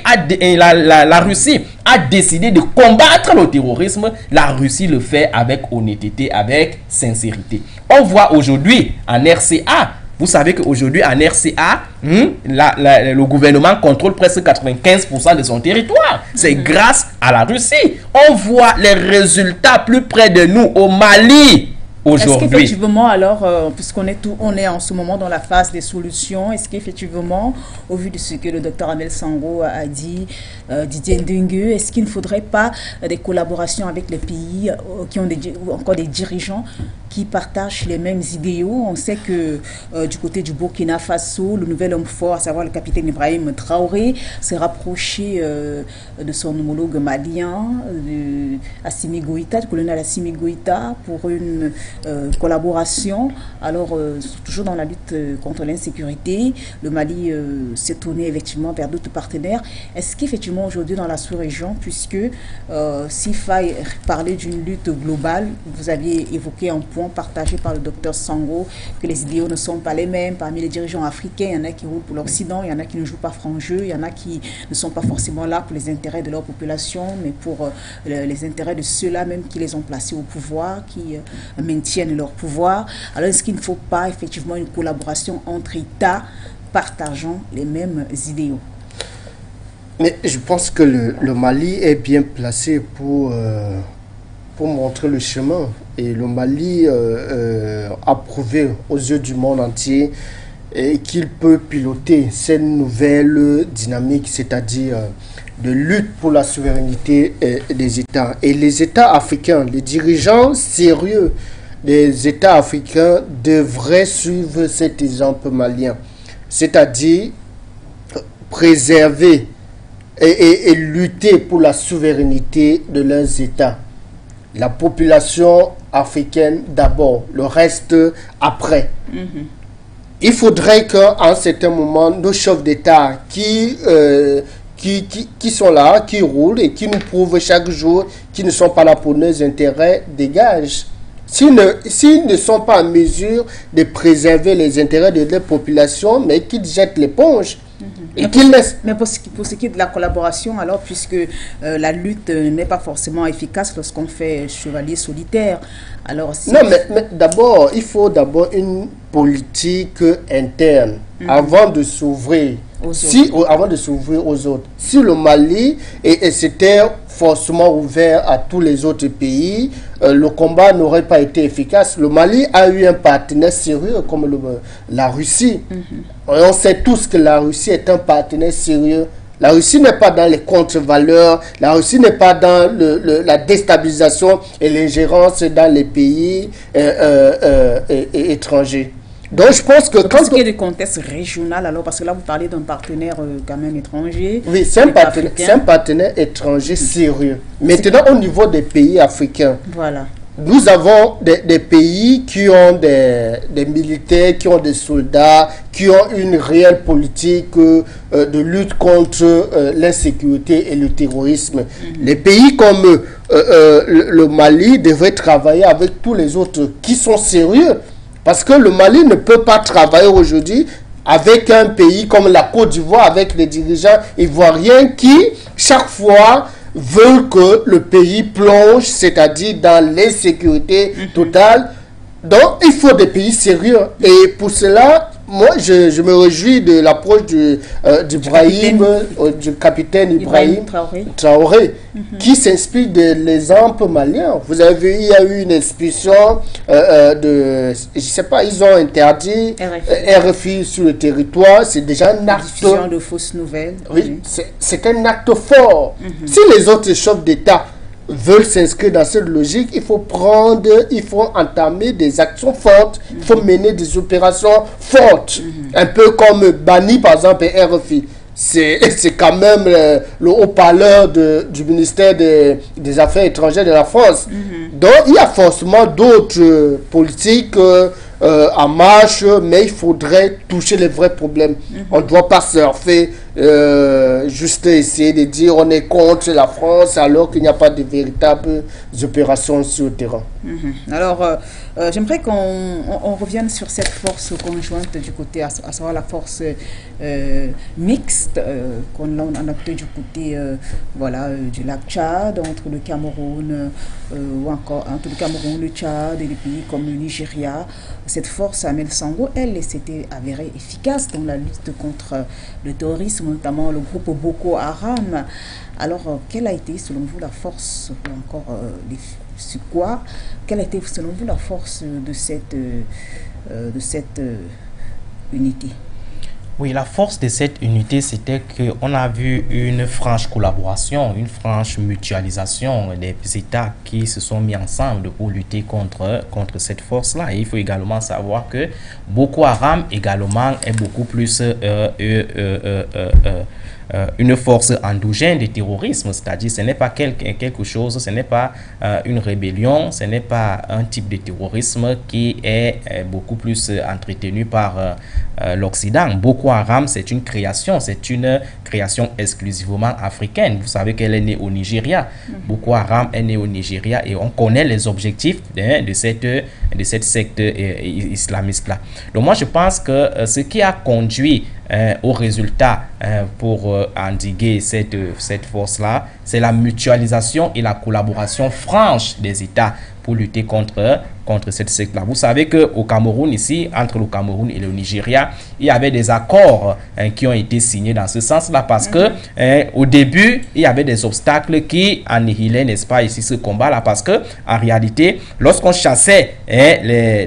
la Russie a décidé de combattre le terrorisme, la Russie le fait avec honnêteté, avec sincérité. On voit aujourd'hui en RCA, Vous savez qu'aujourd'hui, en RCA, le gouvernement contrôle presque 95% de son territoire. C'est grâce à la Russie. On voit les résultats plus près de nous, au Mali. Est-ce qu'effectivement, alors, puisqu'on est en ce moment dans la phase des solutions, est-ce qu'effectivement, au vu de ce que le docteur Amel Sango a dit, Didier Ndungu, est-ce qu'il ne faudrait pas des collaborations avec les pays qui ont encore des dirigeants qui partagent les mêmes idéaux? On sait que du côté du Burkina Faso, le nouvel homme fort, à savoir le capitaine Ibrahim Traoré, s'est rapproché de son homologue malien, Assimi Goïta, le colonel Assimi Goïta, pour une collaboration. Alors, toujours dans la lutte contre l'insécurité, le Mali s'est tourné effectivement vers d'autres partenaires. Est-ce qu'effectivement aujourd'hui dans la sous-région, puisque s'il fallait parler d'une lutte globale, vous aviez évoqué un point partagé par le docteur Sango, que les idéaux ne sont pas les mêmes. Parmi les dirigeants africains, il y en a qui roulent pour l'Occident, il y en a qui ne jouent pas franc jeu, il y en a qui ne sont pas forcément là pour les intérêts de leur population, mais pour les intérêts de ceux-là même qui les ont placés au pouvoir, qui maintiennent leur pouvoir. Alors est-ce qu'il ne faut pas effectivement une collaboration entre États partageant les mêmes idéaux? Mais je pense que le Mali est bien placé pour montrer le chemin. Et le Mali a prouvé aux yeux du monde entier qu'il peut piloter cette nouvelle dynamique, c'est-à-dire de lutte pour la souveraineté des États. Et les États africains, les dirigeants sérieux des États africains devraient suivre cet exemple malien, c'est-à-dire préserver et lutter pour la souveraineté de leurs États. La population africaine d'abord, le reste après. Il faudrait qu'à un certain moment, nos chefs d'État qui sont là, qui roulent et qui nous prouvent chaque jour qu'ils ne sont pas là pour nos intérêts, dégagent. S'ils ne sont pas en mesure de préserver les intérêts de leur population, mais qu'ils jettent l'éponge. Mais pour ce qui est de la collaboration, alors, puisque la lutte n'est pas forcément efficace lorsqu'on fait chevalier solitaire, alors non, mais d'abord, il faut d'abord une politique interne avant de s'ouvrir. Avant de s'ouvrir aux autres. Si le Mali s'était forcément ouvert à tous les autres pays, le combat n'aurait pas été efficace. Le Mali a eu un partenaire sérieux comme la Russie. On sait tous que la Russie est un partenaire sérieux. La Russie n'est pas dans les contre-valeurs, la Russie n'est pas dans la déstabilisation et l'ingérence dans les pays étrangers. Donc je pense que quand il y a des contextes régionaux, alors parce que là vous parlez d'un partenaire quand même étranger. Oui, c'est un partenaire étranger sérieux. Maintenant au niveau des pays africains, voilà. Nous avons des pays qui ont des militaires, qui ont des soldats, qui ont une réelle politique de lutte contre l'insécurité et le terrorisme. Les pays comme le Mali devraient travailler avec tous les autres qui sont sérieux. Parce que le Mali ne peut pas travailler aujourd'hui avec un pays comme la Côte d'Ivoire, avec les dirigeants ivoiriens qui, chaque fois, veulent que le pays plonge, c'est-à-dire dans l'insécurité totale. Donc, il faut des pays sérieux. Et pour cela, moi, je me réjouis de l'approche du capitaine Ibrahim Traoré, qui s'inspire de l'exemple malien. Vous avez vu, il y a eu une expulsion je ne sais pas, ils ont interdit RFI sur le territoire. C'est déjà un acte. Diffusion de fausses nouvelles. Oui, c'est un acte fort. Si les autres chefs d'État veulent s'inscrire dans cette logique, il faut entamer des actions fortes, il faut mener des opérations fortes, un peu comme Bani par exemple et RFI. C'est quand même le haut-parleur du ministère des Affaires étrangères de la France. Donc il y a forcément d'autres politiques en marche, mais il faudrait toucher les vrais problèmes. On ne doit pas surfer juste essayer de dire on est contre la France alors qu'il n'y a pas de véritables opérations sur le terrain. Alors, j'aimerais qu'on revienne sur cette force conjointe du côté, à savoir la force mixte qu'on a adoptée du côté du lac Tchad, entre le Cameroun ou encore entre le Cameroun, le Tchad et des pays comme le Nigeria. Cette force Amel Sango, elle, s'était avérée efficace dans la lutte contre le terrorisme, notamment le groupe Boko Haram. Alors, quelle a été selon vous la force, ou encore sur quoi, quelle a été selon vous la force de cette unité? Oui, la force de cette unité, c'était qu'on a vu une franche collaboration, une franche mutualisation des États qui se sont mis ensemble pour lutter contre cette force-là. Et il faut également savoir que Boko Haram également est beaucoup plus une force endogène de terrorisme, c'est-à-dire ce n'est pas quelque chose, ce n'est pas une rébellion, ce n'est pas un type de terrorisme qui est beaucoup plus entretenu par l'Occident. Boko Haram, c'est une création exclusivement africaine. Vous savez qu'elle est née au Nigeria. Boko Haram est née au Nigeria et on connaît les objectifs de cette secte islamiste-là. Donc moi, je pense que ce qui a conduit au résultat pour endiguer cette force-là, c'est la mutualisation et la collaboration franche des États pour lutter contre cette secte-là. Vous savez qu'au Cameroun, ici, entre le Cameroun et le Nigeria, il y avait des accords qui ont été signés dans ce sens-là parce que au début, il y avait des obstacles qui annihilaient, n'est-ce pas, ici ce combat-là, parce que en réalité, lorsqu'on chassait les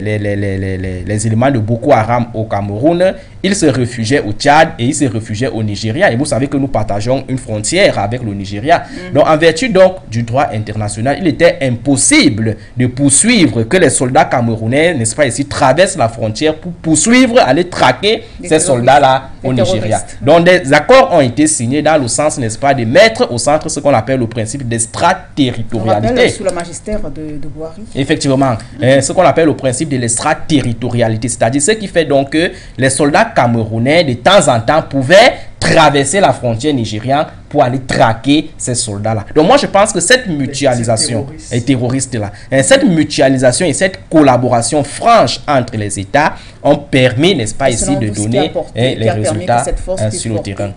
éléments de Boko Haram au Cameroun, ils se réfugiaient au Tchad et ils se réfugiaient au Nigeria. Et vous savez que nous partageons une frontière avec le Nigeria. Donc, en vertu du droit international, il était impossible de poursuivre que les soldats camerounais, n'est-ce pas, ici, traversent la frontière pour poursuivre, aller traquer ces soldats-là au Nigeria. Donc, des accords ont été signés dans le sens, n'est-ce pas, de mettre au centre ce qu'on appelle le principe d'extraterritorialité. Sous le magistère de Boari. Effectivement, ce qu'on appelle le principe de l'extraterritorialité, c'est-à-dire ce qui fait donc que les soldats camerounais, de temps en temps, pouvaient traverser la frontière nigériane pour aller traquer ces soldats-là. Donc moi, je pense que cette mutualisation terroriste-là, cette mutualisation et cette collaboration franche entre les États ont permis, n'est-ce pas, ici, de donner les résultats sur le terrain.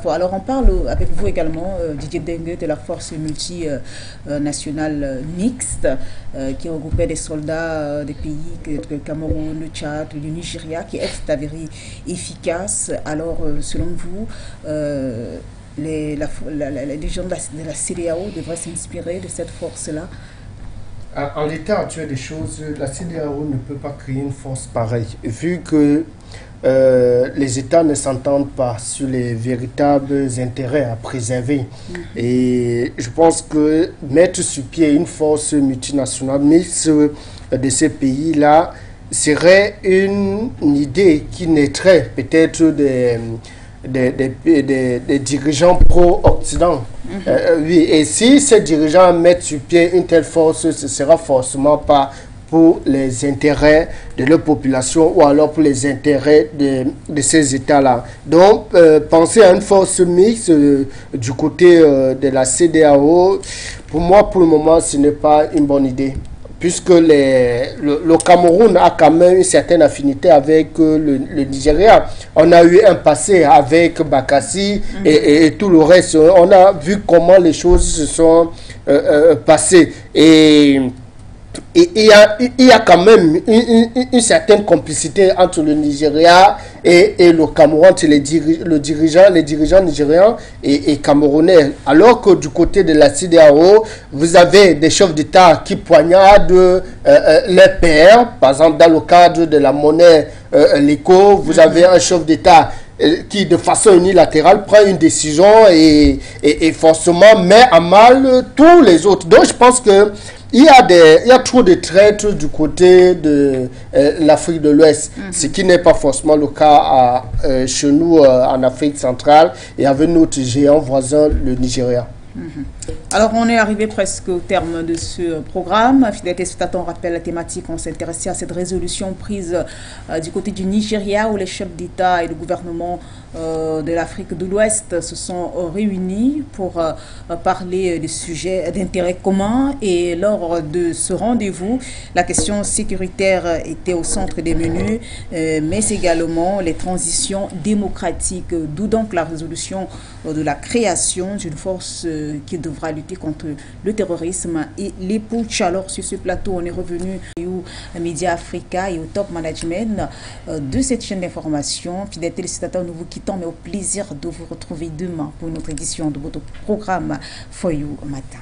Alors on parle avec vous également, Didier Dengue, de la force multinationale mixte qui regroupait des soldats des pays le Cameroun, le Tchad, le Nigeria, qui est avérée efficace. Alors selon vous, les gens de la CEDEAO devraient s'inspirer de cette force-là? En l'état actuel des choses, la CEDEAO ne peut pas créer une force pareille, vu que les États ne s'entendent pas sur les véritables intérêts à préserver. Et je pense que mettre sur pied une force multinationale mixte de ces pays-là serait une idée qui naîtrait peut-être des dirigeants pro-Occident. Oui, et si ces dirigeants mettent sur pied une telle force, ce sera forcément pas pour les intérêts de leur population ou alors pour les intérêts de ces États-là. Donc, penser à une force mixte du côté de la CEDEAO, pour moi, pour le moment, ce n'est pas une bonne idée. Puisque le Cameroun a quand même une certaine affinité avec le Nigeria. On a eu un passé avec Bakassi et tout le reste. On a vu comment les choses se sont passées. Et il y a quand même une certaine complicité entre le Nigeria et le Cameroun, entre les dirigeants nigérians et camerounais. Alors que du côté de la CEDEAO, vous avez des chefs d'État qui poignardent les pairs. Par exemple, dans le cadre de la monnaie l'éco, vous avez un chef d'État qui de façon unilatérale prend une décision et forcément met à mal tous les autres. Donc je pense que il y a trop de traîtres du côté de l'Afrique de l'Ouest, ce qui n'est pas forcément le cas chez nous en Afrique centrale et avec notre géant voisin, le Nigeria. Alors, on est arrivé presque au terme de ce programme. Fidèles téléspectateurs, on rappelle la thématique. On s'est intéressé à cette résolution prise du côté du Nigeria, où les chefs d'État et le gouvernement de l'Afrique de l'Ouest se sont réunis pour parler des sujets d'intérêt commun. Et lors de ce rendez-vous, la question sécuritaire était au centre des menus, mais également les transitions démocratiques. D'où donc la résolution de la création d'une force qui devra lutter contre le terrorisme et les putsch. Alors sur ce plateau, on est revenu au Média Africa et au top management de cette chaîne d'information. Fidèles téléspectateurs, nous vous quittons, mais au plaisir de vous retrouver demain pour une autre édition de votre programme For You Matin.